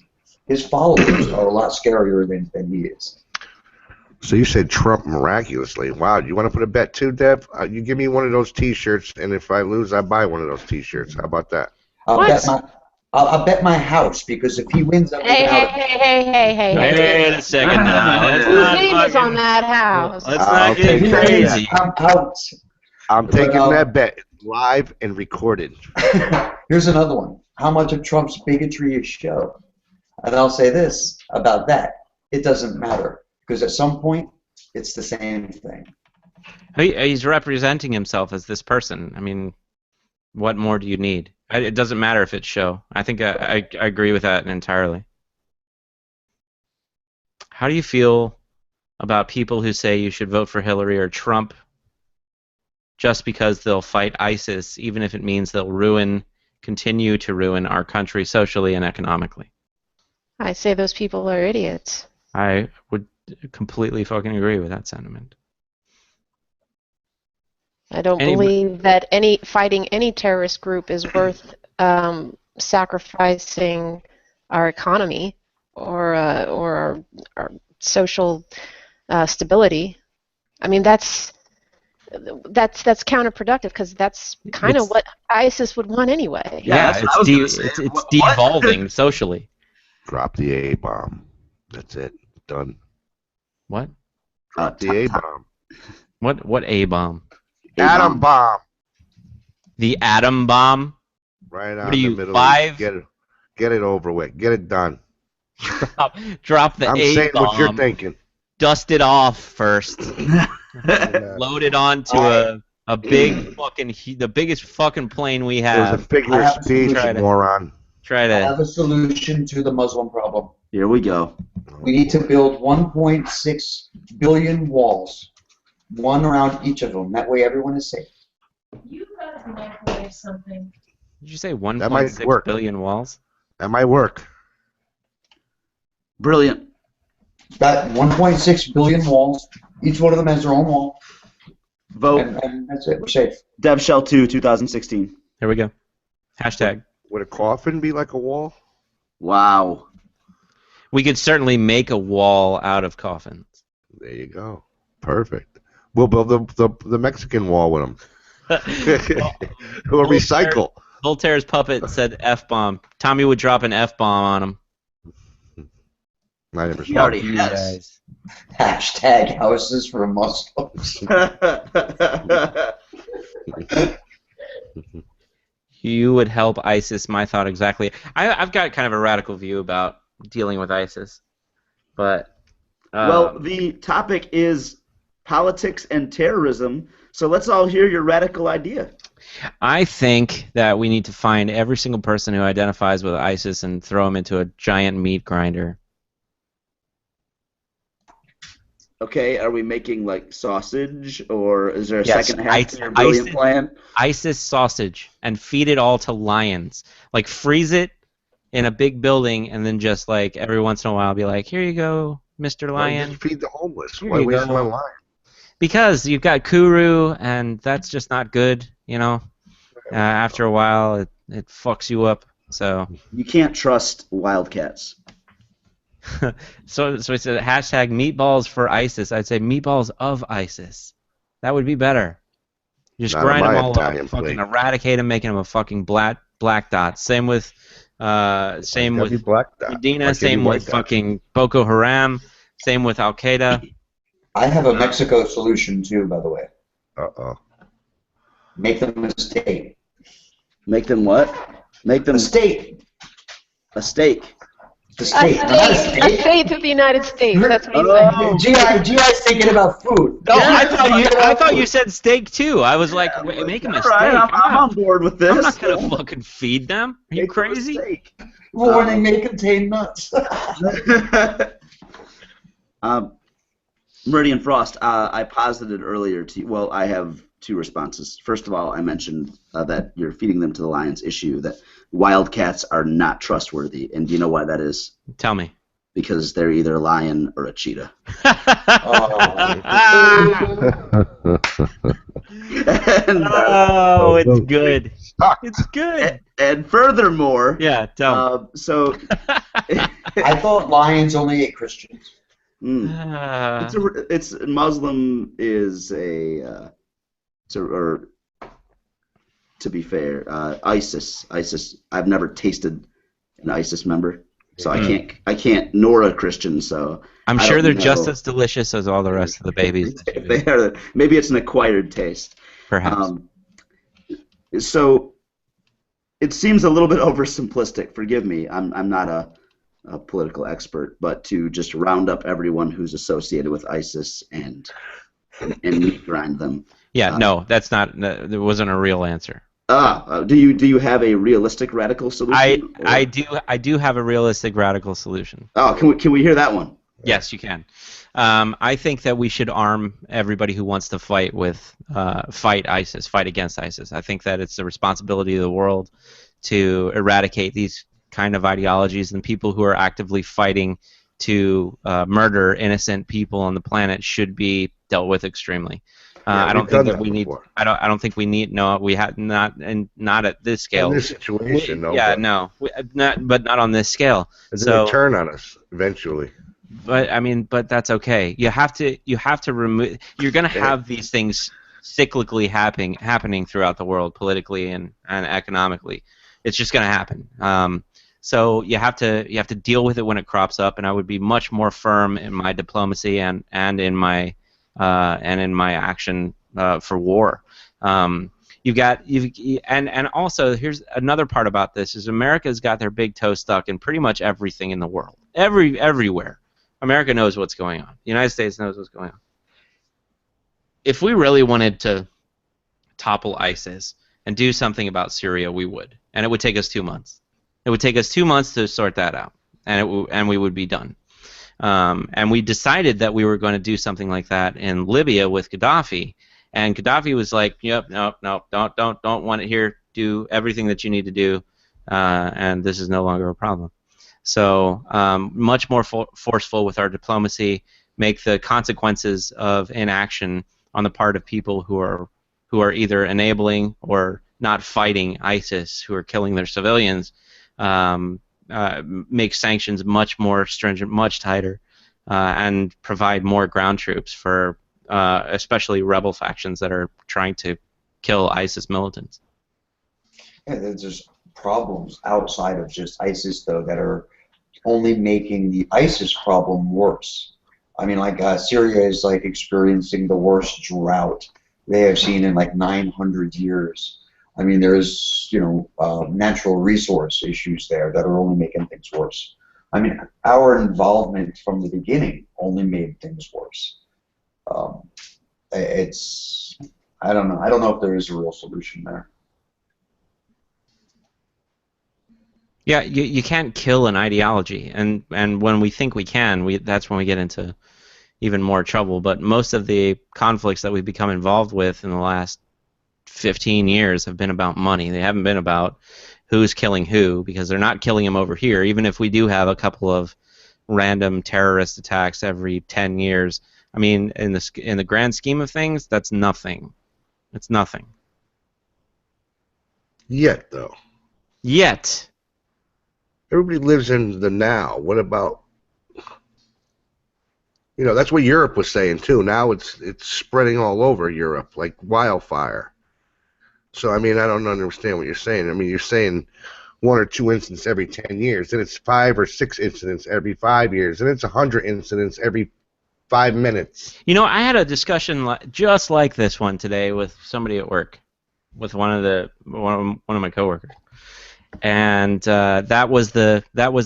Speaker 4: His followers are a lot scarier than he is.
Speaker 2: So you said Trump miraculously. Wow, you want to put a bet too, Dev? You give me one of those T-shirts, and if I lose, I buy one of those T-shirts. How about that?
Speaker 4: I'll bet my house because if he wins, I'm
Speaker 5: Hey,
Speaker 4: moving
Speaker 5: hey,
Speaker 4: out.
Speaker 1: Wait a second now.
Speaker 5: Whose name is on that house?
Speaker 1: Let's
Speaker 2: I'll
Speaker 1: not get
Speaker 2: take
Speaker 1: crazy.
Speaker 4: I'm out.
Speaker 2: I'm taking
Speaker 4: But,
Speaker 2: that bet live and recorded.
Speaker 4: Here's another one. How much of Trump's bigotry is show? And I'll say this about that. It doesn't matter because at some point, it's the same thing.
Speaker 1: He's representing himself as this person. I mean, what more do you need? It doesn't matter if it's show. I think I agree with that entirely. How do you feel about people who say you should vote for Hillary or Trump just because they'll fight ISIS, even if it means they'll continue to ruin our country socially and economically?
Speaker 5: I say those people are idiots.
Speaker 1: I would completely fucking agree with that sentiment.
Speaker 5: I don't
Speaker 1: Anybody-
Speaker 5: believe that fighting any terrorist group is worth sacrificing our economy or our social stability. I mean, that's counterproductive because that's kind of what ISIS would want anyway.
Speaker 3: Yeah, that's what I was gonna say.
Speaker 1: it's
Speaker 3: What?
Speaker 1: devolving socially.
Speaker 2: Drop the A-bomb. That's it. Done.
Speaker 1: What?
Speaker 2: Drop the A-bomb.
Speaker 1: What A-bomb?
Speaker 2: Atom bomb.
Speaker 1: The atom bomb?
Speaker 2: Right
Speaker 1: What
Speaker 2: on
Speaker 1: are
Speaker 2: the
Speaker 1: you,
Speaker 2: middle.
Speaker 1: 5?
Speaker 2: Get it over with. Get it done.
Speaker 1: Drop the
Speaker 2: I'm
Speaker 1: A-bomb.
Speaker 2: saying what you're thinking.
Speaker 1: Dust it off first. Load it onto A big fucking, the biggest fucking plane we
Speaker 2: It was
Speaker 1: have.
Speaker 2: a figure
Speaker 4: I
Speaker 2: of
Speaker 4: have a
Speaker 2: speech,
Speaker 1: solution.
Speaker 2: moron.
Speaker 1: Try
Speaker 4: I
Speaker 1: to.
Speaker 4: have a solution to the Muslim problem.
Speaker 3: Here we go.
Speaker 4: We need to build 1.6 billion walls, one around each of them. That way everyone is safe.
Speaker 6: You got to microwave something.
Speaker 1: Did you say
Speaker 2: might
Speaker 1: 1.6
Speaker 2: work.
Speaker 1: billion walls?
Speaker 2: That might work.
Speaker 3: Brilliant.
Speaker 4: Got 1.6 billion walls. Each one of them has their own wall.
Speaker 3: Vote
Speaker 4: And that's it. We're safe.
Speaker 3: DevShell 2 2016.
Speaker 1: Here we go. Hashtag.
Speaker 2: Would a coffin be like a wall?
Speaker 3: Wow.
Speaker 1: We could certainly make a wall out of coffins.
Speaker 2: There you go. Perfect. We'll build the Mexican wall with them. We'll recycle.
Speaker 1: Voltaire's puppet said F-bomb. Tommy would drop an F-bomb on him.
Speaker 2: I never
Speaker 3: He
Speaker 2: saw
Speaker 3: already
Speaker 2: it.
Speaker 1: You
Speaker 3: has.
Speaker 1: guys.
Speaker 4: Hashtag houses for Muslims.
Speaker 1: You would help ISIS. My thought exactly. I've got kind of a radical view about dealing with ISIS, but
Speaker 3: Well, the topic is politics and terrorism, so let's all hear your radical idea.
Speaker 1: I think that we need to find every single person who identifies with ISIS and throw them into a giant meat grinder.
Speaker 3: Okay, are we making like sausage, or is there a
Speaker 1: Yes,
Speaker 3: second half to your brilliant plan?
Speaker 1: ISIS sausage, and feed it all to lions. Like freeze it in a big building, and then just like every once in a while be like, here you go, Mr.
Speaker 2: Why
Speaker 1: Lion.
Speaker 2: just feed the homeless?
Speaker 1: Here
Speaker 2: Why
Speaker 1: you
Speaker 2: waste
Speaker 1: go.
Speaker 2: my life?
Speaker 1: Because you've got Kuru, and that's just not good, you know. After a while, it fucks you up. So
Speaker 3: You can't trust wildcats.
Speaker 1: so it's a hashtag meatballs for ISIS. I'd say meatballs of ISIS. That would be better. Just
Speaker 2: Not on
Speaker 1: grind them
Speaker 2: my
Speaker 1: all
Speaker 2: Italian
Speaker 1: up, fucking
Speaker 2: plate.
Speaker 1: eradicate them, making them a fucking black dot. Same with
Speaker 2: Gotta be black dot.
Speaker 1: Medina.
Speaker 2: Why can't
Speaker 1: Same
Speaker 2: be white
Speaker 1: with
Speaker 2: dot?
Speaker 1: fucking Boko Haram. Same with Al Qaeda.
Speaker 4: I have a Mexico solution too, by the way.
Speaker 2: Uh-oh.
Speaker 4: Make them a state.
Speaker 3: Make them what? Make them
Speaker 4: A state.
Speaker 3: a steak.
Speaker 4: The state. Not a
Speaker 5: A
Speaker 4: state.
Speaker 5: state of the United States. That's what he's saying.
Speaker 4: GI's thinking about food.
Speaker 1: No, I thought you said steak too. I was like, make them a
Speaker 3: All
Speaker 1: steak.
Speaker 3: right, I'm on board with this.
Speaker 1: I'm not gonna fucking feed them. Are you
Speaker 3: Make them a
Speaker 1: crazy?
Speaker 3: steak.
Speaker 4: Warning may contain nuts.
Speaker 3: Meridian Frost, I posited earlier to you, well, I have two responses. First of all, I mentioned that you're feeding them to the lions issue, that wildcats are not trustworthy. And do you know why that is?
Speaker 1: Tell me.
Speaker 3: Because they're either a lion or a cheetah. And,
Speaker 1: Oh, it's good. It's good.
Speaker 3: and furthermore,
Speaker 1: Yeah, tell
Speaker 3: so
Speaker 4: I thought lions only ate Christians.
Speaker 3: mm,
Speaker 1: me.
Speaker 3: it's Muslim is or to be fair, ISIS. I've never tasted an ISIS member, so I can't. Nor a Christian, so
Speaker 1: I'm
Speaker 3: I
Speaker 1: sure
Speaker 3: don't
Speaker 1: they're
Speaker 3: know.
Speaker 1: just as delicious as all the rest of the babies.
Speaker 3: If they are, maybe it's an acquired taste.
Speaker 1: Perhaps.
Speaker 3: So it seems a little bit oversimplistic. Forgive me. I'm not a political expert, but to just round up everyone who's associated with ISIS and meat grind them.
Speaker 1: Yeah, no, that's not. There wasn't a real answer.
Speaker 3: Do you have a realistic radical solution?
Speaker 1: I do have a realistic radical solution.
Speaker 3: Oh, can we hear that one?
Speaker 1: Yes, you can. I think that we should arm everybody who wants to fight against ISIS. I think that it's the responsibility of the world to eradicate these kind of ideologies, and people who are actively fighting to murder innocent people on the planet should be dealt with extremely. I don't think that we need. I don't think we need. No, we had not, and not at this scale.
Speaker 2: In this situation, no.
Speaker 1: Yeah, no, not on this scale.
Speaker 2: It's
Speaker 1: So,
Speaker 2: going to turn on us eventually.
Speaker 1: but I mean, but that's okay. You have to remove. You're going to have these things cyclically happening throughout the world, politically and economically. It's just going to happen. So you have to deal with it when it crops up, and I would be much more firm in my diplomacy and in my action for war. And also here's another part about this is America's got their big toe stuck in pretty much everything in the world. Everywhere. America knows what's going on. The United States knows what's going on. If we really wanted to topple ISIS and do something about Syria, we would, and it would take us 2 months. It would take us 2 months to sort that out, and we would be done. And we decided that we were going to do something like that in Libya with Gaddafi, and Gaddafi was like, "Yep, no, don't want it here. Do everything that you need to do, and this is no longer a problem." So much more forceful with our diplomacy, make the consequences of inaction on the part of people who are either enabling or not fighting ISIS, who are killing their civilians. Make sanctions much more stringent, much tighter, and provide more ground troops for especially rebel factions that are trying to kill ISIS militants.
Speaker 4: Yeah, there's just problems outside of just ISIS, though, that are only making the ISIS problem worse. I mean, like Syria is like experiencing the worst drought they have seen in like 900 years. I mean, there's, natural resource issues there that are only making things worse. I mean, our involvement from the beginning only made things worse. I don't know. I don't know if there is a real solution there.
Speaker 1: Yeah, you can't kill an ideology, and when we think we can, that's when we get into even more trouble. But most of the conflicts that we've become involved with in the last 15 years have been about money. They haven't been about who's killing who, because they're not killing them over here. Even if we do have a couple of random terrorist attacks every 10 years, I mean, in the grand scheme of things, that's nothing. It's nothing.
Speaker 2: Yet, though.
Speaker 1: Yet.
Speaker 2: Everybody lives in the now. What about, that's what Europe was saying too. Now it's spreading all over Europe like wildfire. So, I mean, I don't understand what you're saying. I mean, you're saying 1 or 2 incidents every 10 years, then it's 5 or 6 incidents every 5 years, and it's 100 incidents every 5 minutes.
Speaker 1: I had a discussion just like this one today with somebody at work, with one of my coworkers. And that was the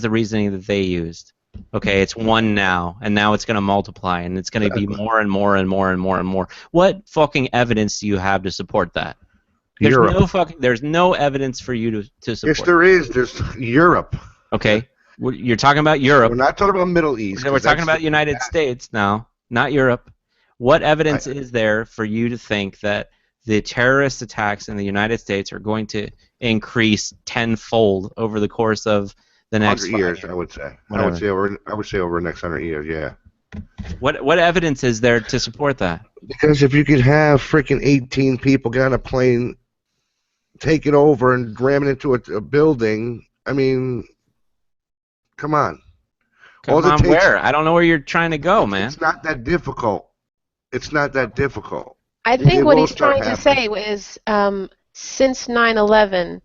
Speaker 1: reasoning that they used. Okay, it's 1 now, and now it's going to multiply, and it's going to be more and more and more and more and more. What fucking evidence do you have to support that? There's no evidence for you to support.
Speaker 2: Yes, there is. There's Europe.
Speaker 1: Okay, you're talking about Europe.
Speaker 2: We're not talking about Middle East.
Speaker 1: We're talking about the United States now, not Europe. What evidence is there for you to think that the terrorist attacks in the United States are going to increase tenfold over the course of the next
Speaker 2: 100 years? I would say. I would say over the next 100 years. Yeah.
Speaker 1: What evidence is there to support that?
Speaker 2: Because if you could have freaking 18 people get on a plane, take it over, and ram it into a building, I mean, come on.
Speaker 1: Where? I don't know where you're trying to go, man.
Speaker 2: It's not that difficult. It's not that difficult.
Speaker 5: I think what he's trying to say is, since 9/11,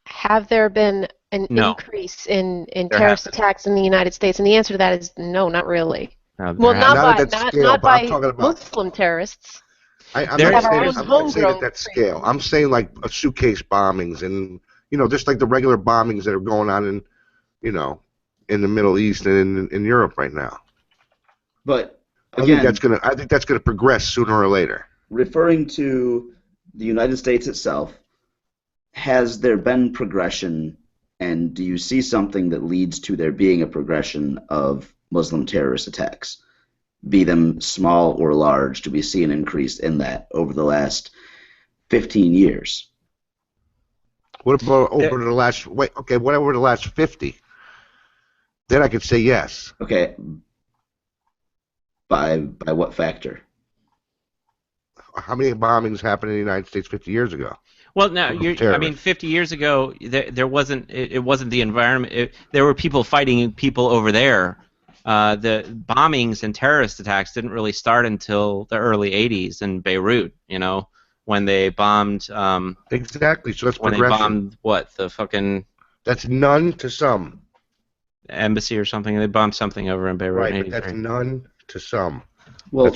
Speaker 5: have there been an increase in terrorist attacks in the United States? And the answer to that is no, not really.
Speaker 2: Well,
Speaker 5: not by Muslim terrorists.
Speaker 2: I'm not saying at that scale. I'm saying like suitcase bombings and just like the regular bombings that are going on in in the Middle East and in Europe right now.
Speaker 3: But again,
Speaker 2: I think that's gonna progress sooner or later.
Speaker 3: Referring to the United States itself, has there been progression, and do you see something that leads to there being a progression of Muslim terrorist attacks, be them small or large? Do we see an increase in that over the last 15 years?
Speaker 2: What about over the last? What over the last 50? Then I could say yes.
Speaker 3: Okay. By what factor?
Speaker 2: How many bombings happened in the United States 50 years ago?
Speaker 1: Well, now I mean, 50 years ago, there wasn't. It wasn't the environment. There were people fighting people over there. The bombings and terrorist attacks didn't really start until the early 80s in Beirut. When they bombed.
Speaker 2: Exactly. So that's
Speaker 1: when
Speaker 2: progression.
Speaker 1: They bombed what the fucking.
Speaker 2: That's none to some.
Speaker 1: Embassy or something. They bombed something over in Beirut.
Speaker 2: Right, but that's none to some.
Speaker 3: Well,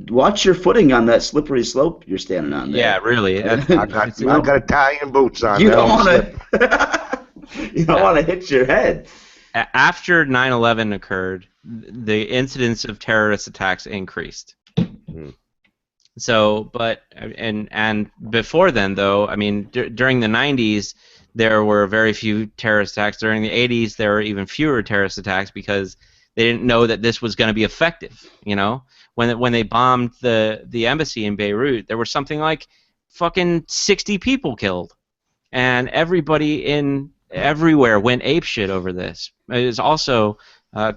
Speaker 3: watch your footing on that slippery slope you're standing on there.
Speaker 1: Yeah, really.
Speaker 2: I got Italian boots on.
Speaker 3: You don't want to. You don't want to hit your head.
Speaker 1: After 9/11 occurred, the incidence of terrorist attacks increased. So, but and before then, though, I mean, during the 90s, there were very few terrorist attacks. During the 80s, there were even fewer terrorist attacks because they didn't know that this was going to be effective. You know, when they bombed the embassy in Beirut, there were something like fucking 60 people killed, and everybody in everywhere went apeshit over this. It was also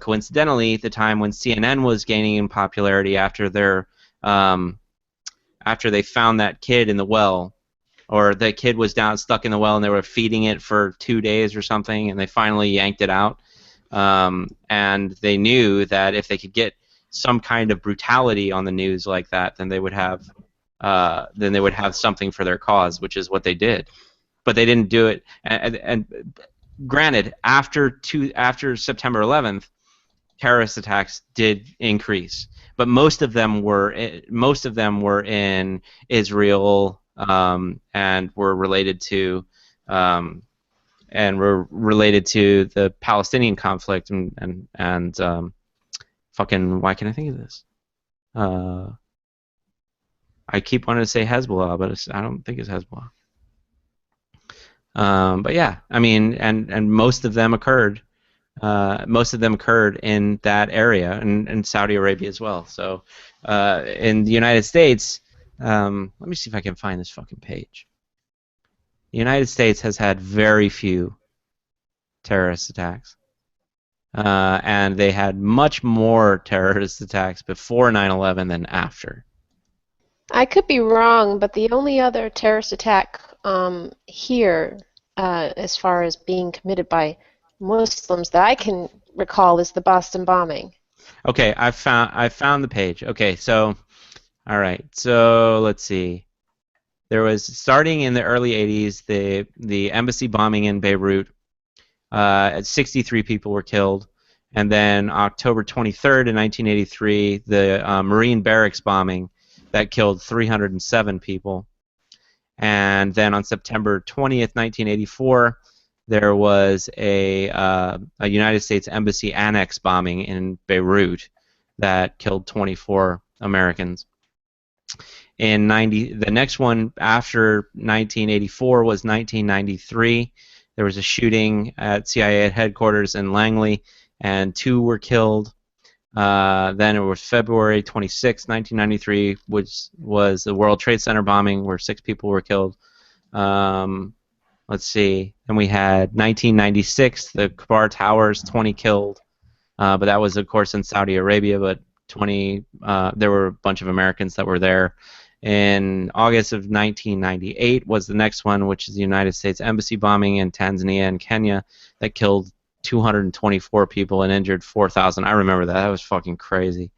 Speaker 1: coincidentally the time when CNN was gaining in popularity um, after they found that kid in the well, or the kid was down stuck in the well and they were feeding it for 2 days or something, and they finally yanked it out. And they knew that if they could get some kind of brutality on the news like that, then they would have something for their cause, which is what they did. But they didn't do it. And granted, after September 11th, terrorist attacks did increase, but most of them were in Israel, and were related to the Palestinian conflict, and fucking, why can't I think of this? I keep wanting to say Hezbollah, but I don't think it's Hezbollah. But yeah, I mean, and most of them occurred. Most of them occurred in that area, and Saudi Arabia as well. So, in the United States, let me see if I can find this fucking page. The United States has had very few terrorist attacks, and they had much more terrorist attacks before 9/11 than after.
Speaker 5: I could be wrong, but the only other terrorist attack here, as far as being committed by Muslims that I can recall, is the Boston bombing.
Speaker 1: Okay, I found the page. Okay, so all right, so let's see. There was, starting in the early 80s, the embassy bombing in Beirut. 63 people were killed, and then October 23rd in 1983, the Marine barracks bombing that killed 307 people. And then on September 20th, 1984, there was a United States Embassy annex bombing in Beirut that killed 24 Americans. The next one after 1984 was 1993. There was a shooting at CIA headquarters in Langley, and 2 were killed. Then it was February 26, 1993, which was the World Trade Center bombing, where 6 people were killed. Let's see. Then we had 1996, the Kabar Towers, 20 killed. But that was, of course, in Saudi Arabia, but 20. There were a bunch of Americans that were there. In August of 1998 was the next one, which is the United States Embassy bombing in Tanzania and Kenya that killed 224 people and injured 4,000. I remember that. That was fucking crazy.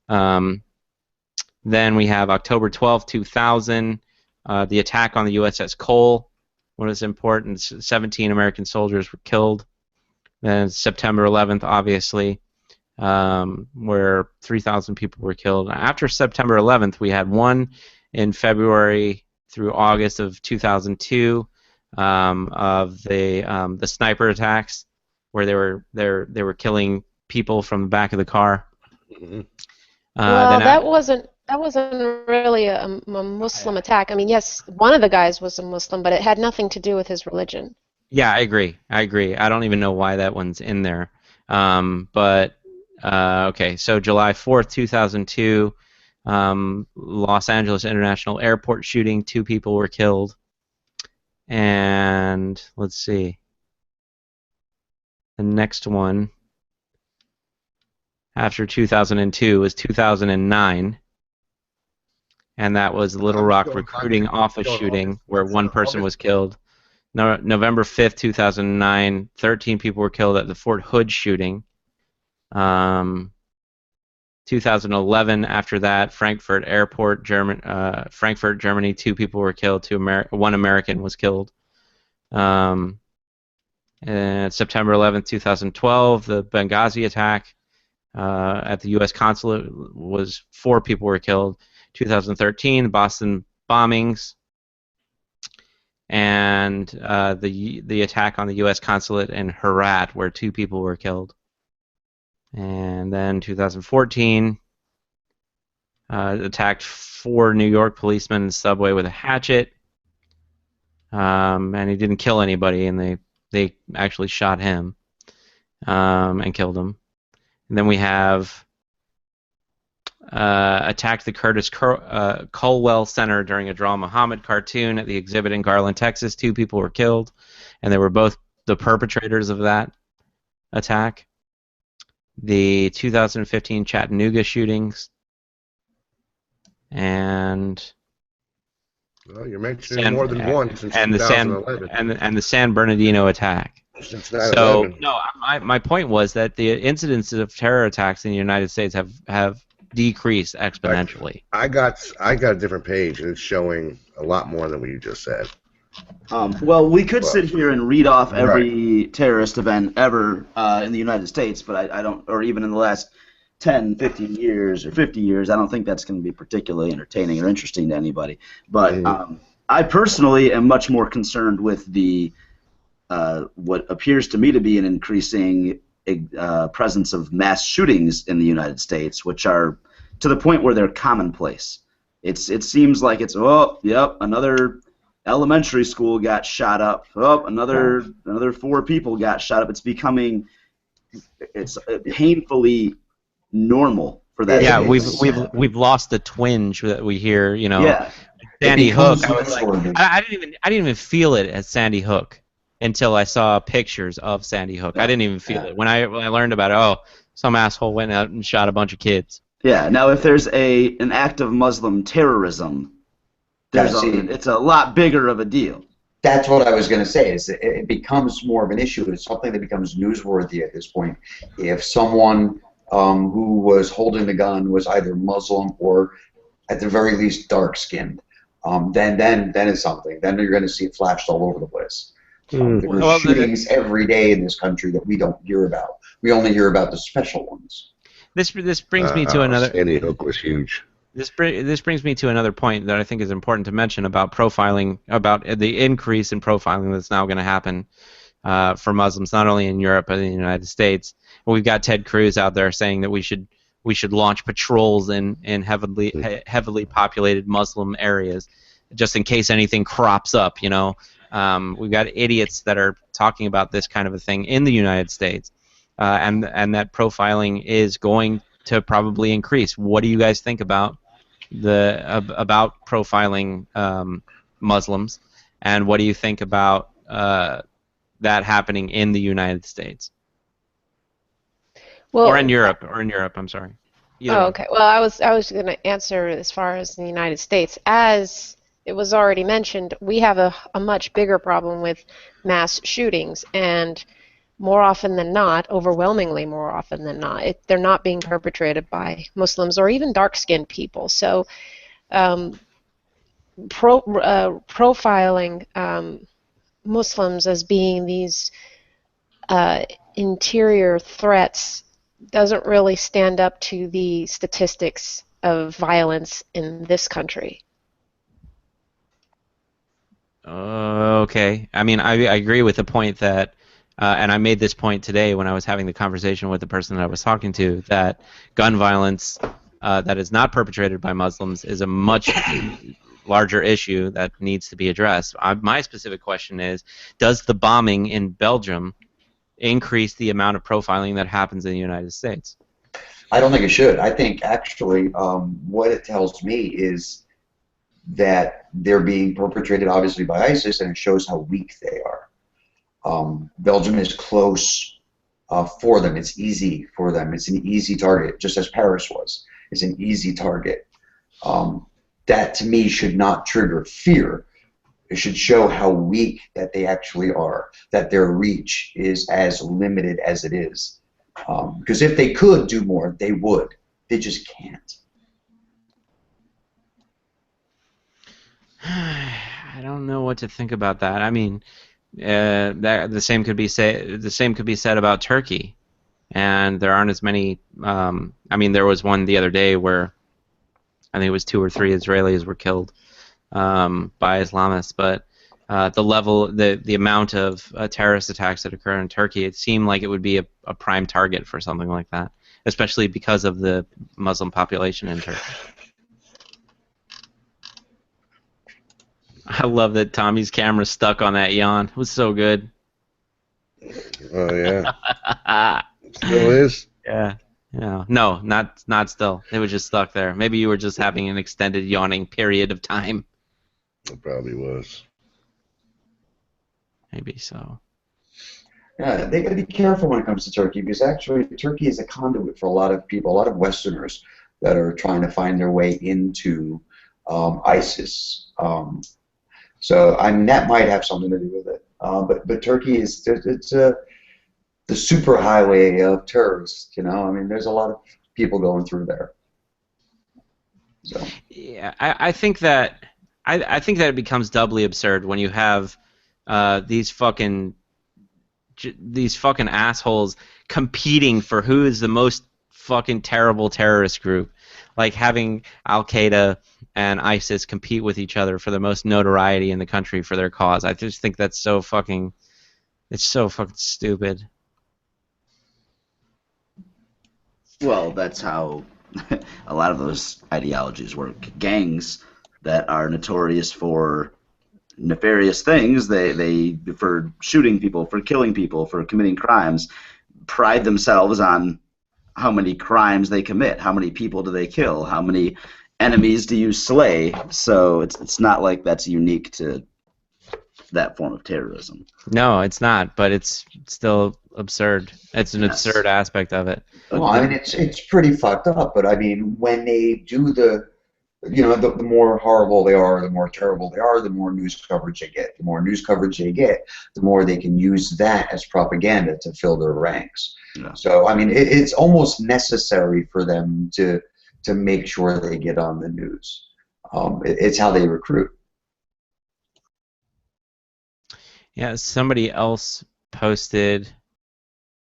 Speaker 1: Then we have October 12, 2000, the attack on the USS Cole. What is important? 17 American soldiers were killed. Then September 11th, obviously, where 3,000 people were killed. After September 11th, we had one in February through August of 2002 of the sniper attacks, where they were killing people from the back of the car.
Speaker 2: Mm-hmm.
Speaker 5: Well, that wasn't really a Muslim attack. I mean, yes, one of the guys was a Muslim, but it had nothing to do with his religion.
Speaker 1: Yeah, I agree. I don't even know why that one's in there. But okay, so July 4th, 2002, Los Angeles International Airport shooting, 2 people were killed. And let's see. The next one after 2002 was 2009, and that was the Little Rock recruiting office shooting where 1 person was killed. November 5th, 2009, 13 people were killed at the Fort Hood shooting. 2011, after that, Frankfurt Airport, Frankfurt, Germany, 2 people were killed. 1 American was killed. And September 11th, 2012, the Benghazi attack at the U.S. consulate was 4 people were killed. 2013, Boston bombings, and the attack on the U.S. consulate in Herat, where 2 people were killed. And then 2014, attacked 4 New York policemen in the subway with a hatchet, and he didn't kill anybody, and they actually shot him and killed him. And then we have attacked the Curtis Culwell Center during a Draw Muhammad cartoon at the exhibit in Garland, Texas. 2 people were killed, and they were both the perpetrators of that attack. The 2015 Chattanooga shootings, and
Speaker 2: well, you're mentioning more than one since
Speaker 1: and
Speaker 2: 2011.
Speaker 1: and the San Bernardino attack.
Speaker 2: Since
Speaker 1: So
Speaker 2: 9/11.
Speaker 1: no, my point was that the incidents of terror attacks in the United States have decreased exponentially.
Speaker 2: I got a different page, and it's showing a lot more than what you just said.
Speaker 3: Well, we could sit here and read off every terrorist event ever in the United States, but I don't, or even in the last 10, 15 years or 50 years, I don't think that's going to be particularly entertaining or interesting to anybody. But I personally am much more concerned with the what appears to me to be an increasing presence of mass shootings in the United States, which are to the point where they're commonplace. It seems like it's, oh, yep, another elementary school got shot up. Oh, another 4 people got shot up. It's becoming, it's painfully normal for that.
Speaker 1: Yeah, we've lost the twinge that we hear. You know,
Speaker 3: Yeah.
Speaker 1: Sandy Hook. I didn't even feel it as Sandy Hook until I saw pictures of Sandy Hook. I didn't even feel it when I learned about it. Oh, some asshole went out and shot a bunch of kids.
Speaker 3: Yeah. Now, if there's an act of Muslim terrorism, it's a lot bigger of a deal.
Speaker 4: That's what I was going to say. Is it becomes more of an issue. It's something that becomes newsworthy at this point. If someone who was holding the gun was either Muslim or, at the very least, dark-skinned, then it's something. Then you're going to see it flashed all over the place. There are shootings every day in this country that we don't hear about. We only hear about the special ones.
Speaker 1: This brings me to another.
Speaker 2: Sandy Hook was huge.
Speaker 1: This brings me to another point that I think is important to mention about profiling, about the increase in profiling that's now going to happen for Muslims, not only in Europe but in the United States. We've got Ted Cruz out there saying that we should launch patrols in heavily populated Muslim areas, just in case anything crops up. You know, we've got idiots that are talking about this kind of a thing in the United States, and that profiling is going to probably increase. What do you guys think about profiling Muslims, and what do you think about that happening in the United States?
Speaker 5: Well,
Speaker 1: or in Europe, I'm sorry.
Speaker 5: Oh, okay. Well, I was going to answer as far as the United States. As it was already mentioned, we have a much bigger problem with mass shootings, and more often than not, overwhelmingly more often than not, they're not being perpetrated by Muslims or even dark-skinned people. So profiling Muslims as being these interior threats doesn't really stand up to the statistics of violence in this country.
Speaker 1: Okay. I mean, I agree with the point that, and I made this point today when I was having the conversation with the person that I was talking to, that gun violence that is not perpetrated by Muslims is a much larger issue that needs to be addressed. My specific question is, does the bombing in Belgium increase the amount of profiling that happens in the United States?
Speaker 4: I don't think it should. I think actually what it tells me is that they're being perpetrated obviously by ISIS, and it shows how weak they are. Belgium is close for them. It's easy for them. It's an easy target, just as Paris was. It's an easy target. That to me should not trigger fear. It should show how weak that they actually are, that their reach is as limited as it is. Because if they could do more, they would. They just can't.
Speaker 1: I don't know what to think about that. I mean, the same could be said about Turkey, and there aren't as many. I mean, there was one the other day where I think it was 2 or 3 Israelis were killed by Islamists, but the amount of terrorist attacks that occur in Turkey, it seemed like it would be a prime target for something like that, especially because of the Muslim population in Turkey. I love that Tommy's camera stuck on that yawn. It was so good.
Speaker 2: Oh yeah, it still is.
Speaker 1: Yeah. Yeah. No, not still. It was just stuck there. Maybe you were just having an extended yawning period of time.
Speaker 2: It probably was.
Speaker 1: Maybe so.
Speaker 4: Yeah, they got to be careful when it comes to Turkey because actually Turkey is a conduit for a lot of people, a lot of Westerners that are trying to find their way into ISIS. So I mean that might have something to do with it. But Turkey is it's the superhighway of terrorists. You know, I mean there's a lot of people going through there. So
Speaker 1: Yeah, I think that I think that it becomes doubly absurd when you have these fucking assholes competing for who is the most fucking terrible terrorist group, like having Al Qaeda and ISIS compete with each other for the most notoriety in the country for their cause. I just think that's so fucking stupid.
Speaker 3: Well, that's how a lot of those ideologies work. Gangs that are notorious for nefarious things, they for shooting people, for killing people, for committing crimes, pride themselves on how many crimes they commit, how many people do they kill, how many enemies do you slay. So it's not like that's unique to that form of terrorism.
Speaker 1: No, it's not, but it's still absurd. It's an
Speaker 3: Yes.
Speaker 1: absurd aspect of it.
Speaker 4: well, I mean it's pretty fucked up. But I mean when they do the more horrible they are, the more terrible they are, the more news coverage they get. The more news coverage they get, the more they can use that as propaganda to fill their ranks.
Speaker 3: Yeah.
Speaker 4: So, I mean, it's almost necessary for them to make sure they get on the news. It's how they recruit.
Speaker 1: Yeah, somebody else posted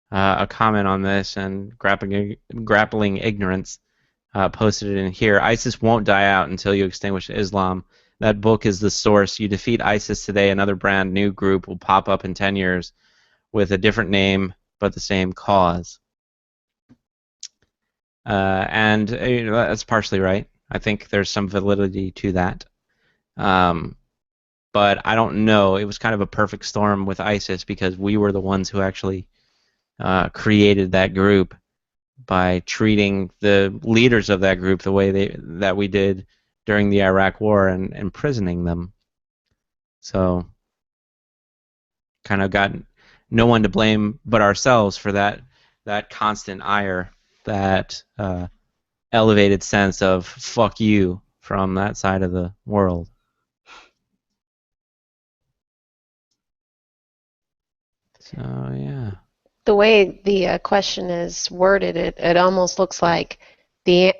Speaker 1: a comment on this, and grappling ignorance posted it in here. ISIS won't die out until you extinguish Islam. That book is the source. You defeat ISIS today, another brand new group will pop up in 10 years with a different name but the same cause. And that's partially right. I think there's some validity to that. But I don't know. It was kind of a perfect storm with ISIS because we were the ones who actually created that group by treating the leaders of that group the way that we did during the Iraq War and imprisoning them. So kind of got no one to blame but ourselves for that constant ire, that elevated sense of fuck you from that side of the world. So yeah.
Speaker 5: The way the question is worded, it almost looks like the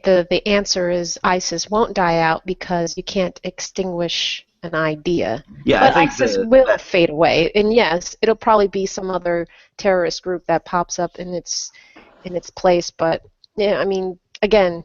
Speaker 5: answer is ISIS won't die out because you can't extinguish an idea.
Speaker 3: Yeah,
Speaker 5: But
Speaker 3: I think
Speaker 5: ISIS will fade away, and yes, it'll probably be some other terrorist group that pops up in its place. But yeah, I mean, again,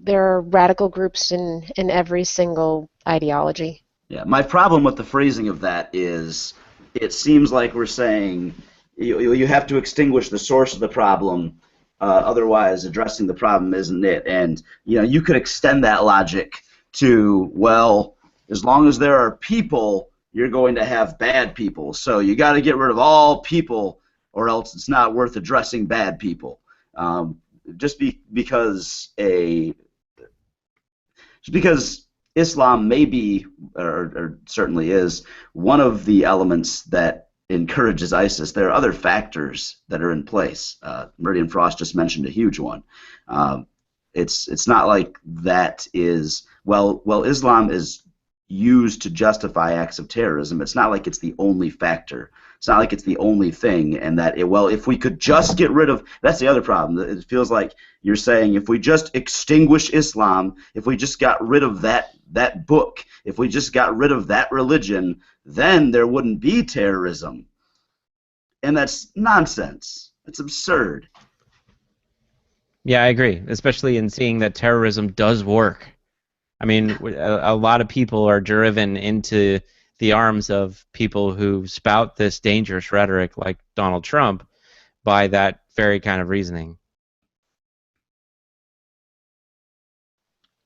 Speaker 5: there are radical groups in every single ideology.
Speaker 3: Yeah, my problem with the phrasing of that is it seems like we're saying you have to extinguish the source of the problem, otherwise addressing the problem isn't it. And you could extend that logic to, well, as long as there are people, you're going to have bad people. So you got to get rid of all people, or else it's not worth addressing bad people. Because Islam may be, or certainly is, one of the elements that encourages ISIS. There are other factors that are in place. Meridian Frost just mentioned a huge one. It's not like that is, well, Islam is used to justify acts of terrorism. It's not like it's the only factor. It's not like it's the only thing, and that, if we could just get rid of, that's the other problem. It feels like you're saying if we just extinguish Islam, if we just got rid of that book, if we just got rid of that religion, then there wouldn't be terrorism. And that's nonsense. It's absurd.
Speaker 1: Yeah, I agree, especially in seeing that terrorism does work. I mean, a lot of people are driven into the arms of people who spout this dangerous rhetoric like Donald Trump by that very kind of reasoning.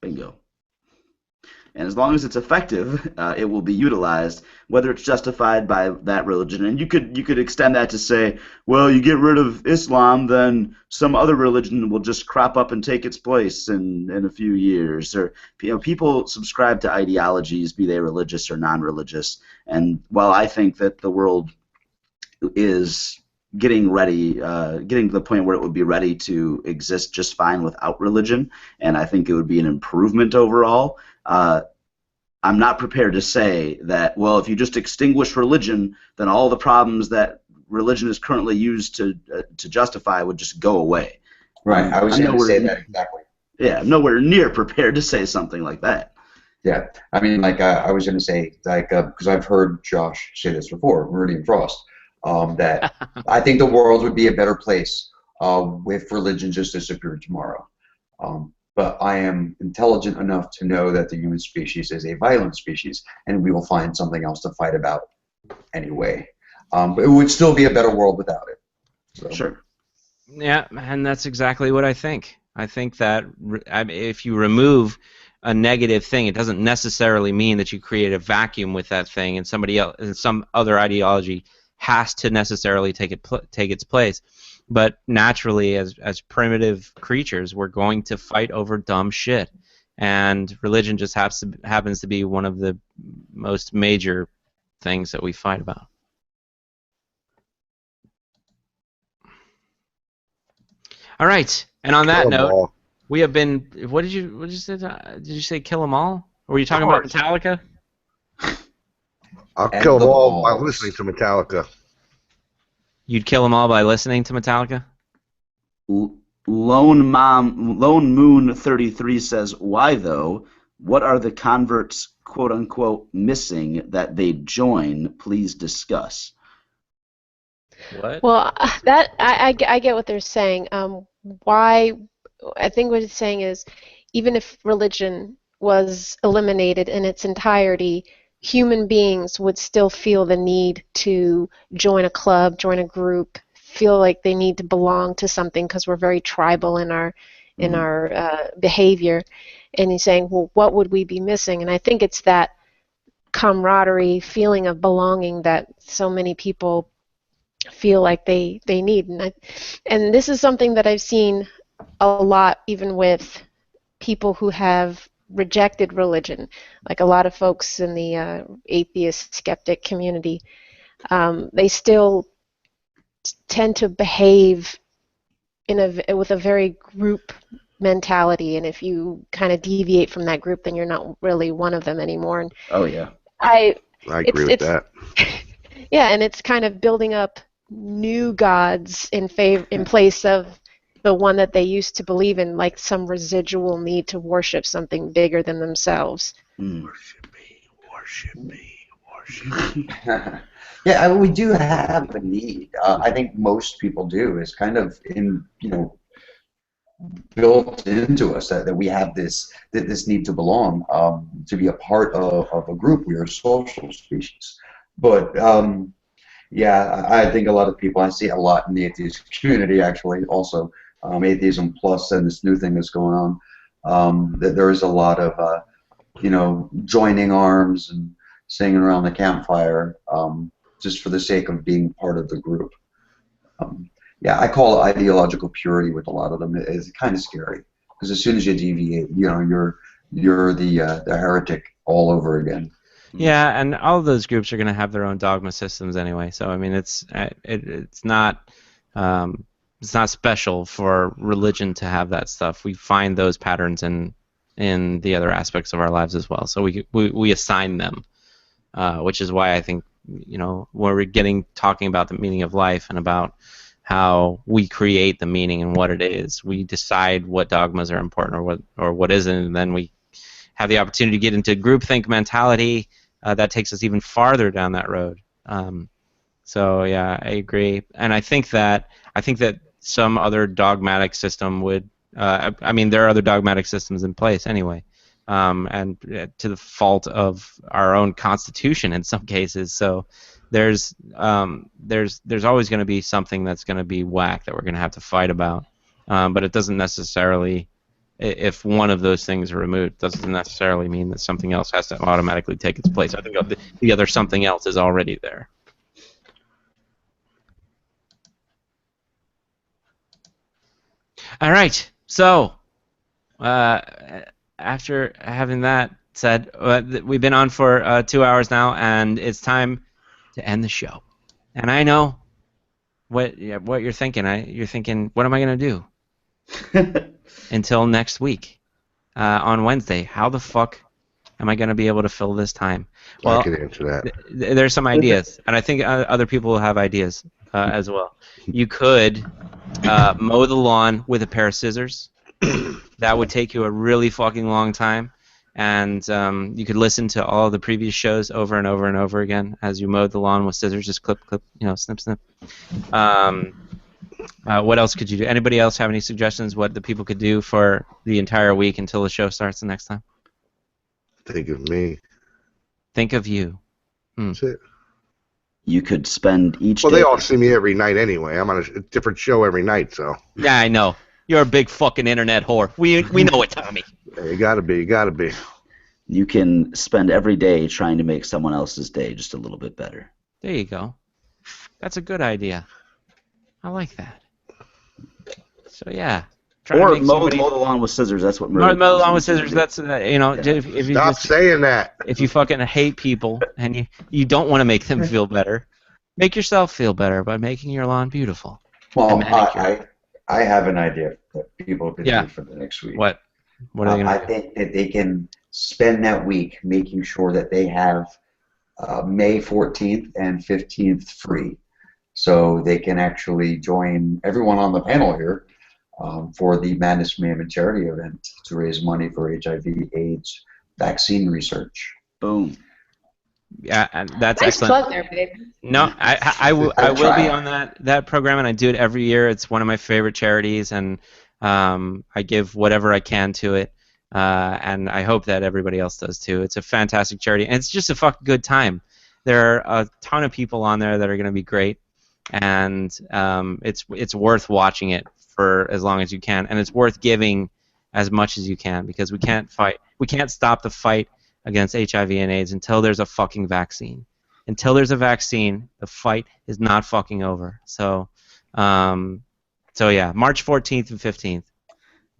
Speaker 3: Bingo. and as long as it's effective, it will be utilized, whether it's justified by that religion. And you could extend that to say, well, you get rid of Islam, then some other religion will just crop up and take its place in a few years. Or people subscribe to ideologies, be they religious or non-religious. And while I think that the world is getting ready, getting to the point where it would be ready to exist just fine without religion, and I think it would be an improvement overall. I'm not prepared to say that, well, if you just extinguish religion, then all the problems that religion is currently used to justify would just go away.
Speaker 4: Right. I was going to say that exactly.
Speaker 3: Yeah, I'm nowhere near prepared to say something like that.
Speaker 4: Yeah, I mean, like I was going to say, like, because I've heard Josh say this before, Meridian Frost, that I think the world would be a better place if religion just disappeared tomorrow. But I am intelligent enough to know that the human species is a violent species, and we will find something else to fight about anyway. But it would still be a better world without it. So.
Speaker 3: Sure.
Speaker 1: Yeah, and that's exactly what I think. I think that if you remove a negative thing, it doesn't necessarily mean that you create a vacuum with that thing, and somebody else, and some other ideology has to necessarily take its place. But naturally, as primitive creatures, we're going to fight over dumb shit, and religion just happens to be one of the most major things that we fight about. All right, and on that note, we have been. What did you say? Did you say kill them all? Or were you talking about Metallica?
Speaker 2: I'll kill them all by listening to Metallica.
Speaker 1: You'd kill them all by listening to Metallica?
Speaker 3: Lone Moon 33 says, "Why though? What are the converts, quote unquote, missing that they join? Please discuss."
Speaker 1: What?
Speaker 5: Well, that I get what they're saying. Why? I think what it's saying is, even if religion was eliminated in its entirety, human beings would still feel the need to join a club, join a group, feel like they need to belong to something because we're very tribal in our behavior. And he's saying, well, what would we be missing? And I think it's that camaraderie, feeling of belonging that so many people feel like they need. And this is something that I've seen a lot, even with people who have rejected religion, like a lot of folks in the atheist skeptic community. They still tend to behave with a very group mentality, and if you kind of deviate from that group, then you're not really one of them anymore. And
Speaker 3: oh yeah,
Speaker 2: I agree with that.
Speaker 5: Yeah, and it's kind of building up new gods in place of the one that they used to believe in, like some residual need to worship something bigger than themselves.
Speaker 2: Worship me, worship me.
Speaker 4: Yeah, we do have a need. I think most people do. It's kind of built into us that we have this need to belong, to be a part of a group. We are a social species. But yeah, I think a lot of people, I see a lot in the atheist community actually also, atheism plus and this new thing that's going on, that there is a lot of joining arms and singing around the campfire, just for the sake of being part of the group. Yeah, I call it ideological purity with a lot of them. It's kind of scary because as soon as you deviate, you're the heretic all over again.
Speaker 1: Yeah, and all of those groups are going to have their own dogma systems anyway. So I mean, it's not special for religion to have that stuff. We find those patterns in the other aspects of our lives as well. So we assign them, which is why I think when we're talking about the meaning of life and about how we create the meaning and what it is, we decide what dogmas are important or what isn't, and then we have the opportunity to get into groupthink mentality. That takes us even farther down that road. So yeah, I agree, and I think that some other dogmatic system would. I mean, there are other dogmatic systems in place anyway, and to the fault of our own Constitution in some cases. So there's always going to be something that's going to be whack that we're going to have to fight about, but it doesn't necessarily if one of those things are removed. Doesn't necessarily mean that something else has to automatically take its place. I think the other something else is already there. All right. So, after having that said, we've been on for 2 hours now, and it's time to end the show. And I know what you're thinking. You're thinking, what am I going to do until next week on Wednesday? How the fuck am I going to be able to fill this time? Well,
Speaker 2: I can answer that.
Speaker 1: There's some ideas, and I think other people will have ideas as well. You could mow the lawn with a pair of scissors. That would take you a really fucking long time, and you could listen to all the previous shows over and over and over again as you mowed the lawn with scissors. Just clip, clip, snip, snip. What else could you do? Anybody else have any suggestions what the people could do for the entire week until the show starts the next time?
Speaker 2: Think of me.
Speaker 1: Think of you.
Speaker 2: That's it.
Speaker 3: You could spend each
Speaker 2: Well,
Speaker 3: day.
Speaker 2: they all see me every night anyway. I'm on a different show every night, so.
Speaker 1: Yeah, I know. You're a big fucking internet whore. We know it, Tommy.
Speaker 2: Yeah, you gotta be. You gotta be.
Speaker 3: You can spend every day trying to make someone else's day just a little bit better.
Speaker 1: There you go. That's a good idea. I like that. So yeah. Try to
Speaker 3: Or
Speaker 1: make
Speaker 3: mow
Speaker 1: somebody-
Speaker 3: the lawn with scissors. That's what
Speaker 1: mow
Speaker 3: Meridian
Speaker 1: the lawn with
Speaker 3: Frost
Speaker 1: scissors.
Speaker 3: do.
Speaker 1: That's if you
Speaker 2: Stop
Speaker 1: just,
Speaker 2: saying that.
Speaker 1: if you fucking hate people and you don't want to make them feel better, make yourself feel better by making your lawn beautiful.
Speaker 4: Well,
Speaker 1: manicure.
Speaker 4: I have an idea that people could
Speaker 1: Yeah.
Speaker 4: do for the next week.
Speaker 1: What? What are they
Speaker 4: I
Speaker 1: gonna do?
Speaker 4: think that they can spend that week making sure that they have May 14th and 15th free, so they can actually join everyone on the panel here for the Madness, Mayhem, and Charity event to raise money for HIV/AIDS vaccine research.
Speaker 3: Boom.
Speaker 1: Yeah, and that's
Speaker 5: Nice
Speaker 1: excellent.
Speaker 5: plug there, babe.
Speaker 1: No, I will be on that program, and I do it every year. It's one of my favorite charities, and I give whatever I can to it, and I hope that everybody else does too. It's a fantastic charity, and it's just a fucking good time. There are a ton of people on there that are going to be great, and it's worth watching it for as long as you can, and it's worth giving as much as you can, because we can't stop the fight against HIV and AIDS until there's a fucking vaccine. Until there's a vaccine, the fight is not fucking over. So yeah, March 14th and 15th.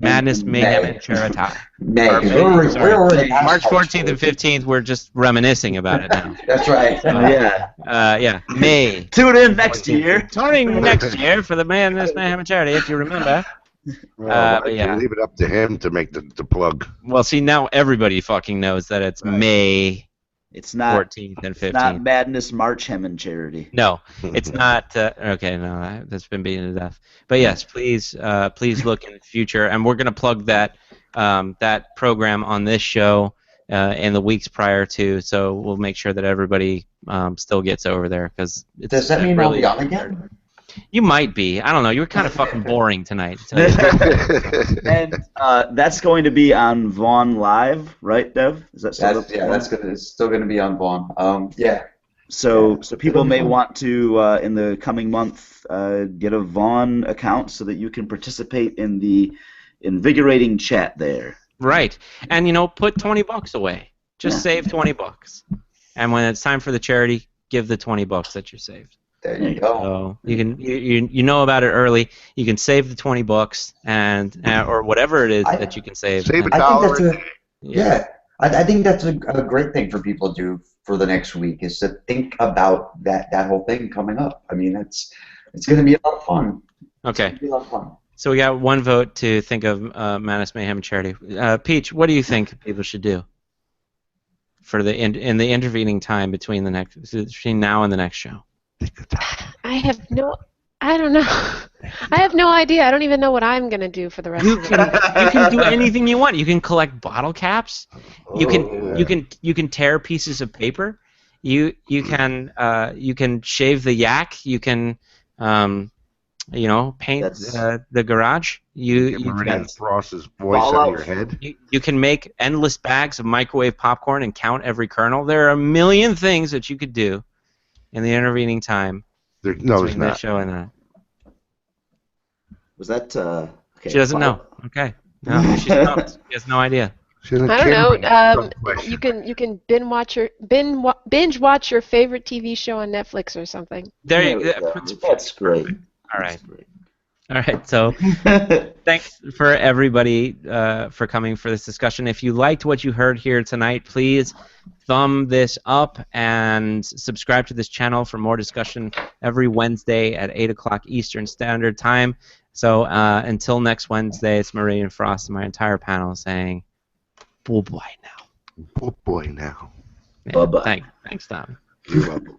Speaker 1: Madness, Mayhem, and Charity.
Speaker 4: May.
Speaker 1: Or
Speaker 4: We're
Speaker 1: sorry.
Speaker 4: already past
Speaker 1: March 14th and 15th, we're just reminiscing about it now.
Speaker 4: That's right.
Speaker 1: Yeah, May.
Speaker 3: Tune in next year.
Speaker 1: Turning next year for the Madness, Mayhem, and Charity, if you remember.
Speaker 2: Well,
Speaker 1: but
Speaker 2: I
Speaker 1: yeah.
Speaker 2: can leave it up to him to make the plug.
Speaker 1: Well, see, now everybody fucking knows that it's May
Speaker 3: It's not
Speaker 1: 14th and
Speaker 3: It's not
Speaker 1: 15th.
Speaker 3: Madness March Hem and Charity.
Speaker 1: No, it's not. Okay, no, that's been beaten to death. But yes, please look in the future, and we're gonna plug that program on this show in the weeks prior to. So we'll make sure that everybody still gets over there, because
Speaker 4: Does that mean I'll be on again?
Speaker 1: You might be. I don't know. You were kind of fucking boring tonight. So.
Speaker 3: And that's going to be on Vaughn Live, right, Dev? Is that still
Speaker 4: It's still gonna be on Vaughn. Yeah.
Speaker 3: So people may want to in the coming month get a Vaughn account so that you can participate in the invigorating chat there.
Speaker 1: Right, and put $20 away. Just save $20, and when it's time for the charity, give the $20 that you saved.
Speaker 4: There you go.
Speaker 1: So you can you know about it early. You can save the $20 and or whatever it is that you can save.
Speaker 2: Save
Speaker 1: And-
Speaker 2: a dollar.
Speaker 4: I think I think that's a great thing for people to do for the next week, is to think about that whole thing coming up. I mean, it's going to be a lot of fun.
Speaker 1: Okay,
Speaker 4: It's gonna be a lot of fun.
Speaker 1: so we got one vote to think of Madness, Mayhem, and Charity. Peach, what do you think people should do for in the intervening time between now and the next show?
Speaker 5: I don't know. I have no idea. I don't even know what I'm gonna do for the rest
Speaker 1: You
Speaker 5: of the week.
Speaker 1: can do anything you want. You can collect bottle caps. You can tear pieces of paper. You can shave the yak. You can paint the garage. You
Speaker 2: Meridian
Speaker 1: can
Speaker 2: Frost's voice on your head.
Speaker 1: you can make endless bags of microwave popcorn and count every kernel. There are a million things that you could do in the intervening time
Speaker 2: There's
Speaker 1: between this
Speaker 2: not.
Speaker 1: show and that.
Speaker 3: Was that okay?
Speaker 1: She doesn't know. Okay. No, she's stumped. She has no idea.
Speaker 2: She doesn't
Speaker 5: I don't
Speaker 2: care
Speaker 5: know.
Speaker 2: about the question.
Speaker 5: You can binge watch your favorite TV show on Netflix or something.
Speaker 1: There
Speaker 3: we
Speaker 1: you
Speaker 3: go.
Speaker 1: go.
Speaker 3: That's great.
Speaker 1: All right.
Speaker 3: That's great.
Speaker 1: All right. So thanks for everybody for coming for this discussion. If you liked what you heard here tonight, please thumb this up and subscribe to this channel for more discussion every Wednesday at 8 o'clock Eastern Standard Time. So until next Wednesday, it's Meridian Frost and my entire panel saying, "Bye-bye now."
Speaker 2: Oh boy, now.
Speaker 1: Yeah,
Speaker 3: Bye-bye.
Speaker 1: Thanks, Tom.
Speaker 2: You're welcome.